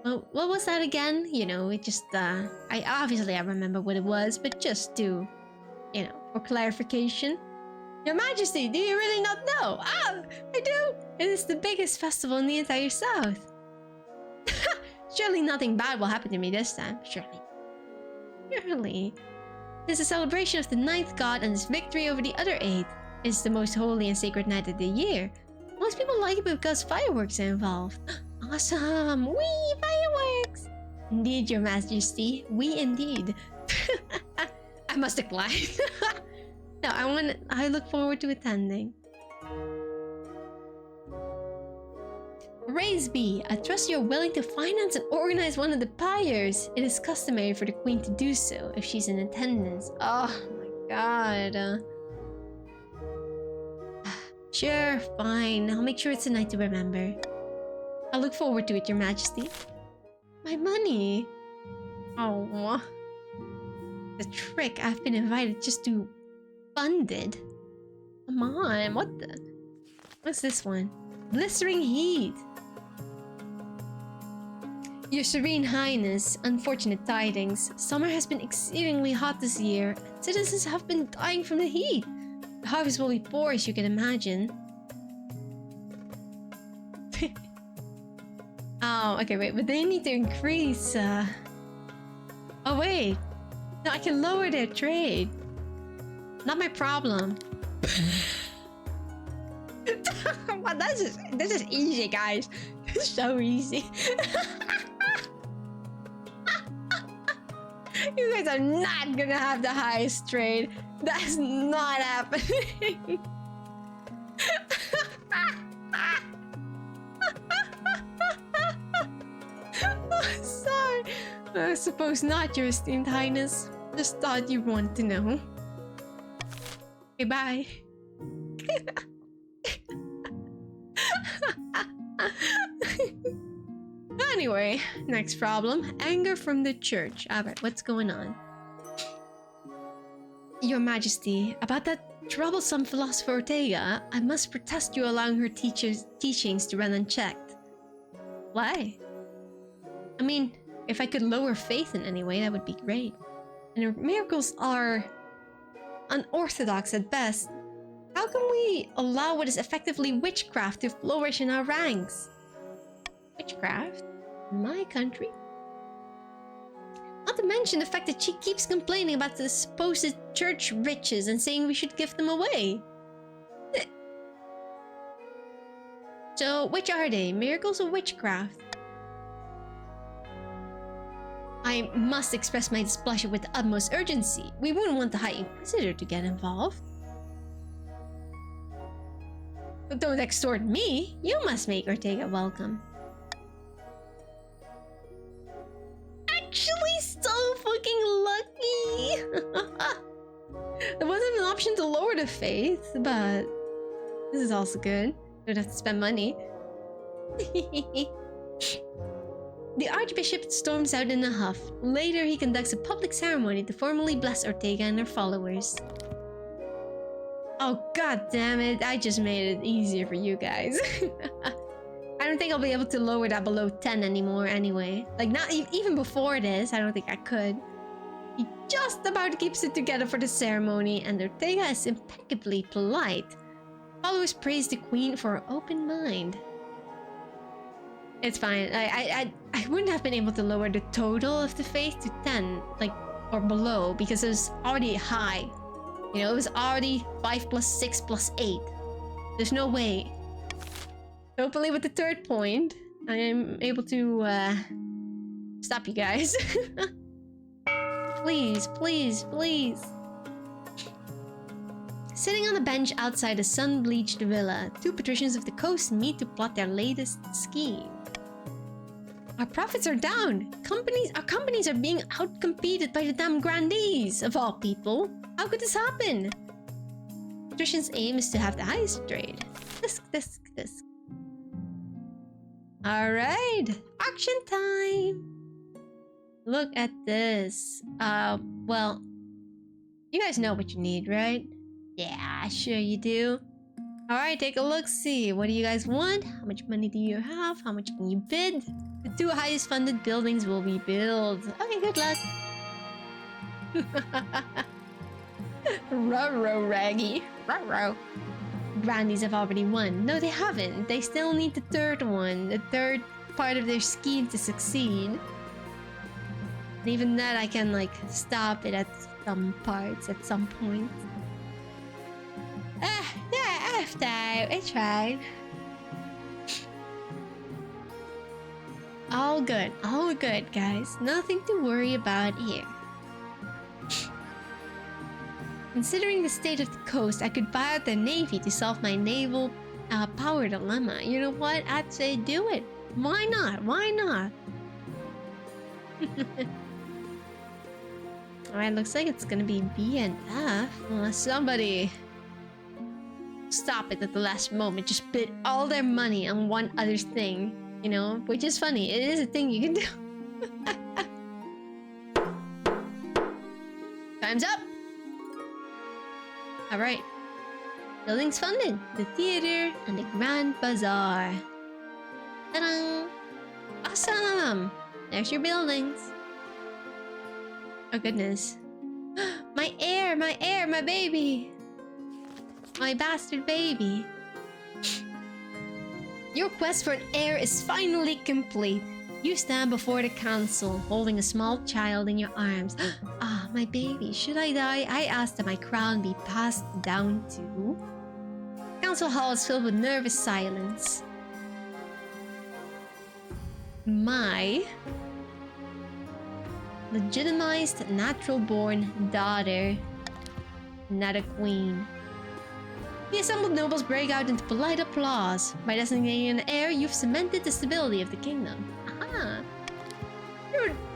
Well, what was that again? You know, it just, I remember what it was, but just to, you know, for clarification. Your Majesty, do you really not know? Ah, I do! It is the biggest festival in the entire South. Surely nothing bad will happen to me this time. Surely. Surely. It is a celebration of the ninth god and his victory over the other 8. It's the most holy and sacred night of the year. Most people like it because fireworks are involved. Awesome! Wee! Fireworks! Indeed, Your Majesty. We indeed. I must decline. No, I look forward to attending. Praise be! I trust you're willing to finance and organize one of the pyres. It is customary for the queen to do so if she's in attendance. Oh my god. Sure, fine. I'll make sure it's a night to remember. I look forward to it, Your Majesty. My money! Oh. The trick, I've been invited just to fund it. Come on, what the? What's this one? Blistering heat. Your Serene Highness, unfortunate tidings. Summer has been exceedingly hot this year. Citizens have been dying from the heat. The harvest will be poor, as you can imagine. Oh, okay, wait, but they need to increase, Oh, wait. No, I can lower their trade. Not my problem. Well, this is easy, guys. This is so easy. You guys are not gonna have the highest trade. That's not happening. Sorry. I suppose not, Your Esteemed Highness. Just thought you want to know. Okay, bye. Anyway, next problem. Anger from the church. Alright, what's going on? Your Majesty, about that troublesome philosopher Ortega, I must protest you allowing her teachings to run unchecked. Why? I mean, if I could lower faith in any way, that would be great. And her miracles are unorthodox at best. How can we allow what is effectively witchcraft to flourish in our ranks? Witchcraft? In my country? Not to mention the fact that she keeps complaining about the supposed church riches and saying we should give them away. So, which are they? Miracles or witchcraft? I must express my displeasure with the utmost urgency. We wouldn't want the High Inquisitor to get involved. But don't extort me. You must make Ortega welcome. Actually, so fucking lucky. There wasn't an option to lower the faith, but this is also good. Don't have to spend money. The Archbishop storms out in a huff. Later, he conducts a public ceremony to formally bless Ortega and her followers. Oh, god damn it. I just made it easier for you guys. I don't think I'll be able to lower that below 10 anymore anyway. Like, not even before this, I don't think I could. He just about keeps it together for the ceremony, and Ortega is impeccably polite. Followers praise the Queen for her open mind. It's fine. I wouldn't have been able to lower the total of the faith to 10, like, or below, because it was already high. You know, it was already 5 plus 6 plus 8. There's no way. Hopefully with the third point, I am able to, stop you guys. Please, please, please. Sitting on a bench outside a sun-bleached villa, two patricians of the coast meet to plot their latest scheme. Our profits are down. Our companies are being outcompeted by the damn grandees, of all people. How could this happen? Patrician's aim is to have the highest trade. This. Alright, auction time! Look at this. Well, you guys know what you need, right? Yeah, sure you do. Alright, take a look, see. What do you guys want? How much money do you have? How much can you bid? The two highest funded buildings will be built. Okay, good luck. Ruh-roh, Raggy. Ruh-roh. Grandies have already won. No, they haven't. They still need the third one. The third part of their scheme to succeed. And even that, I can, like, stop it at some parts at some point. Yeah, after I tried. All good, guys. Nothing to worry about here. Considering the state of the coast, I could buy out the navy to solve my naval power dilemma. You know what? I'd say do it. Why not? Why not? Alright, looks like it's gonna be B and F. Unless somebody stop it at the last moment. Just bid all their money on one other thing. You know? Which is funny. It is a thing you can do. Time's up! Alright. Buildings funded. The theater and the grand bazaar. Ta-da! Awesome! There's your buildings. Oh goodness. My heir, my baby! My bastard baby. Your quest for an heir is finally complete. You stand before the council, holding a small child in your arms. Ah, my baby, should I die? I ask that my crown be passed down to... Council hall is filled with nervous silence. My... legitimized, natural-born daughter, not a queen. The assembled nobles break out into polite applause. By designating an heir, you've cemented the stability of the kingdom. Aha!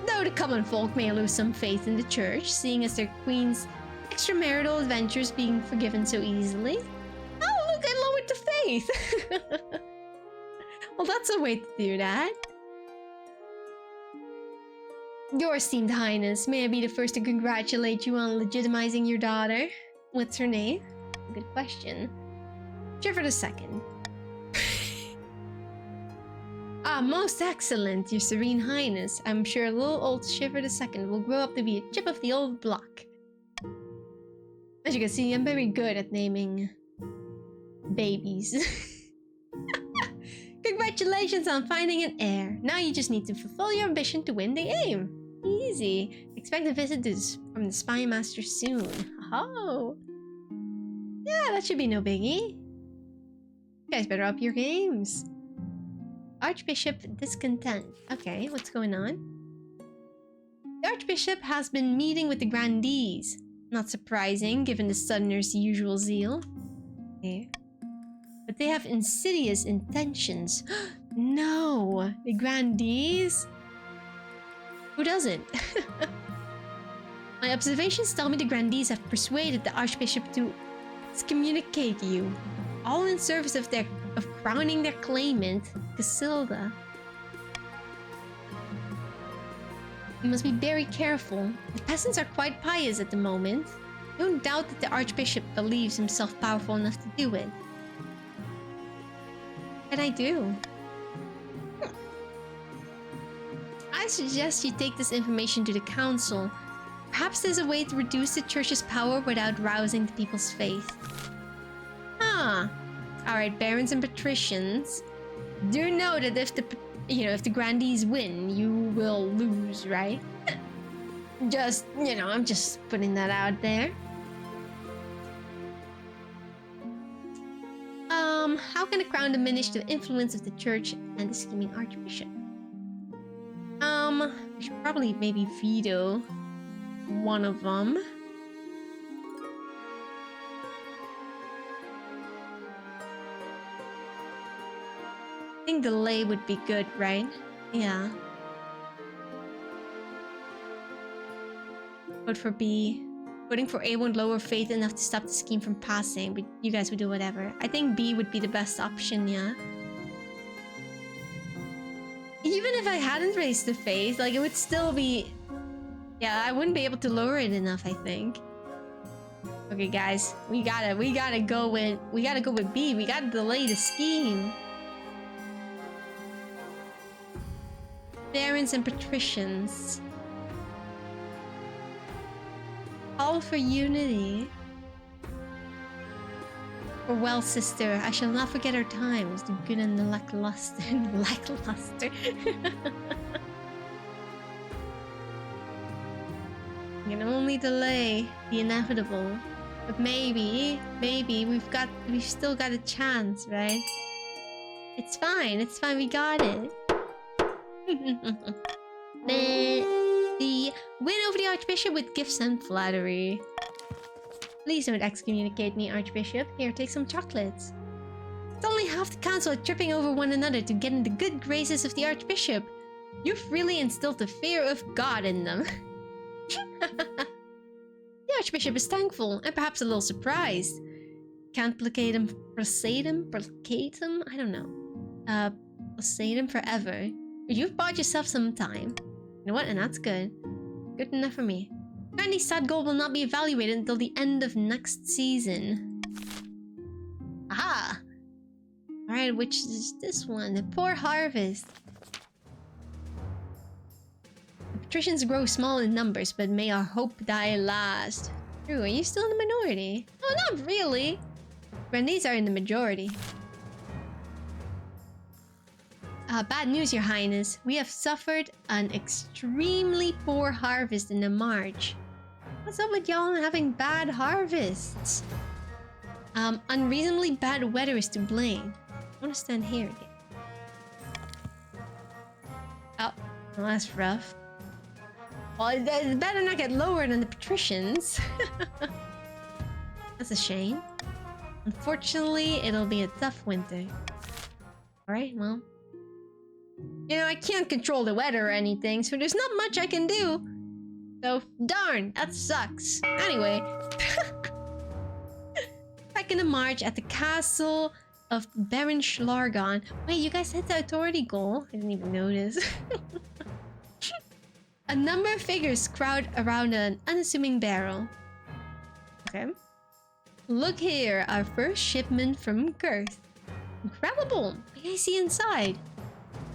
Though the common folk may lose some faith in the church, seeing as their queen's extramarital adventures being forgiven so easily. Oh, look, I lowered the faith! Well, that's a way to do that. Your esteemed highness, may I be the first to congratulate you on legitimizing your daughter? What's her name? Good question. Shivrer II. Ah, most excellent, your serene highness. I'm sure little old Shivrer II will grow up to be a chip of the old block. As you can see, I'm very good at naming babies. Congratulations on finding an heir. Now you just need to fulfill your ambition to win the game. Easy. Expect a visit from the spy master soon. Oh. Yeah, that should be no biggie. You guys better up your games. Archbishop discontent. Okay, what's going on? The Archbishop has been meeting with the grandees. Not surprising, given the Southerners' usual zeal. Okay. But they have insidious intentions. No! The grandees? Who doesn't? My observations tell me the grandees have persuaded the Archbishop to excommunicate you, all in service of crowning their claimant, Casilda. You must be very careful. The peasants are quite pious at the moment. Don't doubt that the Archbishop believes himself powerful enough to do it. What can I do? I suggest you take this information to the council. Perhaps there's a way to reduce the church's power without rousing the people's faith. Ah. Alright, barons and patricians. Do know that if the grandees win, you will lose, right? Just, I'm just putting that out there. How can a crown diminish the influence of the church and the scheming archbishop? We should probably maybe veto one of them. think delay would be good, right? Yeah. Vote for B. Voting for A won't lower faith enough to stop the scheme from passing, but you guys would do whatever. I think B would be the best option, yeah. Even if I hadn't raised the faith, like, it would still be... Yeah, I wouldn't be able to lower it enough, I think. Okay, guys, we gotta go with B. We gotta delay the scheme. Barons and patricians. All for unity. Farewell, sister. I shall not forget our times, the good and the lackluster. Lackluster. You can only delay the inevitable. But maybe we've still got a chance, right? It's fine, we got it. The win over the Archbishop with gifts and flattery. Please don't excommunicate me, Archbishop. Here, take some chocolates. It's only half the council tripping over one another to get in the good graces of the Archbishop. You've really instilled the fear of God in them. The Archbishop is thankful and perhaps a little surprised. Can't placate him, I don't know. Placate him forever. But you've bought yourself some time. You know what? And that's good. Good enough for me. Apparently, stat gold will not be evaluated until the end of next season. Aha! Alright, which is this one? The poor harvest. The patricians grow small in numbers, but may our hope die last. True, are you still in the minority? No, not really. Grandees are in the majority. Bad news, Your Highness. We have suffered an extremely poor harvest in the March. What's up with y'all having bad harvests? Unreasonably bad weather is to blame. I want to stand here again. Oh, well, that's rough. Well, it better not get lower than the patricians. That's a shame. Unfortunately, it'll be a tough winter. Alright, well. You know, I can't control the weather or anything, so there's not much I can do. So, darn, that sucks. Anyway. Back in the March at the castle of Baron Schlargon. Wait, you guys hit the authority goal? I didn't even notice. A number of figures crowd around an unassuming barrel. Okay. Look here, our first shipment from Girth. Incredible! May I see inside?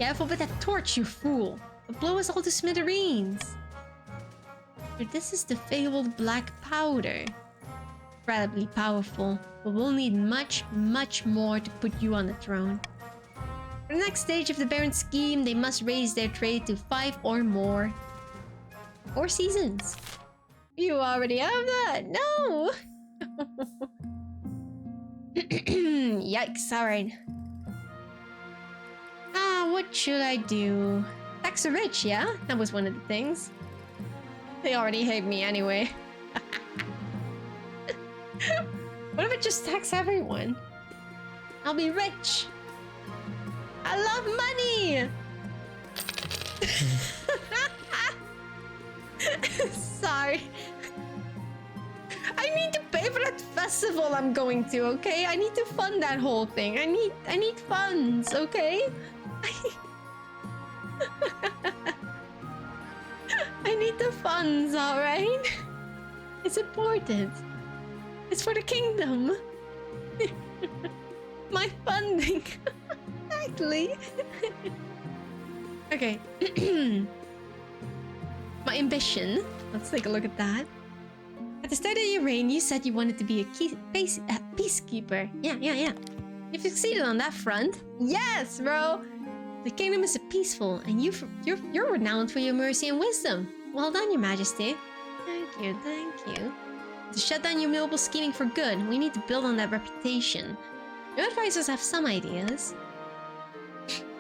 Careful with that torch, you fool! It'll blow us all to smithereens! But this is the fabled black powder. Incredibly powerful, but we'll need much, much more to put you on the throne. For the next stage of the Baron's scheme, they must raise their trade to 5 or more. 4 seasons. You already have that! No! Yikes, alright. What should I do? Tax the rich, yeah? That was one of the things. They already hate me anyway. What if I just tax everyone? I'll be rich. I love money! Sorry. I need to pay for that festival I'm going to, okay? I need to fund that whole thing. I need funds, okay? I need the funds, alright? It's important. It's for the kingdom. My funding. Exactly. Okay. My ambition. Let's take a look at that. At the start of your reign, you said you wanted to be a peacekeeper. Yeah. You've succeeded on that front. Yes, bro. The kingdom is peaceful, and you're renowned for your mercy and wisdom. Well done, Your Majesty. Thank you. To shut down your noble scheming for good, we need to build on that reputation. Your advisors have some ideas.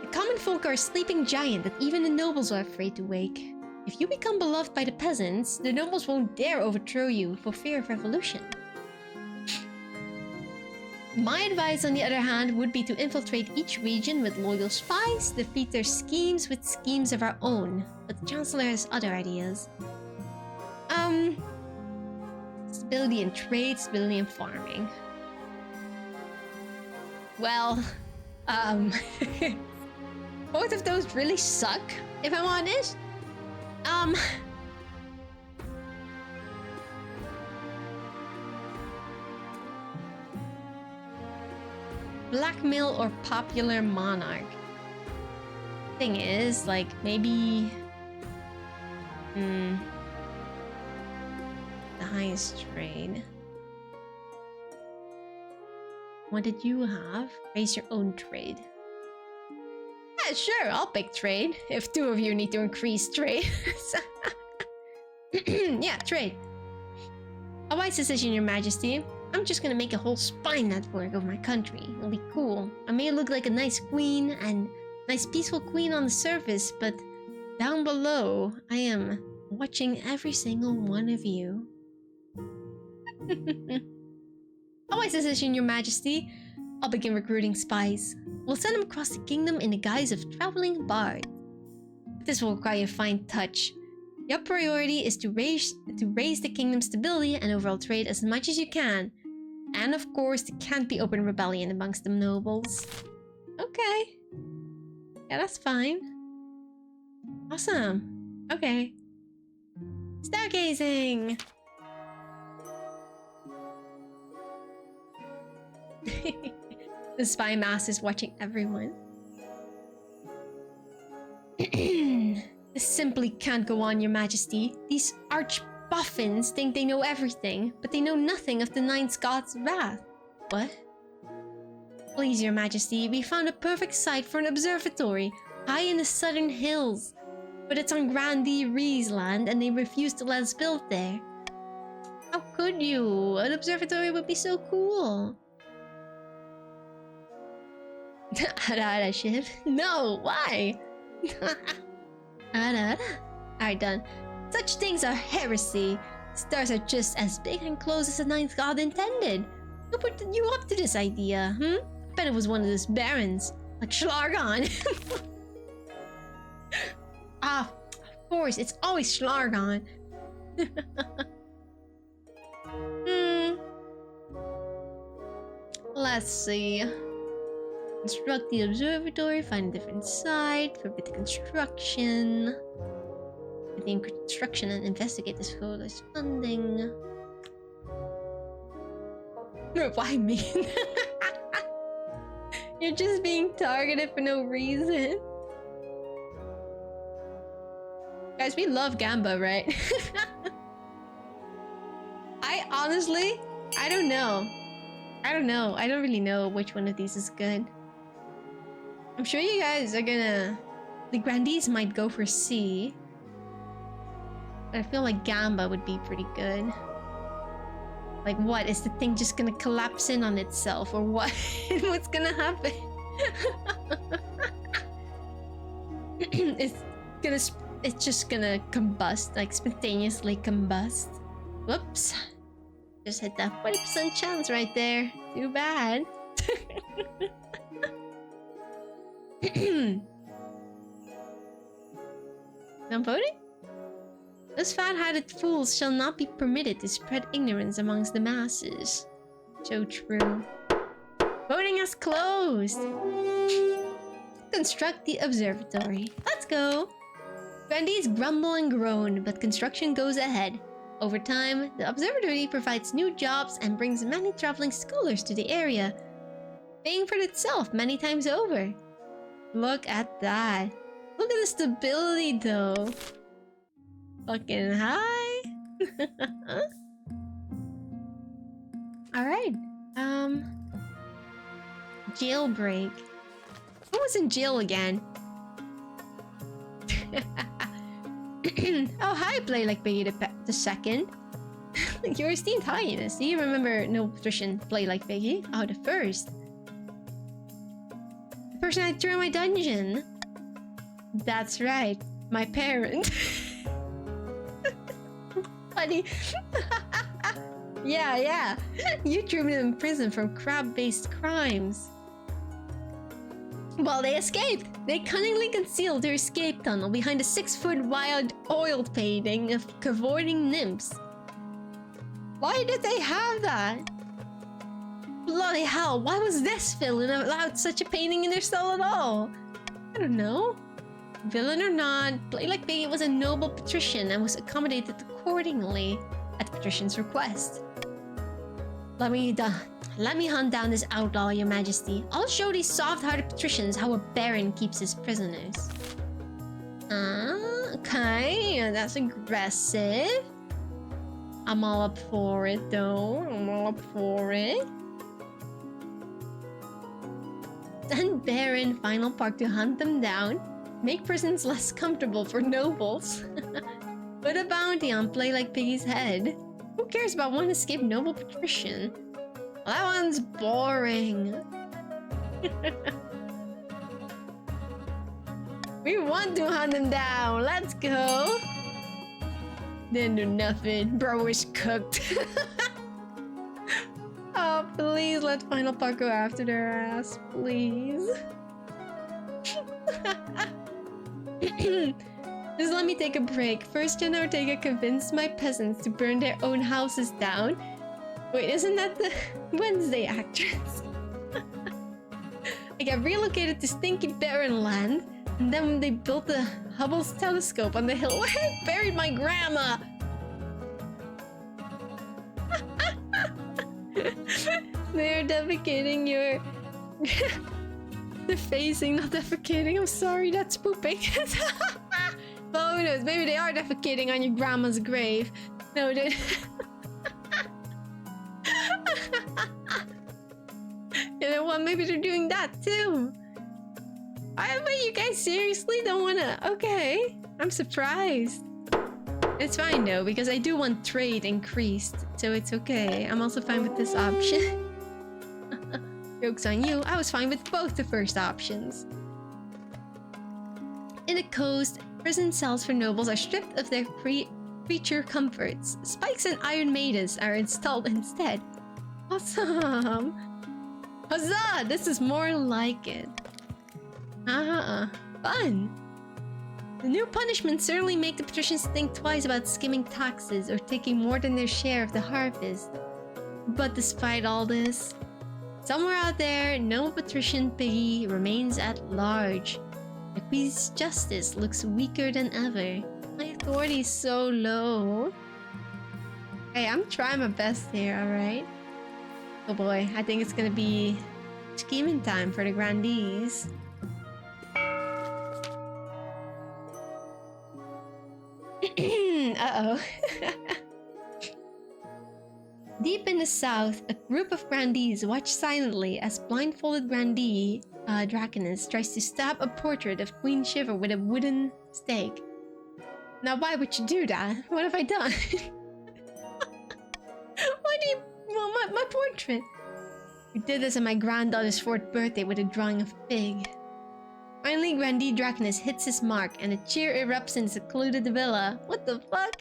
The common folk are a sleeping giant that even the nobles are afraid to wake. If you become beloved by the peasants, the nobles won't dare overthrow you for fear of revolution. My advice, on the other hand, would be to infiltrate each region with loyal spies, defeat their schemes with schemes of our own. But the Chancellor has other ideas. Stability in trade, stability in farming. Well, both of those really suck, if I'm honest. Blackmail or popular monarch. Thing is, like, maybe... the highest trade. What did you have? Raise your own trade. Yeah, sure, I'll pick trade. If two of you need to increase trade. Yeah, trade. A wise decision, Your Majesty. I'm just gonna make a whole spy network of my country. It'll be cool. I may look like a nice queen and nice peaceful queen on the surface, but down below, I am watching every single one of you. A wise decision, Your Majesty. I'll begin recruiting spies. We'll send them across the kingdom in the guise of traveling bards. This will require a fine touch. Your priority is to raise the kingdom's stability and overall trade as much as you can. And of course, there can't be open rebellion amongst the nobles. Okay. Yeah, that's fine. Awesome. Okay. Stargazing! The spy master is watching everyone. This simply can't go on, Your Majesty. These arch-buffins think they know everything, but they know nothing of the Ninth God's wrath. What? Please, Your Majesty, we found a perfect site for an observatory, high in the southern hills. But it's on Grandee Ree's land, and they refuse to let us build there. How could you? An observatory would be so cool. Ada Shiv? No, why? Ada. Alright, done. Such things are heresy. Stars are just as big and close as the Ninth God intended. Who put you up to this idea, I bet it was one of those barons, like Schlargon. Ah, of course, it's always Schlargon. Let's see. Construct the observatory, find a different site, forbid the construction. Begin construction and investigate this photo's funding. Why me? You're just being targeted for no reason. Guys, we love Gamba, right? I honestly, I don't know. I don't really know which one of these is good. I'm sure you guys are gonna... The Grandees might go for C. But I feel like Gamba would be pretty good. Like what? Is the thing just gonna collapse in on itself? Or what? What's gonna happen? It's just gonna combust. Like spontaneously combust. Whoops. Just hit that 40% chance right there. Too bad. I'm voting? Those fat-hatted fools shall not be permitted to spread ignorance amongst the masses. So true. Voting is closed. Construct the observatory. Let's go. Grandees grumble and groan, but construction goes ahead. Over time, the observatory provides new jobs and brings many traveling scholars to the area, paying for itself many times over. Look at that. Look at the stability though. Fucking high. Alright. Jailbreak. Who was in jail again? Oh, hi, Play Like Piggy the second. Your esteemed highness. Do you remember no patrician Play Like Piggy? Oh, the first. The person I threw in my dungeon. That's right. My parent. Funny. Yeah. You threw them in prison for crab-based crimes. Well, they escaped. They cunningly concealed their escape tunnel behind a 6-foot wide oil painting of cavorting nymphs. Why did they have that? Bloody hell, why was this villain allowed such a painting in their cell at all? I don't know. Villain or not, Play Like Piggy was a noble patrician and was accommodated accordingly at the patrician's request. Let me hunt down this outlaw, your majesty. I'll show these soft-hearted patricians how a baron keeps his prisoners. Okay, that's aggressive. I'm all up for it, though. I'm all up for it. Send Baron Final Park to hunt them down. Make prisons less comfortable for nobles. Put a bounty on Play Like Piggy's head. Who cares about one escaped noble patrician? Well, that one's boring. We want to hunt them down. Let's go. Didn't do nothing. Bro is cooked. Oh, please let Final Park go after their ass, please. Just let me take a break. First, Gen Ortega convinced my peasants to burn their own houses down. Wait, isn't that the Wednesday actress? I got relocated to Stinky Barren Land, and then when they built the Hubble's telescope on the hill, I buried my grandma! They're defecating your... They're facing, not defecating. I'm sorry, that's pooping. But who knows, maybe they are defecating on your grandma's grave. No, they... You know what, maybe they're doing that too. But you guys seriously don't wanna... Okay, I'm surprised. It's fine though, because I do want trade increased, so it's okay. I'm also fine with this option. Joke's on you, I was fine with both the first options. In the coast, prison cells for nobles are stripped of their creature comforts. Spikes and iron maidens are installed instead. Awesome! Huzzah! This is more like it. Fun! The new punishments certainly make the patricians think twice about skimming taxes or taking more than their share of the harvest. But despite all this, somewhere out there, no patrician Piggy remains at large. The Queen's justice looks weaker than ever. My authority is so low. Hey, I'm trying my best here, alright? Oh boy, I think it's gonna be scheming time for the grandees. Uh-oh. Deep in the south, a group of grandees watch silently as blindfolded grandee Draconus tries to stab a portrait of Queen Shiver with a wooden stake. Now why would you do that? What have I done? Why do you want my portrait? You did this on my granddaughter's 4th birthday with a drawing of pig. Finally, Grandee Draconus hits his mark and a cheer erupts in the secluded villa. What the fuck?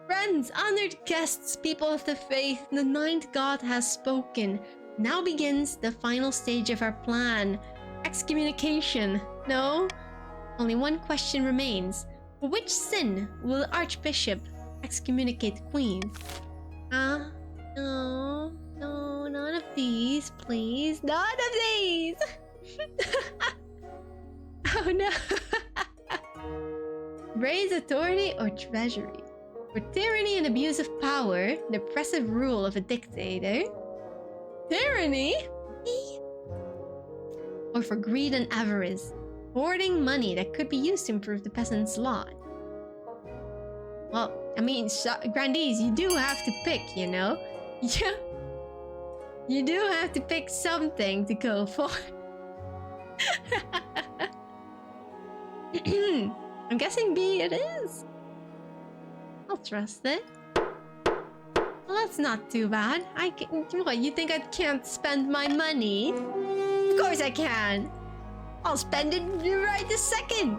Friends, honored guests, people of the faith, the 9th god has spoken. Now begins the final stage of our plan. Excommunication. No? Only one question remains. For which sin will the Archbishop excommunicate the Queen? No, none of these, please. None of these! Oh no! Raise authority or treasury? For tyranny and abuse of power, the oppressive rule of a dictator? Tyranny? Or for greed and avarice, hoarding money that could be used to improve the peasants' lot? Well, I mean, grandees, you do have to pick, you know? Yeah. You do have to pick something to go for. I'm guessing B it is. I'll trust it. Well, that's not too bad. What, you think I can't spend my money? Of course I can. I'll spend it right this second.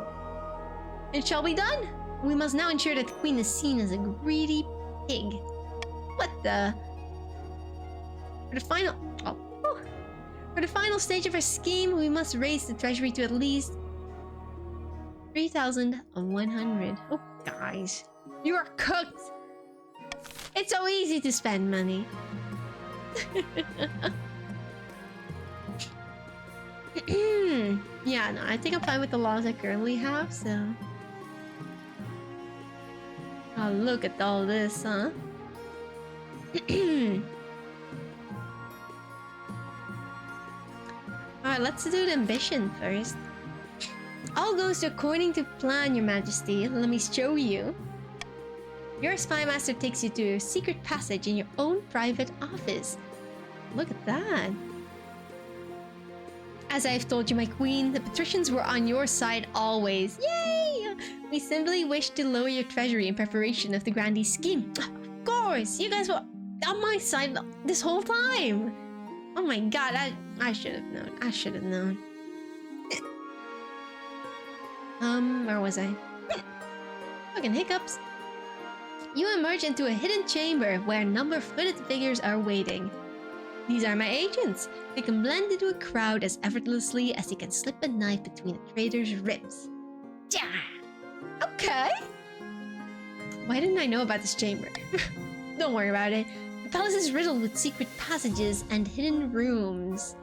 It shall be done. We must now ensure that the Queen is seen as a greedy pig. What the? For the final... Oh. Whew. For the final stage of our scheme, we must raise the treasury to at least 3,100. Oh, guys. You are cooked! It's so easy to spend money. Yeah, no, I think I'm fine with the laws I currently have, so... Oh, look at all this, huh? Alright, let's do the ambition first. All goes according to plan, Your Majesty. Let me show you. Your spy master takes you to a secret passage in your own private office. Look at that. As I've told you, my queen, the patricians were on your side always. Yay! We simply wish to lower your treasury in preparation of the grandee scheme. Of course, you guys were on my side this whole time. Oh my god, I should have known. I should have known. Where was I? Fucking hiccups. You emerge into a hidden chamber where a number of hooded figures are waiting. These are my agents. They can blend into a crowd as effortlessly as you can slip a knife between a traitor's ribs. Yeah. Okay. Why didn't I know about this chamber? Don't worry about it. The palace is riddled with secret passages and hidden rooms.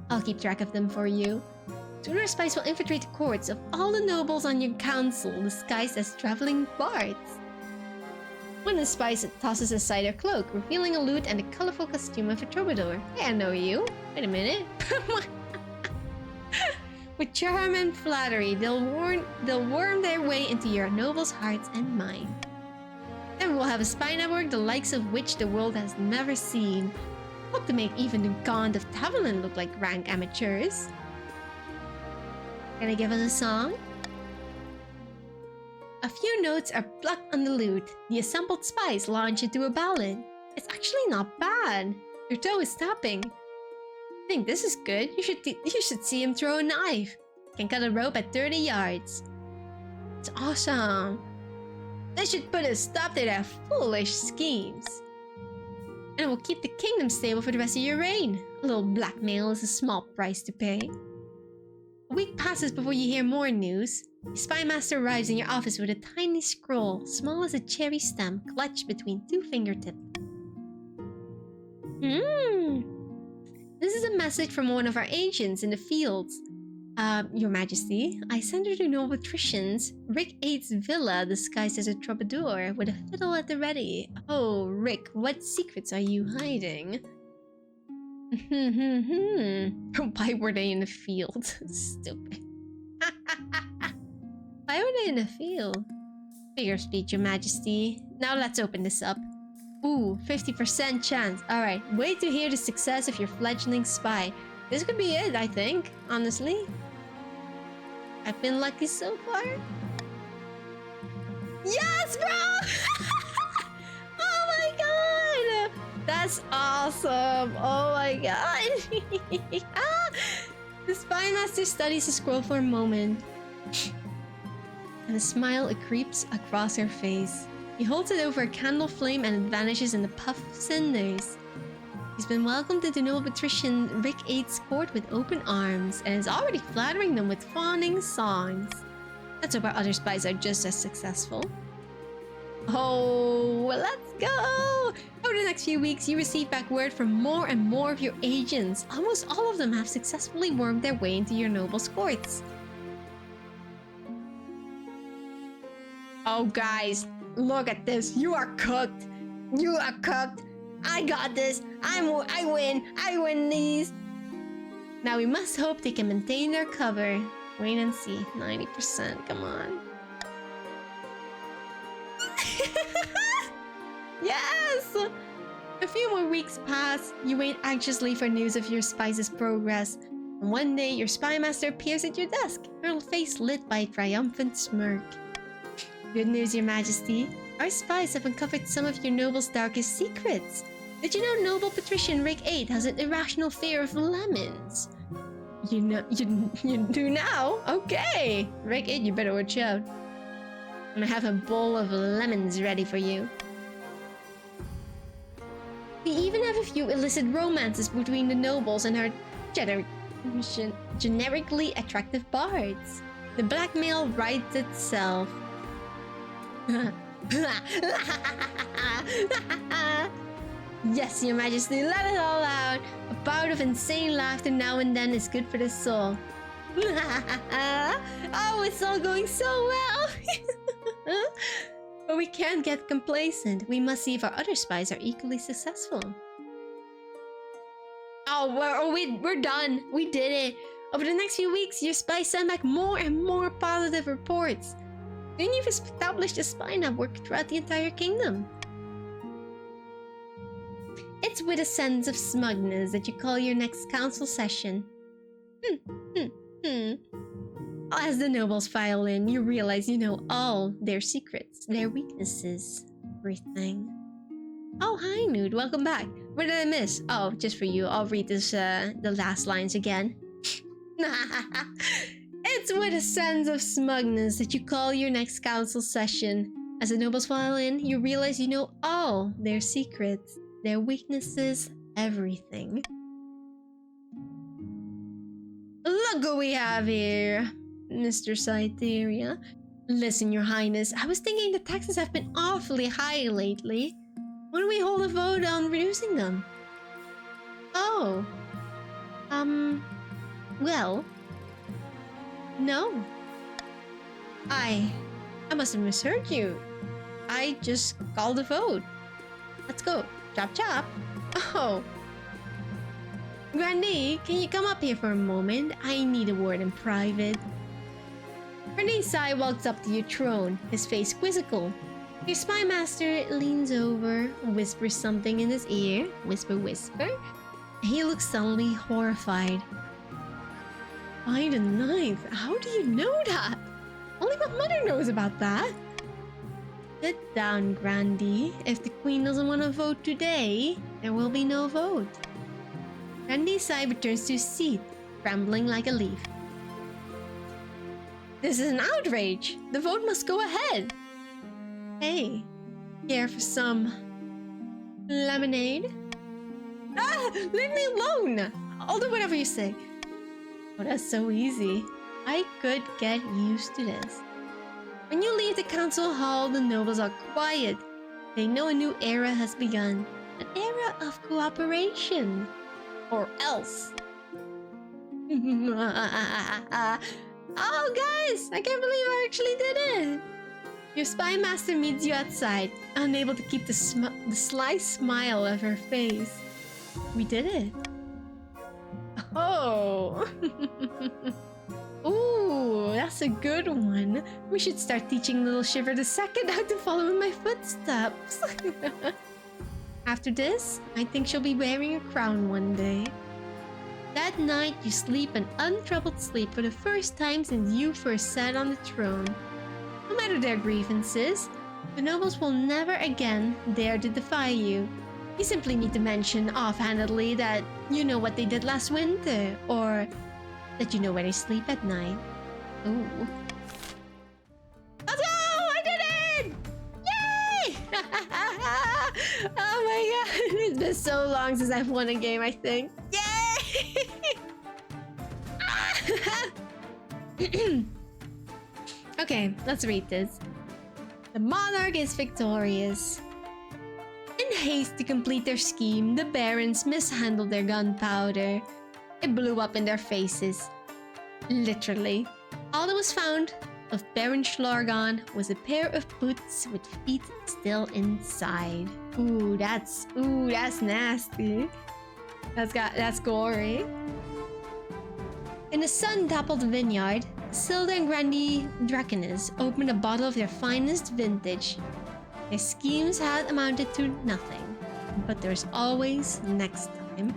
I'll keep track of them for you. Sooner spies will infiltrate the courts of all the nobles on your council disguised as traveling bards. One of the spies tosses aside her cloak, revealing a lute and a colorful costume of a troubadour. Hey, I know you. Wait a minute. With charm and flattery, they'll worm their way into your nobles' hearts and minds. Then we'll have a spy network the likes of which the world has never seen. Hope to make even the Gond of Taverlin look like rank amateurs. Can I give us a song? A few notes are plucked on the lute. The assembled spies launch into a ballad. It's actually not bad. Your toe is tapping. I think this is good. You should see him throw a knife. Can cut a rope at 30 yards. It's awesome. They should put a stop to their foolish schemes. And it will keep the kingdom stable for the rest of your reign. A little blackmail is a small price to pay. A week passes before you hear more news. The spy master arrives in your office with a tiny scroll, small as a cherry stem, clutched between two fingertips. This is a message from one of our agents in the fields. Your Majesty, I sent her to noble patricians, Rick 8's villa disguised as a troubadour with a fiddle at the ready. Oh, Rick, what secrets are you hiding? Why were they in the field? Stupid. Why were they in the field? Figure speech, Your Majesty. Now let's open this up. Ooh, 50% chance. Alright, wait to hear the success of your fledgling spy. This could be it, I think, honestly. I've been lucky so far. Yes, bro! Oh my god! That's awesome! Oh my god! The spy master studies the scroll for a moment. And a smile creeps across her face. He holds it over a candle flame and it vanishes in a puff of cinders. He's been welcomed into noble patrician Rick 8's court with open arms and is already flattering them with fawning songs. Let's hope our other spies are just as successful. Oh, let's go! Over the next few weeks, you receive back word from more and more of your agents. Almost all of them have successfully wormed their way into your noble's courts. Oh, guys, look at this. You are cooked. You are cooked. I got this. I win these. Now we must hope they can maintain their cover. Wait and see. 90%. Come on. Yes! A few more weeks pass. You wait anxiously for news of your spies' progress. And one day, your spy master appears at your desk, her face lit by a triumphant smirk. Good news, Your Majesty. Our spies have uncovered some of your noble's darkest secrets. Did you know noble patrician Rick 8 has an irrational fear of lemons? You do now? Okay. Rick 8, you better watch out. I'm gonna have a bowl of lemons ready for you. We even have a few illicit romances between the nobles and our generically attractive bards. The blackmail writes itself. Yes, Your Majesty, let it all out. A bout of insane laughter now and then is good for the soul. Oh, it's all going so well. But we can't get complacent. We must see if our other spies are equally successful. Oh, we're done. We did it. Over the next few weeks, your spies send back more and more positive reports. Soon you've established a spy network throughout the entire kingdom. It's with a sense of smugness that you call your next council session. As the nobles file in, you realize you know all their secrets, their weaknesses, everything. Oh, hi, Nude. Welcome back. What did I miss? Oh, just for you. I'll read this, the last lines again. It's with a sense of smugness that you call your next council session. As the nobles file in, you realize you know all their secrets, their weaknesses, everything. Look what we have here, Mr. Cytheria. Listen, Your Highness, I was thinking the taxes have been awfully high lately. Why don't we hold a vote on reducing them? Oh. Well. No. I must have misheard you. I just called a vote. Let's go. Chop chop. Oh. Grandee, can you come up here for a moment? I need a word in private. Grandee Sai walks up to your throne, his face quizzical. Your spy master leans over, whispers something in his ear. Whisper, whisper. He looks suddenly horrified. By the 9th, how do you know that? Only my mother knows about that. Sit down, Grandee. If the queen doesn't want to vote today, there will be no vote. Grandee Sai returns to his seat, trembling like a leaf. This is an outrage. The vote must go ahead. Hey, care for some lemonade? Ah, leave me alone. I'll do whatever you say. Oh, that's so easy. I could get used to this. When you leave the council hall, the nobles are quiet. They know a new era has begun. An era of cooperation. Or else. Oh, guys! I can't believe I actually did it! Your spy master meets you outside, unable to keep the sly smile of her face. We did it. Oh! Ooh, that's a good one. We should start teaching little Shiver the Second how to follow in my footsteps. After this, I think she'll be wearing a crown one day. That night, you sleep an untroubled sleep for the first time since you first sat on the throne. No matter their grievances, the nobles will never again dare to defy you. You simply need to mention offhandedly that you know what they did last winter, or that you know where they sleep at night. Ooh. Let's go! I did it! Yay! Oh my god, it's been so long since I've won a game, I think. Yay! Okay, let's read this. The monarch is victorious. In haste to complete their scheme, the barons mishandled their gunpowder. It blew up in their faces. Literally. All that was found of Baron Schlargon was a pair of boots with feet still inside. Ooh, that's nasty. That's gory. In a sun-dappled vineyard, Silda and Grandee Draconis opened a bottle of their finest vintage. Their schemes had amounted to nothing, but there's always next time.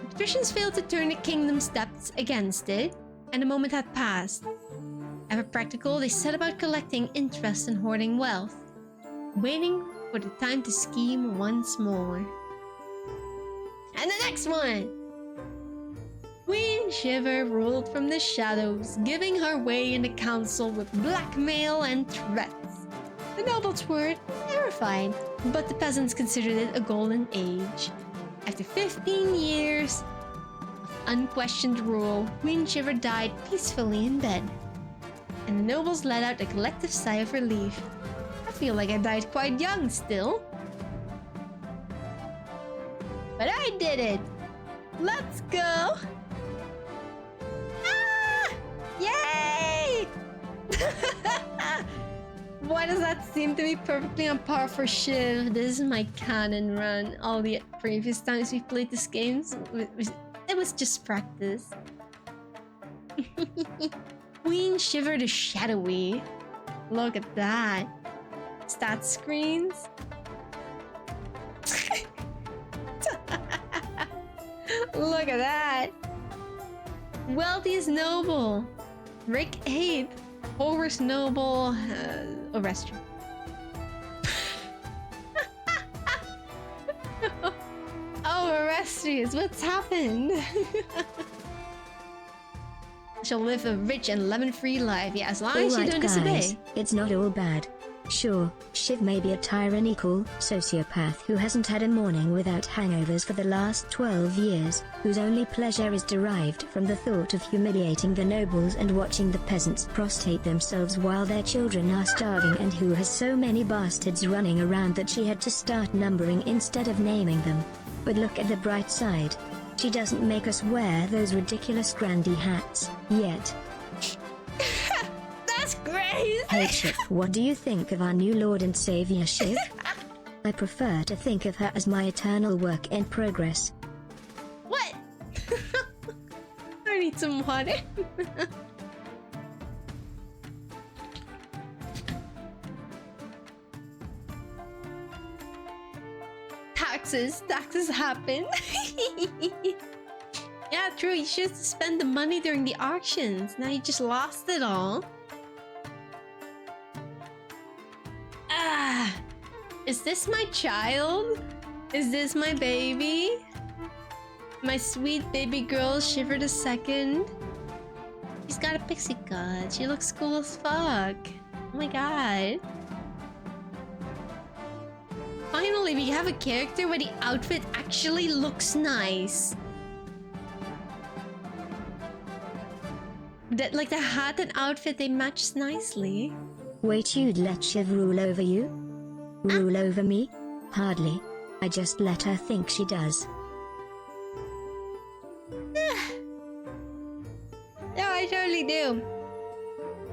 The patricians failed to turn the kingdom's debts against it, and a moment had passed. Ever practical, they set about collecting interest and hoarding wealth, waiting for the time to scheme once more. And the next one! Queen Shiver ruled from the shadows, giving her way in the council with blackmail and threats. The nobles were terrified, but the peasants considered it a golden age. After 15 years of unquestioned rule, Queen Shiver died peacefully in bed, and the nobles let out a collective sigh of relief. I feel like I died quite young still. But I did it! Let's go! Ah! Yay! Why does that seem to be perfectly on par for Shiv? This is my canon run. All the previous times we played this game, it was just practice. Queen Shiver the Shadowy. Look at that. Stat screens. Look at that. Wealthiest noble. Rick 8th. Poorest noble. Arrestor. Oh, Arrestus, what's happened? She'll live a rich and lemon-free life. Yeah, as long as you don't disobey. It's not all bad. Sure, Shiv may be a tyrannical sociopath who hasn't had a morning without hangovers for the last 12 years, whose only pleasure is derived from the thought of humiliating the nobles and watching the peasants prostrate themselves while their children are starving, and who has so many bastards running around that she had to start numbering instead of naming them. But look at the bright side. She doesn't make us wear those ridiculous grandy hats, yet. That's great! Hey Shiv, what do you think of our new Lord and Savior Shiv? I prefer to think of her as my eternal work in progress. What? I need some water. Taxes happen. Yeah, true. You should spend the money during the auctions. Now you just lost it all. Ah, is this my child? Is this my baby? My sweet baby girl, Shiver the Second. She's got a pixie cut. She looks cool as fuck. Oh my god. Finally, we have a character where the outfit actually looks nice. That, like, the hat and outfit, they match nicely. Wait, you'd let Shiv rule over you? Rule over me? Hardly. I just let her think she does. No, I totally do.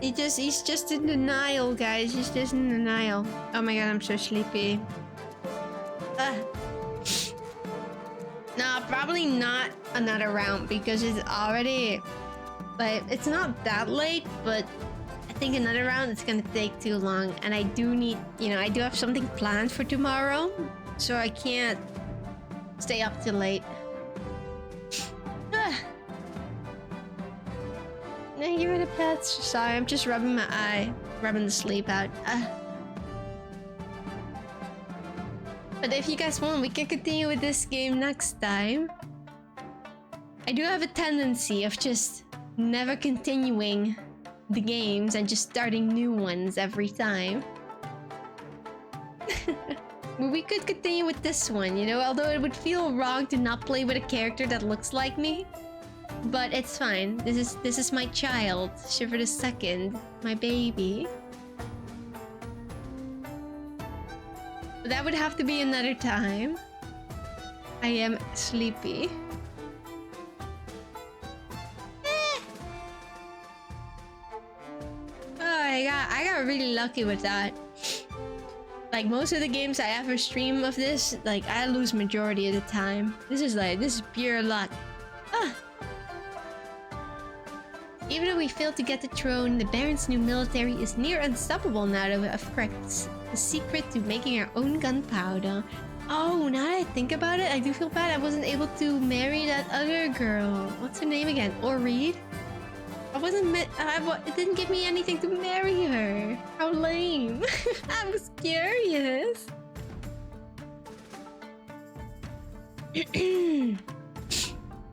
He's just in denial, guys. He's just in denial. Oh my god, I'm so sleepy. No, probably not another round because it's already... Like, it's not that late, but I think another round is gonna take too long. And I do need, you know, I do have something planned for tomorrow. So I can't stay up till late. Thank you for the pets. Sorry, I'm just rubbing my eye. Rubbing the sleep out. But if you guys want, we can continue with this game next time. I do have a tendency of just never continuing the games and just starting new ones every time. But we could continue with this one, you know, although it would feel wrong to not play with a character that looks like me. But it's fine. This is my child, Shiver the Second, my baby. But that would have to be another time. I am sleepy. Oh, I got really lucky with that. Like, most of the games I ever stream of this, like, I lose majority of the time. This is pure luck. Even if we fail to get the throne, the Baron's new military is near unstoppable now that we have cracked the secret to making our own gunpowder. Oh, now that I think about it, I do feel bad I wasn't able to marry that other girl. What's her name again? Reed? It didn't give me anything to marry her. How lame. I was curious.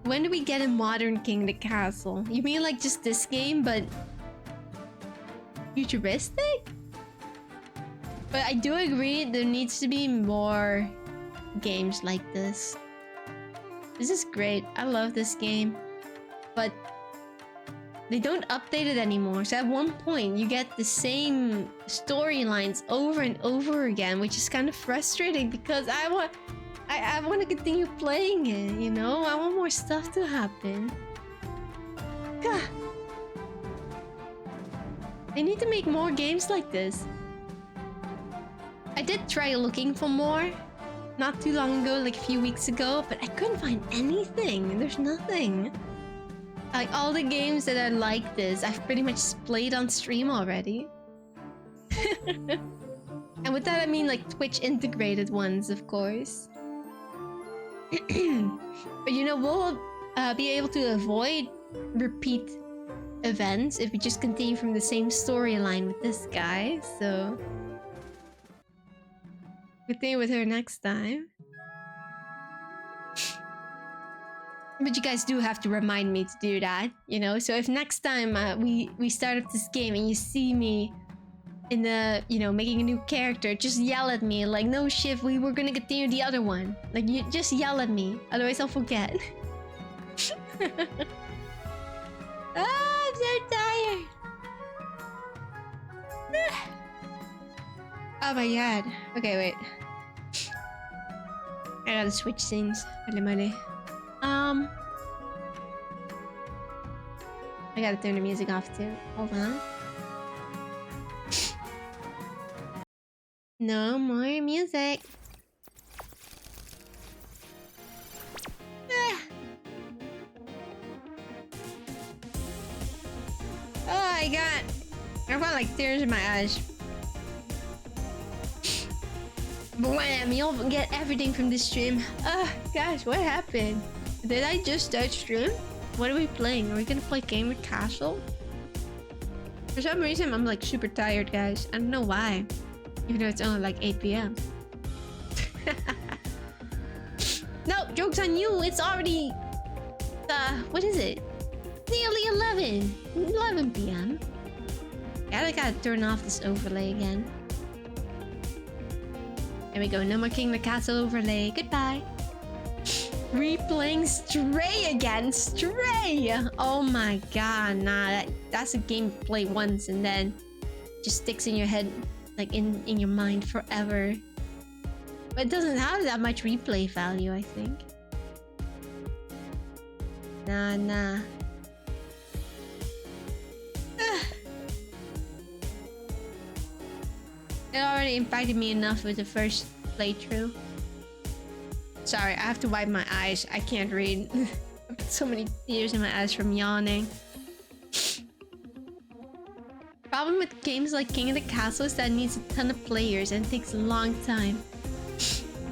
When do we get a Modern King the Castle? You mean like just this game, but futuristic? But I do agree there needs to be more games like this. This is great. I love this game. But they don't update it anymore. So at one point you get the same storylines over and over again, which is kind of frustrating because I want to continue playing it, you know? I want more stuff to happen. Gah. They need to make more games like this. I did try looking for more not too long ago, like a few weeks ago, but I couldn't find anything. There's nothing. Like all the games that are like this, I've pretty much played on stream already. And with that I mean like Twitch integrated ones, of course. But you know, we'll be able to avoid repeat events if we just continue from the same storyline with this guy, so continue with her next time. But you guys do have to remind me to do that, you know? So if next time we start up this game and you see me in the, you know, making a new character, just yell at me like, no Shiv, we were gonna continue the other one. Like, you just yell at me, otherwise I'll forget. Ah, I'm so tired. Oh my god. Okay, wait. I gotta switch scenes. I gotta turn the music off too. Hold on. No more music. Oh my god. I've got like tears in my eyes. Blam! You'll get everything from this stream. Gosh, what happened? Did I just start stream? What are we playing? Are we gonna play Game with Castle? For some reason, I'm like super tired, guys. I don't know why. Even though it's only like 8 PM. No, joke's on you. It's already... what is it? Nearly 11 PM. I gotta turn off this overlay again. There we go. No more King the Castle overlay. Goodbye. Replaying Stray again. Stray! Oh my god. Nah, that's a game you play once and then just sticks in your head, like in your mind forever. But it doesn't have that much replay value, I think. Nah. It already impacted me enough with the first playthrough. Sorry, I have to wipe my eyes. I can't read. I've got so many tears in my eyes from yawning. Problem with games like King of the Castle is that it needs a ton of players and it takes a long time.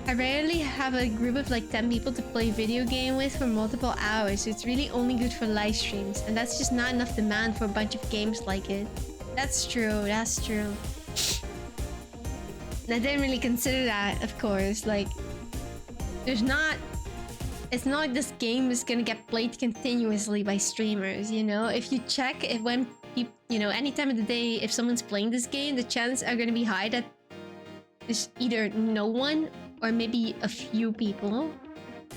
I rarely have a group of like 10 people to play video game with for multiple hours, so it's really only good for live streams, and that's just not enough demand for a bunch of games like it. That's true, that's true. And I didn't really consider that, of course. Like, it's not like this game is gonna get played continuously by streamers, you know? If you check if when people, you know, any time of the day, if someone's playing this game, the chances are gonna be high that there's either no one or maybe a few people,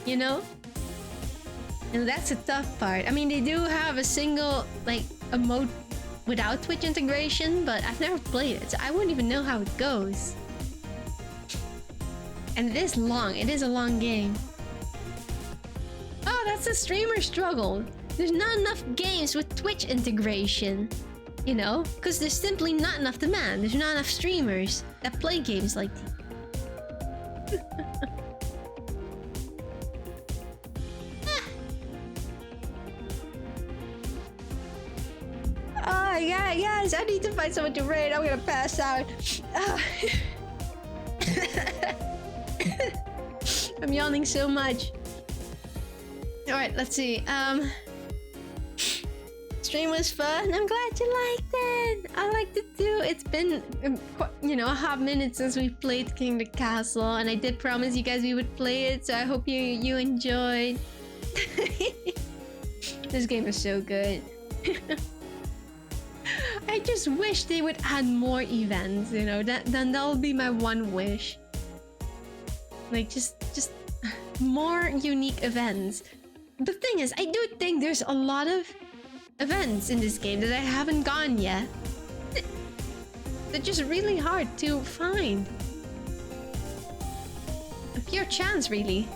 you know? And that's a tough part. I mean, they do have a single, like, a mode without Twitch integration, but I've never played it, so I wouldn't even know how it goes. And it is long. It is a long game. Oh, that's a streamer struggle. There's not enough games with Twitch integration. You know? Because there's simply not enough demand. There's not enough streamers that play games like these. Oh yeah, guys, I need to find someone to raid. I'm gonna pass out. I'm yawning so much. Alright, let's see. Stream was fun. I'm glad you liked it. I liked it too. It's been, you know, a hot minute since we played King the Castle, and I did promise you guys we would play it, so I hope you enjoyed. This game is so good. I just wish they would add more events, you know, that'll be my one wish. Like just more unique events. The thing is, I do think there's a lot of events in this game that I haven't gone yet. They're just really hard to find. A pure chance, really.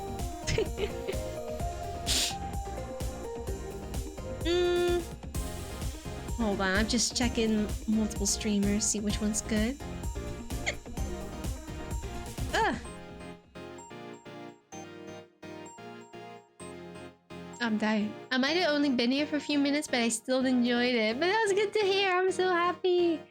Hold on, I'm just checking multiple streamers, see which one's good. I'm dying. I might have only been here for a few minutes, but I still enjoyed it. But that was good to hear. I'm so happy.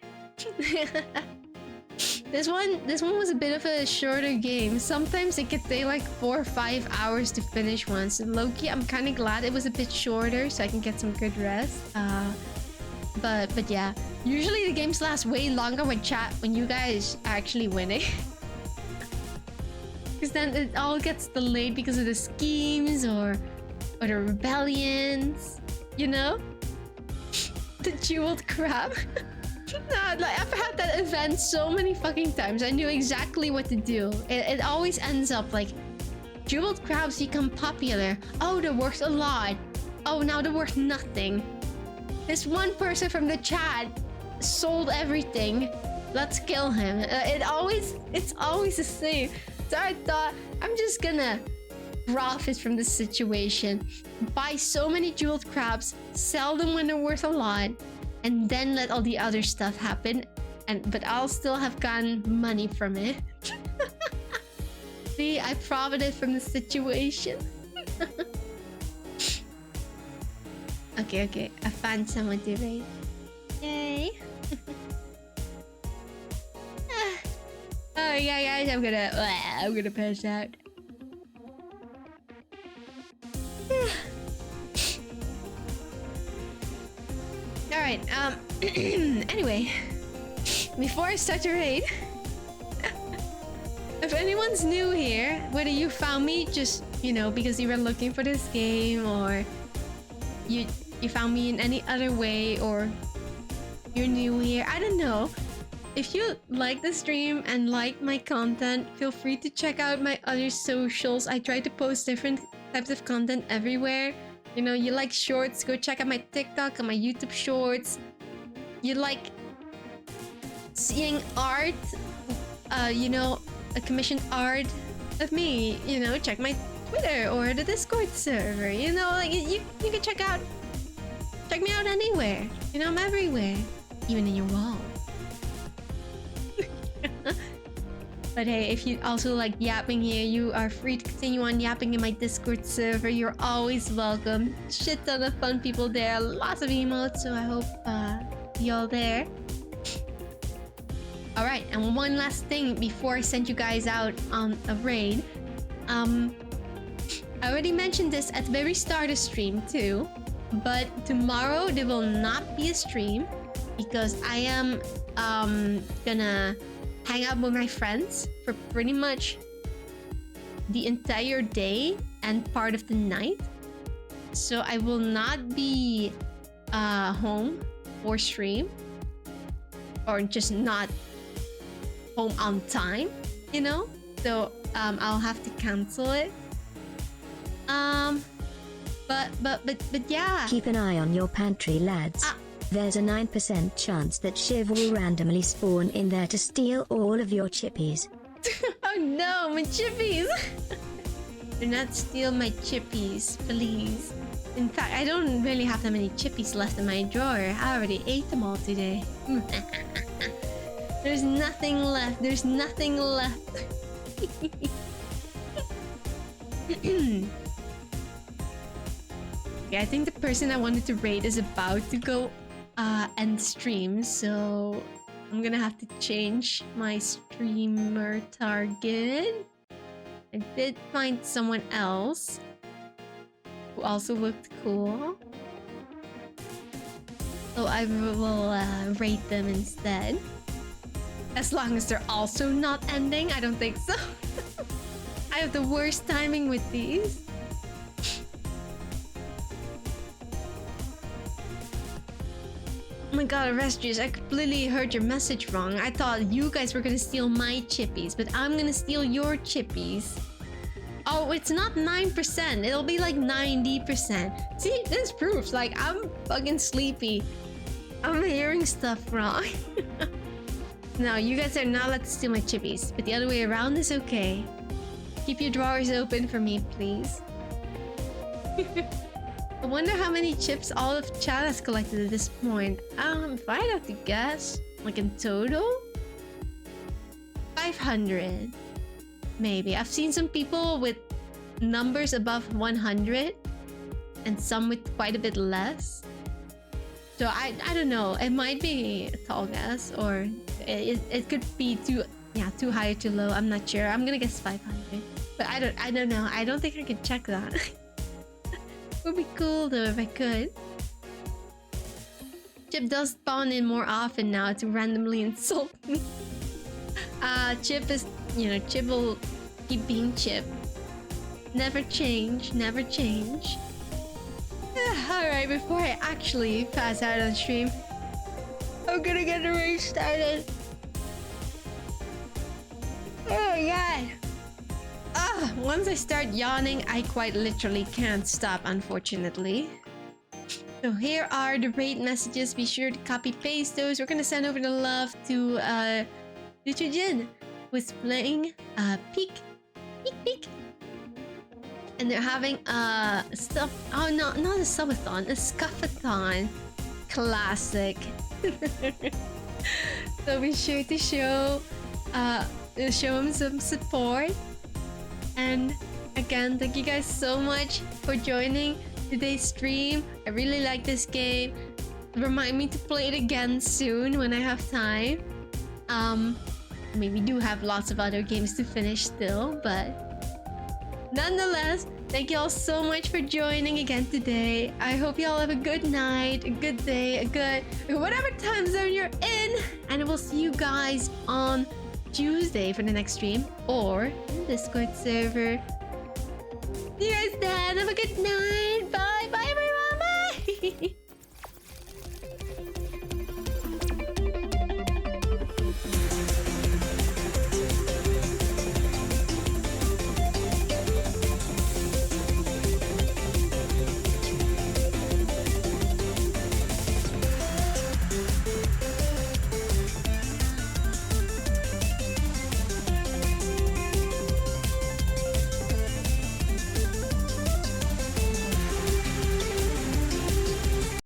This one was a bit of a shorter game. Sometimes it could take like 4 or 5 hours to finish one. So low-key, I'm kind of glad it was a bit shorter so I can get some good rest. But yeah, usually the games last way longer when you guys are actually winning. Because then it all gets delayed because of the schemes or the rebellions, you know? The jeweled crab. Nah, like I've had that event so many fucking times. I knew exactly what to do. It always ends up like jeweled crabs become popular. Oh, they're worth a lot. Oh, now they're worth nothing. This one person from the chat sold everything. Let's kill him. It's always the same. So I thought I'm just gonna profit from the situation, buy so many jeweled crabs, sell them when they're worth a lot, and then let all the other stuff happen. But I'll still have gotten money from it. See, I profited from the situation. Okay, I found someone to raid. Yay! Oh yeah, guys, I'm gonna pass out. Alright, anyway, before I start the raid, if anyone's new here, whether you found me just, you know, because you were looking for this game, or you found me in any other way, or you're new here, I don't know. If you like the stream and like my content, feel free to check out my other socials. I try to post different types of content everywhere. You know, you like shorts, go check out my TikTok and my YouTube shorts. You like seeing art, you know, a commissioned art of me, you know, check my Twitter or the Discord server. You know, like you can check me out anywhere. You know, I'm everywhere, even in your wall. But hey, if you also like yapping here, you are free to continue on yapping in my Discord server. You're always welcome. Shit ton of fun people there, lots of emotes, so I hope y'all there. Alright, and one last thing before I send you guys out on a raid. I already mentioned this at the very start of stream too, but tomorrow there will not be a stream because I am gonna hang out with my friends for pretty much the entire day and part of the night. So I will not be home or stream, or just not home on time, you know? So I'll have to cancel it. But yeah. Keep an eye on your pantry, lads. There's a 9% chance that Shiv will randomly spawn in there to steal all of your chippies. Oh no, my chippies! Do not steal my chippies, please. In fact, I don't really have that many chippies left in my drawer. I already ate them all today. There's nothing left. There's nothing left. Okay, I think the person I wanted to raid is about to go end stream, so I'm gonna have to change my streamer target. I did find someone else who also looked cool, so I will rate them instead. As long as they're also not ending, I don't think so. I have the worst timing with these. Oh my god, Restrious, I completely heard your message wrong. I thought you guys were gonna steal my chippies, but I'm gonna steal your chippies. Oh, it's not 9%. It'll be like 90%. See, this proves like I'm fucking sleepy. I'm hearing stuff wrong. No, you guys are not allowed to steal my chippies, but the other way around is okay. Keep your drawers open for me, please. I wonder how many chips all of chat has collected at this point. If I had to guess, like in total, 500, maybe. I've seen some people with numbers above 100, and some with quite a bit less. So I don't know. It might be a tall guess, or it could be too high or too low. I'm not sure. I'm gonna guess 500, but I don't know. I don't think I can check that. Would be cool though if I could. Chip does spawn in more often now to randomly insult me. Chip is, Chip will keep being Chip. Never change, never change. Alright, before I actually pass out on stream, I'm gonna get the race started. Oh god. Once I start yawning, I quite literally can't stop, unfortunately. So here are the raid messages. Be sure to copy paste those. We're gonna send over the love to Jin, who's playing Peek. And they're having a not a subathon, a scuffathon. Classic. So be sure to show him some support. And again, thank you guys so much for joining today's stream. I really like this game. Remind me to play it again soon when I have time. I mean, we do have lots of other games to finish still, but nonetheless, thank you all so much for joining again today. I hope you all have a good night, a good day, a good whatever time zone you're in, and I will see you guys on Tuesday for the next stream, or in the Discord server. See you guys then. Have a good night. Bye. Bye, everyone. Bye.